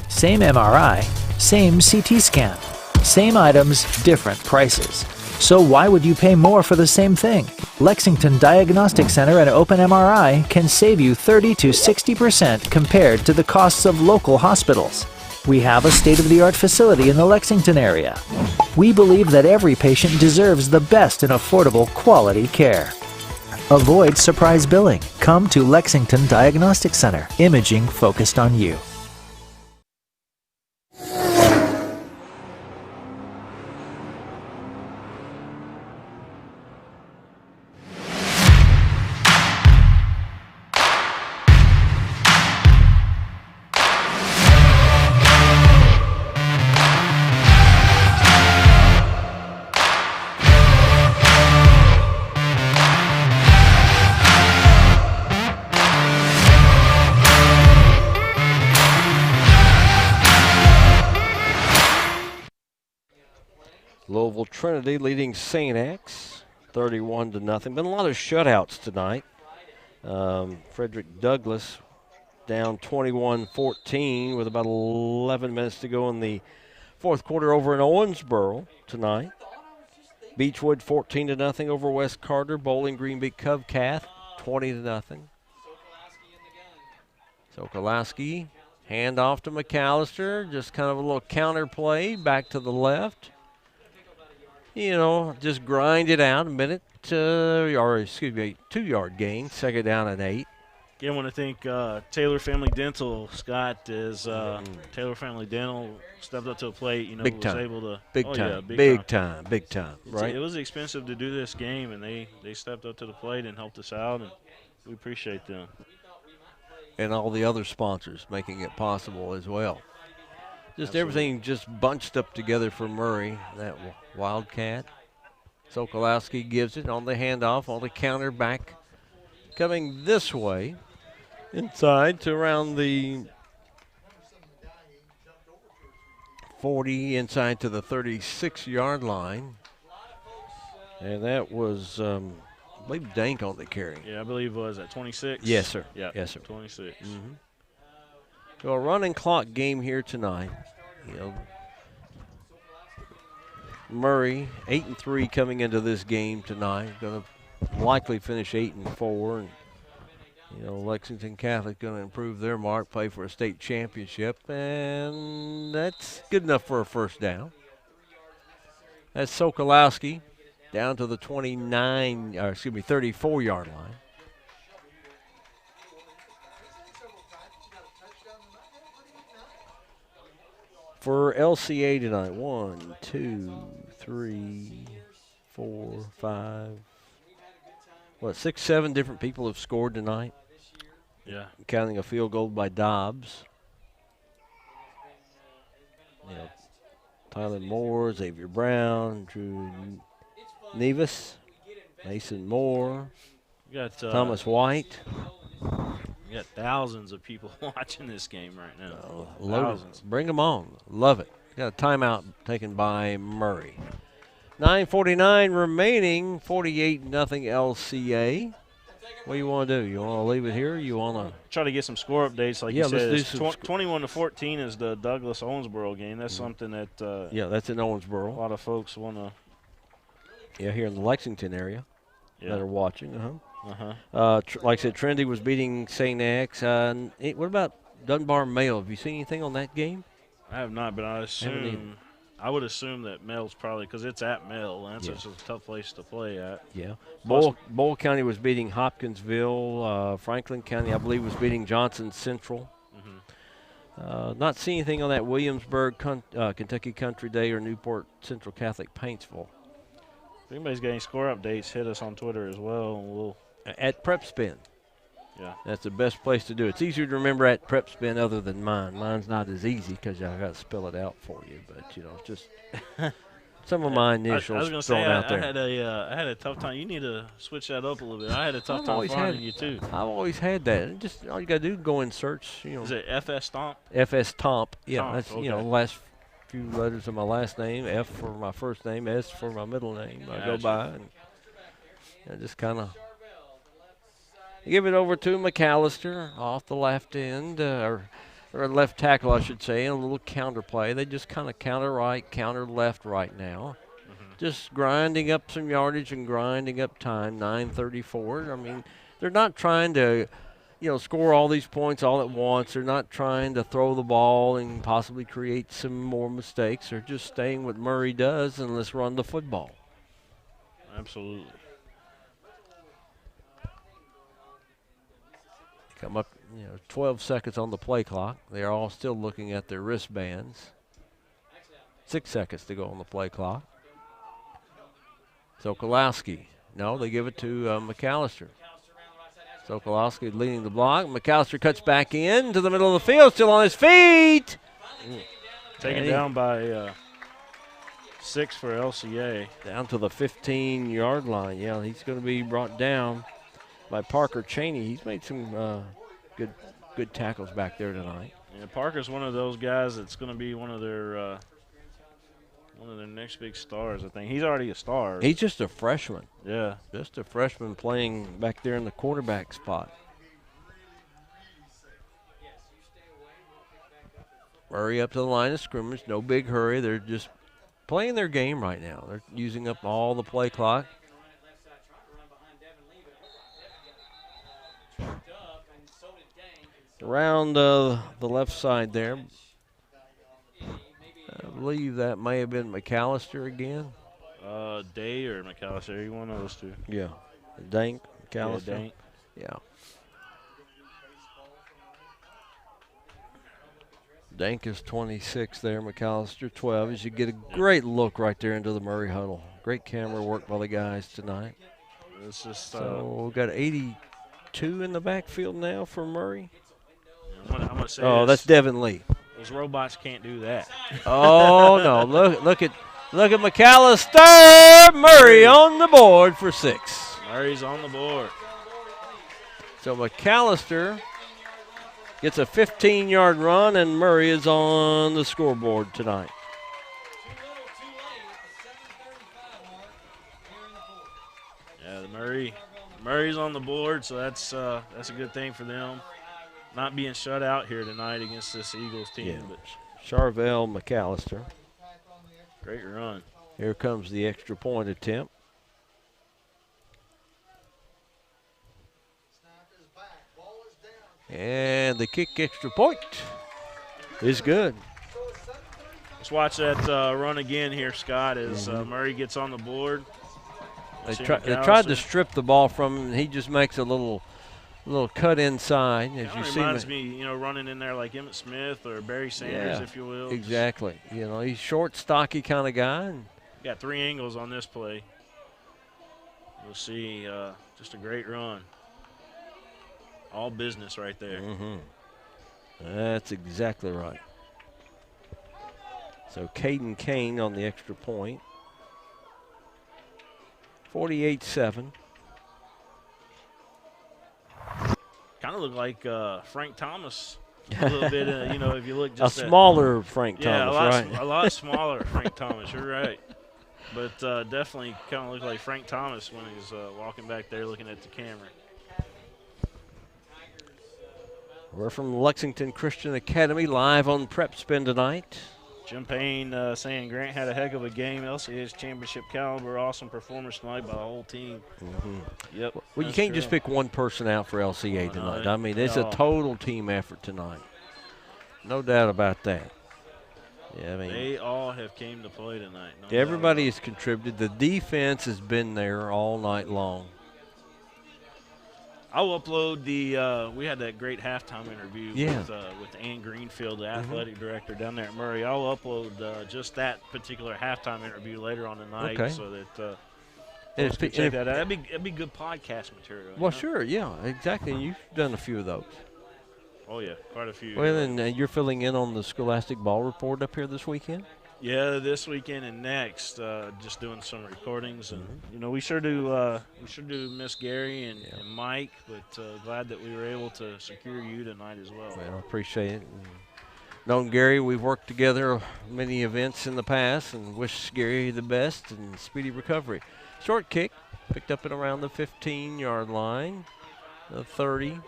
Same MRI, same CT scan. Same items, different prices. So why would you pay more for the same thing? Lexington Diagnostic Center and Open MRI can save you 30 to 60% compared to the costs of local hospitals. We have a state-of-the-art facility in the Lexington area. We believe that every patient deserves the best in affordable, quality care. Avoid surprise billing. Come to Lexington Diagnostic Center. Imaging focused on you. Louisville Trinity leading St. X 31-0. Been a lot of shutouts tonight. Frederick Douglass down 21-14 with about 11 minutes to go in the fourth quarter over in Owensboro tonight. Beechwood 14-0 over West Carter. Bowling Green beat Covcath 20-0. Sokolowski, hand off to McAllister. Just kind of a little counter play back to the left. You know, just grind it out a minute, 2-yard gain, second down and 8. Again, I want to thank Taylor Family Dental. Scott is Taylor Family Dental stepped up to the plate. You know, big was time. able to big time. Right. It was expensive to do this game, and they stepped up to the plate and helped us out, and we appreciate them. And all the other sponsors making it possible as well. Just Absolutely. Everything just bunched up together for Murray, that Wildcat. Sokolowski gives it on the handoff, on the counter back, coming this way, inside to around the 40, inside to the 36-yard line. And that was, I believe, Dank on the carry. Yeah, I believe it was at 26. Yes, sir. Yeah, yes, sir. 26. Mm-hmm. So a running clock game here tonight. You know, Murray 8-3 coming into this game tonight. Going to likely finish 8-4, and you know Lexington Catholic going to improve their mark, play for a state championship, and that's good enough for a first down. That's Sokolowski down to the 34-yard line. For LCA tonight, 1, 2, 3, 4, 5, 6, 7 different people have scored tonight. Yeah. Counting a field goal by Dobbs. You know, Tyler Moore, Xavier Brown, Drew Nevis, Mason Moore, Thomas White. We got thousands of people watching this game right now. Thousands. Bring them on. Love it. Got a timeout taken by Murray. 9:49 remaining, 48-0 LCA. What do you want to do? You want to leave it here? Or you want to try to get some score updates? Like you said, let's do 21-14 is the Douglas Owensboro game. That's something that that's in Owensboro. A lot of folks want to. Yeah, here in the Lexington area that are watching. Like I said, Trinity was beating St. X. What about Dunbar Male? Have you seen anything on that game? I have not, but I would assume that Mel's probably, because it's at Mel, and that's such a tough place to play at. Yeah. Bowl County was beating Hopkinsville. Franklin County, I believe, was beating Johnson Central. Not seeing anything on that Williamsburg, Kentucky Country Day or Newport Central Catholic Paintsville. If anybody's got any score updates, hit us on Twitter as well, and we'll. At Prep Spin. Yeah. That's the best place to do it. It's easier to remember at Prep Spin other than mine. Mine's not as easy because I got to spell it out for you. But, you know, just some of my initials thrown out there. I had a tough time. You need to switch that up a little bit. I had a tough time finding you, too. I've always had that. Just all you got to do is go and search. You know. Is it FS Stomp? FS Stomp. Yeah, Stomp, that's, okay. you know, the last few letters of my last name, F for my first name, S for my middle name. I go by and just kind of give it over to McAllister off the left end, or left tackle, I should say, and a little counter play. They just kind of counter right, counter left right now. Just grinding up some yardage and grinding up time, 9:34. I mean, they're not trying to, score all these points all at once. They're not trying to throw the ball and possibly create some more mistakes. They're just staying what Murray does, and let's run the football. Absolutely. Come up, 12 seconds on the play clock. They are all still looking at their wristbands. 6 seconds to go on the play clock. Sokolowski. No, they give it to McAllister. Sokolowski leading the block. McAllister cuts back in to the middle of the field, still on his feet. Taken down by 6 for LCA. Down to the 15-yard line. Yeah, he's going to be brought down by Parker Cheney. He's made some good tackles back there tonight. Yeah, Parker's one of those guys that's going to be one of their next big stars, I think. He's already a star. He's just a freshman. Yeah. Just a freshman playing back there in the quarterback spot. Murray up to the line of scrimmage. No big hurry. They're just playing their game right now. They're using up all the play clock. Around the left side there. I believe that may have been McAllister again. Day or McAllister, either one of those two. Yeah. Dank, McAllister. Yeah, Dank. Yeah. Dank is 26 there, McAllister 12. As you get a great look right there into the Murray huddle. Great camera work by the guys tonight. It's just, so we've got 82 in the backfield now for Murray. I'm gonna say that's Devin Lee. Those robots can't do that. Oh no! Look at McAllister. Murray on the board for 6. Murray's on the board. So McAllister gets a 15-yard run, and Murray is on the scoreboard tonight. Yeah, Murray's on the board, so that's a good thing for them. Not being shut out here tonight against this Eagles team. Yeah. But Charvel McAllister. Great run. Here comes the extra point attempt. And the kick extra point is good. Let's watch that run again here, Scott, as Murray gets on the board. They tried to strip the ball from him, and he just makes a little cut inside. As you see, reminds me, running in there like Emmitt Smith or Barry Sanders, if you will. Exactly. He's short, stocky kind of guy. And got 3 angles on this play. You'll see just a great run. All business right there. That's exactly right. So Caden Kane on the extra point. 48-7. Kind of look like Frank Thomas a little bit, if you look just a smaller Frank Thomas, right? A lot smaller Frank Thomas, you're right. But definitely kind of look like Frank Thomas when he's walking back there looking at the camera. We're from Lexington Christian Academy, live on Prep Spin tonight. Jim Payne saying Grant had a heck of a game. LCA's championship caliber, awesome performance tonight by the whole team. Yep. Well, you can't just pick one person out for LCA tonight. I mean, it's a total team effort tonight. No doubt about that. Yeah, I mean, they all have came to play tonight. Everybody has contributed. The defense has been there all night long. I'll upload we had that great halftime interview with Ann Greenfield, the athletic director down there at Murray. I'll upload just that particular halftime interview later on tonight so that folks can check that out. That'd be good podcast material. Well, sure, yeah, exactly. You've done a few of those. Oh, yeah, quite a few. Well, and you're filling in on the Scholastic Ball Report up here this weekend? Yeah, this weekend and next, just doing some recordings, and we sure do miss Gary and Mike, but glad that we were able to secure you tonight as well. Well, I appreciate it. Known Gary, we've worked together many events in the past, and wish Gary the best and speedy recovery. Short kick, picked up at around the 15-yard line, the 30,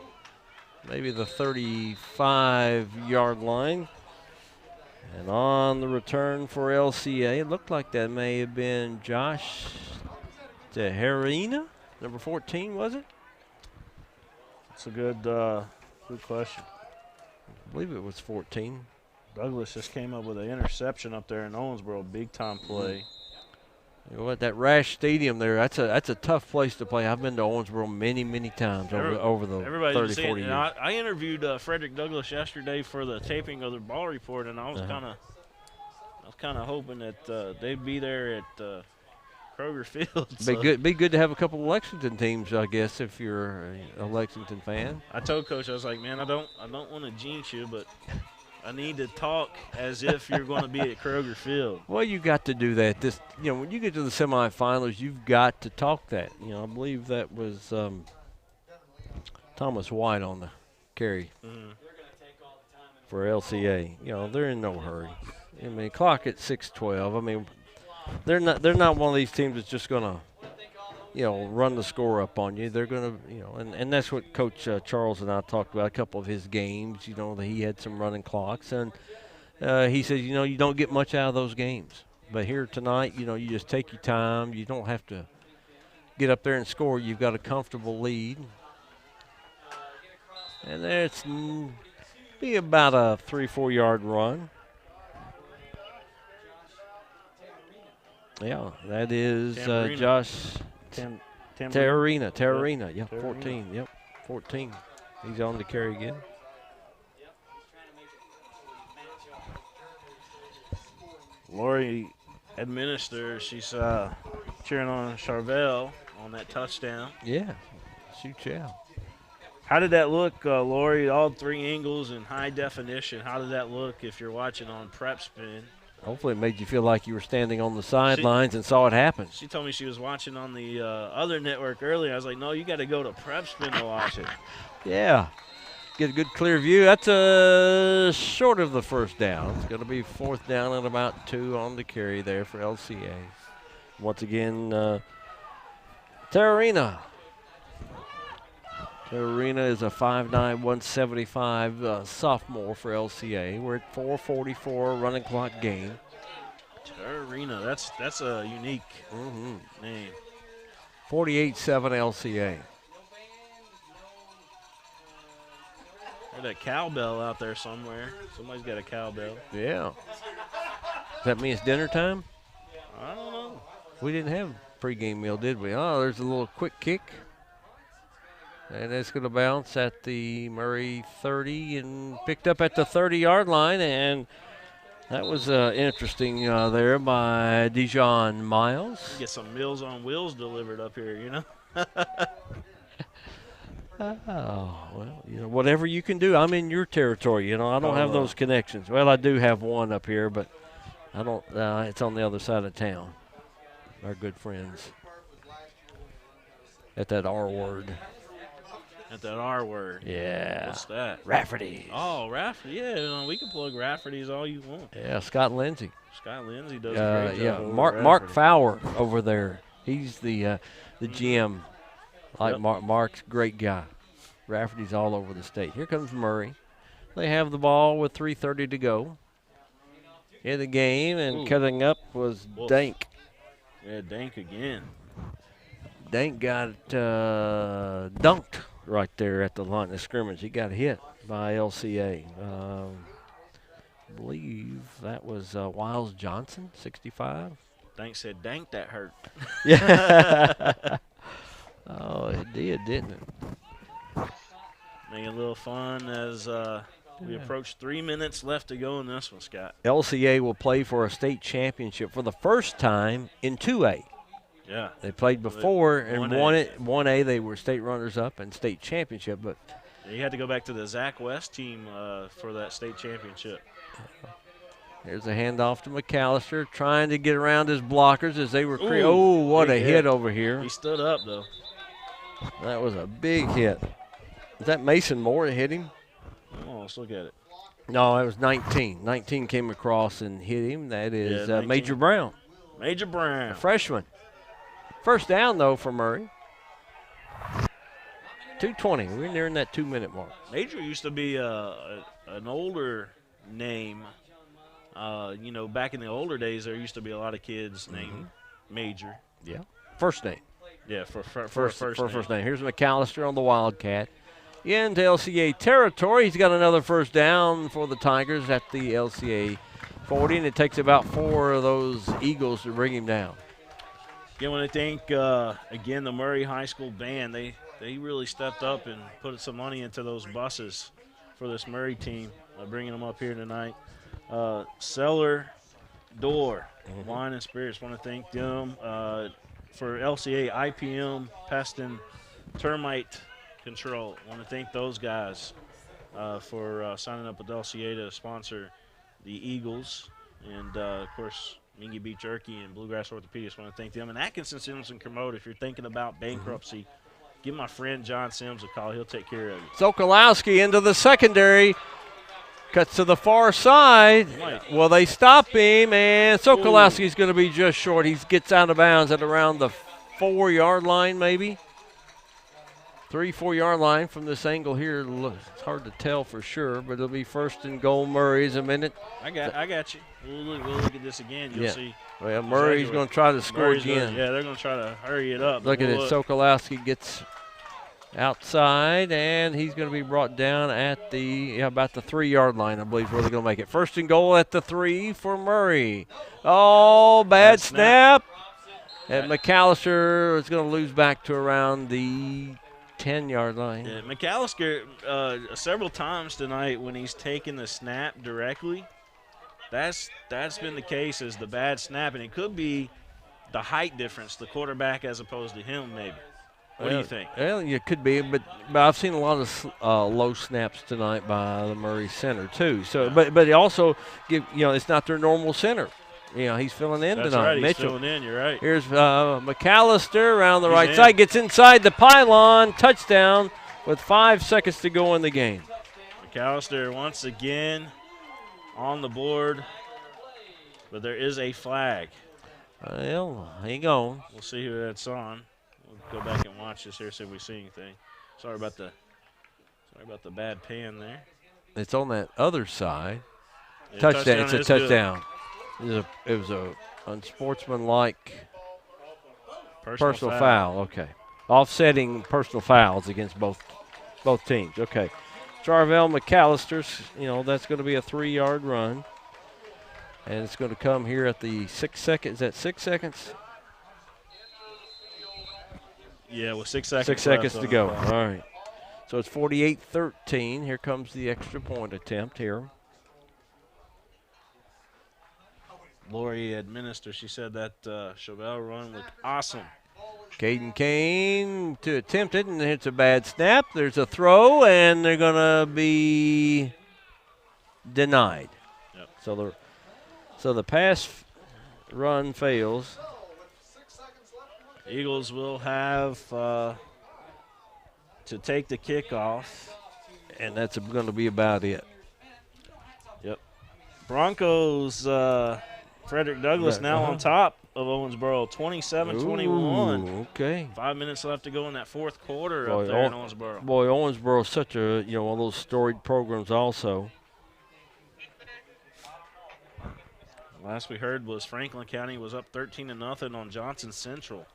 maybe the 35-yard line. And on the return for LCA, it looked like that may have been Josh Teherina, number 14, was it? That's a good question. I believe it was 14. Douglas just came up with an interception up there in Owensboro, big-time play. You know what, that Rash Stadium there, that's a tough place to play. I've been to Owensboro many times over the 30, 40 years. I interviewed Frederick Douglass yesterday for the taping of the ball report, and I was kind of hoping that they'd be there at Kroger Field. So. Be good to have a couple of Lexington teams, I guess, if you're a Lexington fan. I told Coach, I was like, man, I don't want to jinx you, but I need to talk as if you're going to be at Kroger Field. Well, you got to do that. When you get to the semifinals, you've got to talk that. I believe that was Thomas White on the carry for LCA. They're in no hurry. I mean, clock at 6:12. I mean, they're not one of these teams that's just going to, run the score up on you. They're going to, and that's what Coach Charles and I talked about a couple of his games, that he had some running clocks. And he says, you don't get much out of those games. But here tonight, you just take your time. You don't have to get up there and score. You've got a comfortable lead. And it's be about a 3-4 yard run. Yeah, that is Josh Terrarina. Yeah, 14. Yep, 14. He's on the carry again. Lori Administer, she's cheering on Charvel on that touchdown. Yeah, shoot yeah. How did that look, Lori? All three angles in high definition. How did that look if you're watching on Prep Spin? Hopefully it made you feel like you were standing on the sidelines and saw it happen. She told me she was watching on the other network earlier. I was like, no, you got to go to Prep Spin to watch it. Yeah. Get a good clear view. That's short of the first down. It's going to be 4th down and about 2 on the carry there for LCA. Once again, Terrarina. Terrarina is a 5'9", 175 sophomore for LCA. We're at 4:44 running clock game. Terrarina, that's a unique name. 48-7 LCA. There's that cowbell out there somewhere. Somebody's got a cowbell. Yeah. Does that mean it's dinner time? I don't know. We didn't have a pregame meal, did we? Oh, there's a little quick kick. And it's going to bounce at the Murray 30 and picked up at the 30-yard line. And that was interesting there by Dijon Miles. Get some Meals on Wheels delivered up here, Oh, well, whatever you can do. I'm in your territory, I don't have those connections. Well, I do have one up here, but I don't. It's on the other side of town. Our good friends at that R word. At that R word. Yeah. What's that? Rafferty's. Oh, Rafferty. Yeah, we can plug Rafferty's all you want. Yeah, Scott Lindsay. Scott Lindsay does a great job. Yeah, Mark Fowler over there. He's the GM. Mark's a great guy. Rafferty's all over the state. Here comes Murray. They have the ball with 3:30 to go in the game, and cutting up was Dank. Yeah, Dank again. Dank got dunked right there at the line of scrimmage. He got hit by LCA. I believe that was Wiles Johnson, 65. Dank said, "Dank, that hurt." Yeah. Oh, it did, didn't it? Making a little fun as we approach 3 minutes left to go in this one, Scott. LCA will play for a state championship for the first time in 2A. Yeah. They played before and won it. 1A, they were state runners-up and state championship. But you had to go back to the Zach West team for that state championship. There's a handoff to McAllister, trying to get around his blockers as they were oh, what a hit over here. He stood up, though. That was a big hit. Is that Mason Moore that hit him? Oh, let's look at it. No, it was 19. 19 came across and hit him. That is Major Brown. Major Brown. A freshman. First down, though, for Murray. 2:20. We're nearing that 2-minute mark. Major used to be an older name. Back in the older days, there used to be a lot of kids named Major. Yeah. First name. Yeah, for first name. Here's McAllister on the Wildcat. Into LCA territory. He's got another first down for the Tigers at the LCA 40, and it takes about 4 of those Eagles to bring him down. I want to thank, again, the Murray High School band. They really stepped up and put some money into those buses for this Murray team, bringing them up here tonight. Cellar Door, Wine and Spirits, want to thank them. For LCA, IPM, Pest and Termite Control, want to thank those guys for signing up with LCA to sponsor the Eagles. And, of course, Mingy Beach Jerky and Bluegrass Orthopedics, want to thank them. And Atkinson, Sims, and Kermode, if you're thinking about bankruptcy, give my friend John Sims a call. He'll take care of you. Sokolowski into the secondary. Cuts to the far side. Will they stop him? And Sokolowski's going to be just short. He gets out of bounds at around the 4-yard line, maybe. 3-4 yard line from this angle here. It's hard to tell for sure, but it'll be first and goal. Murray's a minute. I got you. We'll look at this again. You'll see. Well, Murray's going to try to score again. They're going to try to hurry it up. Look at it. Sokolowski gets outside, and he's going to be brought down at about the 3-yard line, I believe, is where they're going to make it. First and goal at the 3 for Murray. Oh, bad snap. And McAllister is going to lose back to around the 10-yard line. Yeah, McAllister, several times tonight when he's taken the snap directly, that's been the case as the bad snap, and it could be the height difference, the quarterback as opposed to him maybe. What do you think? Well, it could be, but I've seen a lot of low snaps tonight by the Murray center too. So, but it also it's not their normal center. He's filling in That's tonight. Right, Mitchell. He's filling in. You're right. Here's McAllister around the right side, gets inside the pylon, touchdown with 5 seconds to go in the game. McAllister once again on the board, but there is a flag. Well, hang on. We'll see who that's on. We'll go back and watch this here, see if we see anything. Sorry about the bad pan there. It's on that other side. Yeah, touchdown. It's a touchdown. Good. It was a unsportsmanlike personal foul. Okay. Offsetting personal fouls against both teams. Okay. Charvel McAllister's, that's going to be a 3-yard run. And it's going to come here at the 6 seconds. Is that 6 seconds? Yeah, with 6 seconds. 6 seconds to go. All right. So it's 48-13. Here comes the extra point attempt here. Lori administers. She said that Chauvel run looked awesome. Caden Kane to attempt it, and it's a bad snap. There's a throw, and they're going to be denied. Yep. So the pass run fails. Eagles will have to take the kickoff. And that's going to be about it. Yep. Broncos, Frederick Douglass now on top of Owensboro, 27-21. Okay. 5 minutes left to go in that fourth quarter up there in Owensboro. Boy, Owensboro is such a one of those storied programs also. Last we heard was Franklin County was up 13-0 on Johnson Central.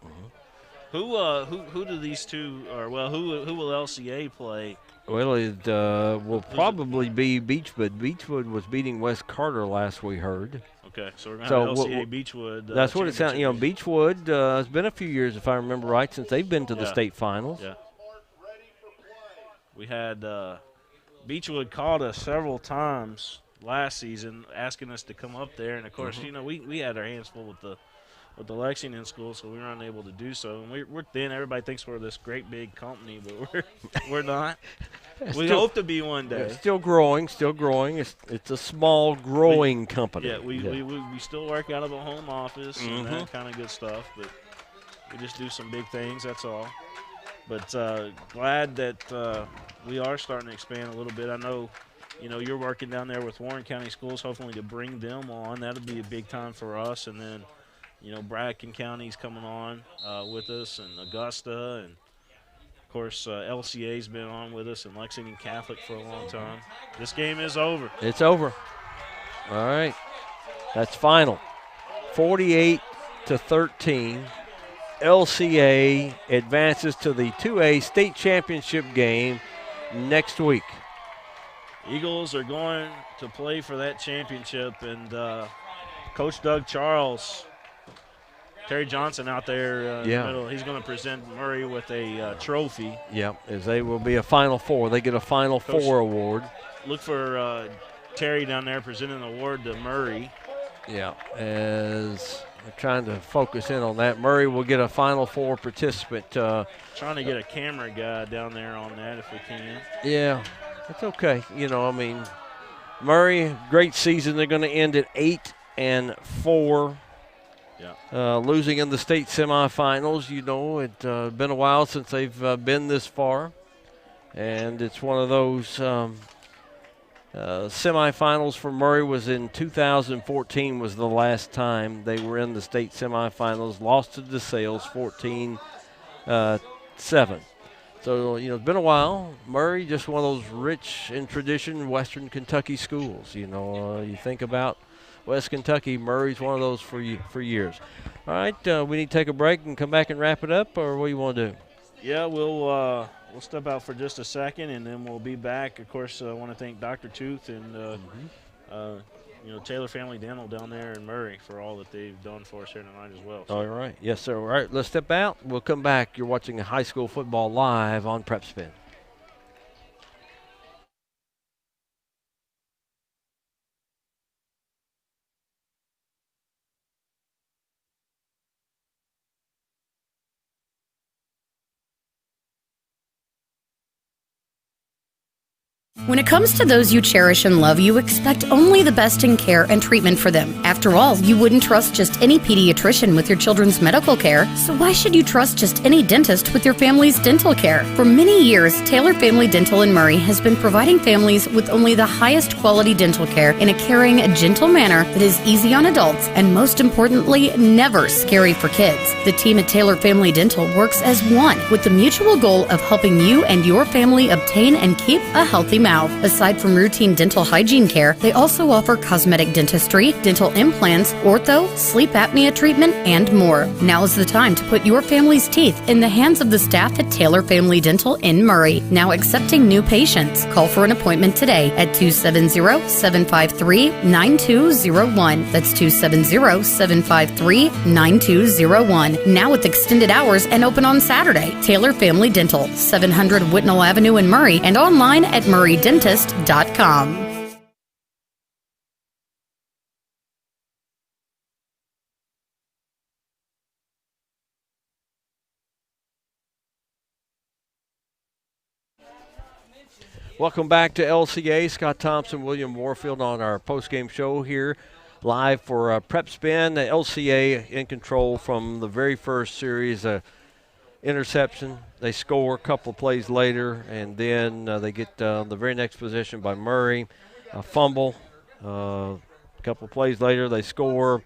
Who do these two, or who will LCA play? Well, it will probably be Beechwood. Beechwood was beating West Carter last we heard. Okay, so we're going to have LCA Beechwood. That's what it sounds. Beechwood has been a few years, if I remember right, since they've been to the state finals. Yeah. We had Beechwood called us several times last season, asking us to come up there, and of course, we had our hands full with the Lexington school, so we were unable to do so. And we're thin. Everybody thinks we're this great big company, but we're not. We hope to be one day. Still growing. It's a small growing company. Yeah, we still work out of a home office and that kind of good stuff, but we just do some big things. That's all. But glad that we are starting to expand a little bit. I know. You're working down there with Warren County Schools, hopefully to bring them on. That'll be a big time for us. And then, Bracken County's coming on with us, and Augusta, and of course LCA's been on with us, and Lexington Catholic for a long time. This game is over. It's over. All right. That's final. 48-13. LCA advances to the 2A state championship game next week. Eagles are going to play for that championship, and Coach Doug Charles Terry Johnson out there in the middle. He's going to present Murray with a trophy. Yeah, as they will be a Final Four. They get a Final Four award. Look for Terry down there presenting the award to Murray. Yeah, as we're trying to focus in on that. Murray will get a Final Four participant. Trying to get a camera guy down there on that if we can. Yeah, it's okay. Murray, great season. They're going to end at 8-4. Yeah. Losing in the state semifinals. It's been a while since they've been this far. And it's one of those semifinals for Murray was in 2014 was the last time they were in the state semifinals. Lost to DeSales 14-7. So, it's been a while. Murray, just one of those rich in tradition Western Kentucky schools. You think about West Kentucky, Murray's one of those for years. All right, we need to take a break and come back and wrap it up, or what do you want to do? Yeah, we'll step out for just a second, and then we'll be back. Of course, I want to thank Dr. Tooth and Taylor Family Dental down there in Murray for all that they've done for us here tonight as well. All right. Yes, sir. All right, let's step out. We'll come back. You're watching high school football live on Prep Spin. When it comes to those you cherish and love, you expect only the best in care and treatment for them. After all, you wouldn't trust just any pediatrician with your children's medical care, so why should you trust just any dentist with your family's dental care? For many years, Taylor Family Dental in Murray has been providing families with only the highest quality dental care in a caring, gentle manner that is easy on adults and, most importantly, never scary for kids. The team at Taylor Family Dental works as one with the mutual goal of helping you and your family obtain and keep a healthy mouth. Aside from routine dental hygiene care, they also offer cosmetic dentistry, dental implants, ortho, sleep apnea treatment, and more. Now is the time to put your family's teeth in the hands of the staff at Taylor Family Dental in Murray. Now accepting new patients. Call for an appointment today at 270-753-9201. That's 270-753-9201. Now with extended hours and open on Saturday. Taylor Family Dental, 700 Whitnell Avenue in Murray, and online at murraydentist.com. Welcome back to LCA. Scott Thompson, William Warfield on our postgame show here live for Prep Spin. LCA in control from the very first series. Interception. They score a couple of plays later, and then they get the very next possession by Murray. A fumble. A couple of plays later, they score.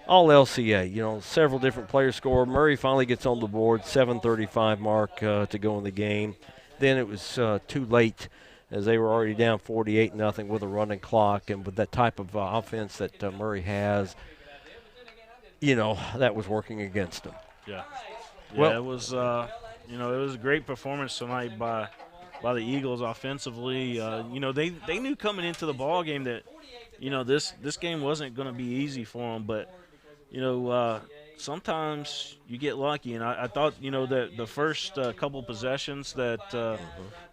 All LCA. Several different players score. Murray finally gets on the board. 7:35 mark to go in the game. Then it was too late, as they were already down 48-0 with a running clock, and with that type of offense that Murray has, that was working against them. Yeah. Yeah, it was it was a great performance tonight by the Eagles offensively. They knew coming into the ball game that this game wasn't going to be easy for them, but sometimes you get lucky, and I thought that the first couple possessions that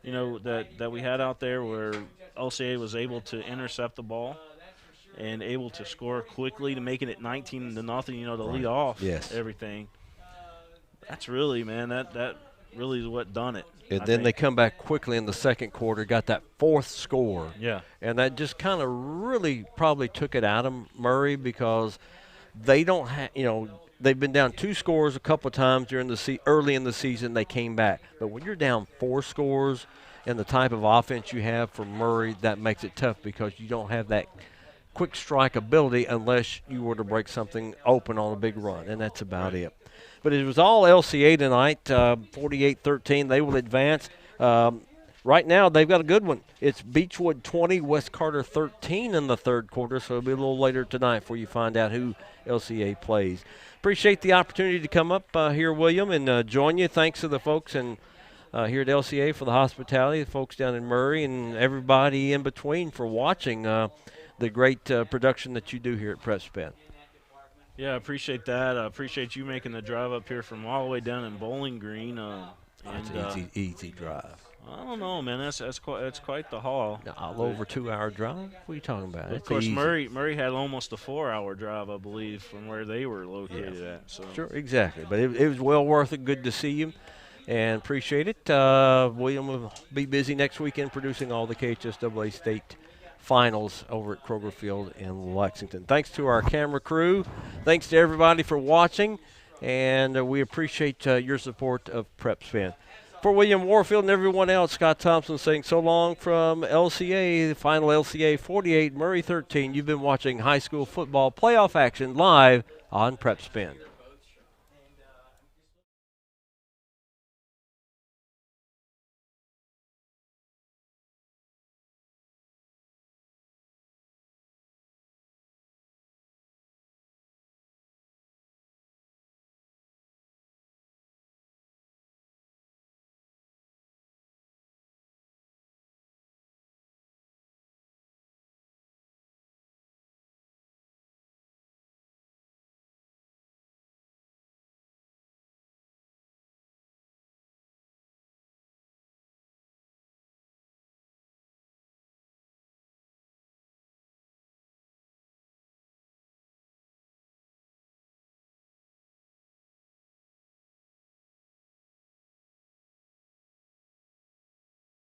that we had out there where LCA was able to intercept the ball and able to score quickly to making it 19-0, to lead off everything. That's really, man, that really is what done it. And then they come back quickly in the second quarter, got that fourth score. Yeah. And that just kind of really probably took it out of Murray, because they don't have, they've been down 2 scores a couple of times during the early in the season. They came back. But when you're down 4 scores and the type of offense you have for Murray, that makes it tough, because you don't have that quick strike ability unless you were to break something open on a big run, and that's about it. But it was all LCA tonight, 48-13. They will advance. Right now, they've got a good one. It's Beechwood 20, West Carter 13 in the third quarter, so it'll be a little later tonight before you find out who LCA plays. Appreciate the opportunity to come up here, William, and join you. Thanks to the folks here at LCA for the hospitality, the folks down in Murray, and everybody in between for watching the great production that you do here at Prep Spin. Yeah, I appreciate that. I appreciate you making the drive up here from all the way down in Bowling Green. It's easy drive. I don't know, man. That's quite the haul. All over 2-hour drive? What are you talking about? Of course, Murray had almost a 4-hour drive, I believe, from where they were located at. So. Sure, exactly. But it was well worth it. Good to see you, and appreciate it. William will be busy next weekend producing all the KHSAA state finals over at Kroger Field in Lexington. Thanks to our camera crew. Thanks to everybody for watching, and we appreciate your support of Prep Spin. For William Warfield and everyone else, Scott Thompson saying so long from LCA, the final LCA 48, Murray 13. You've been watching high school football playoff action live on Prep Spin.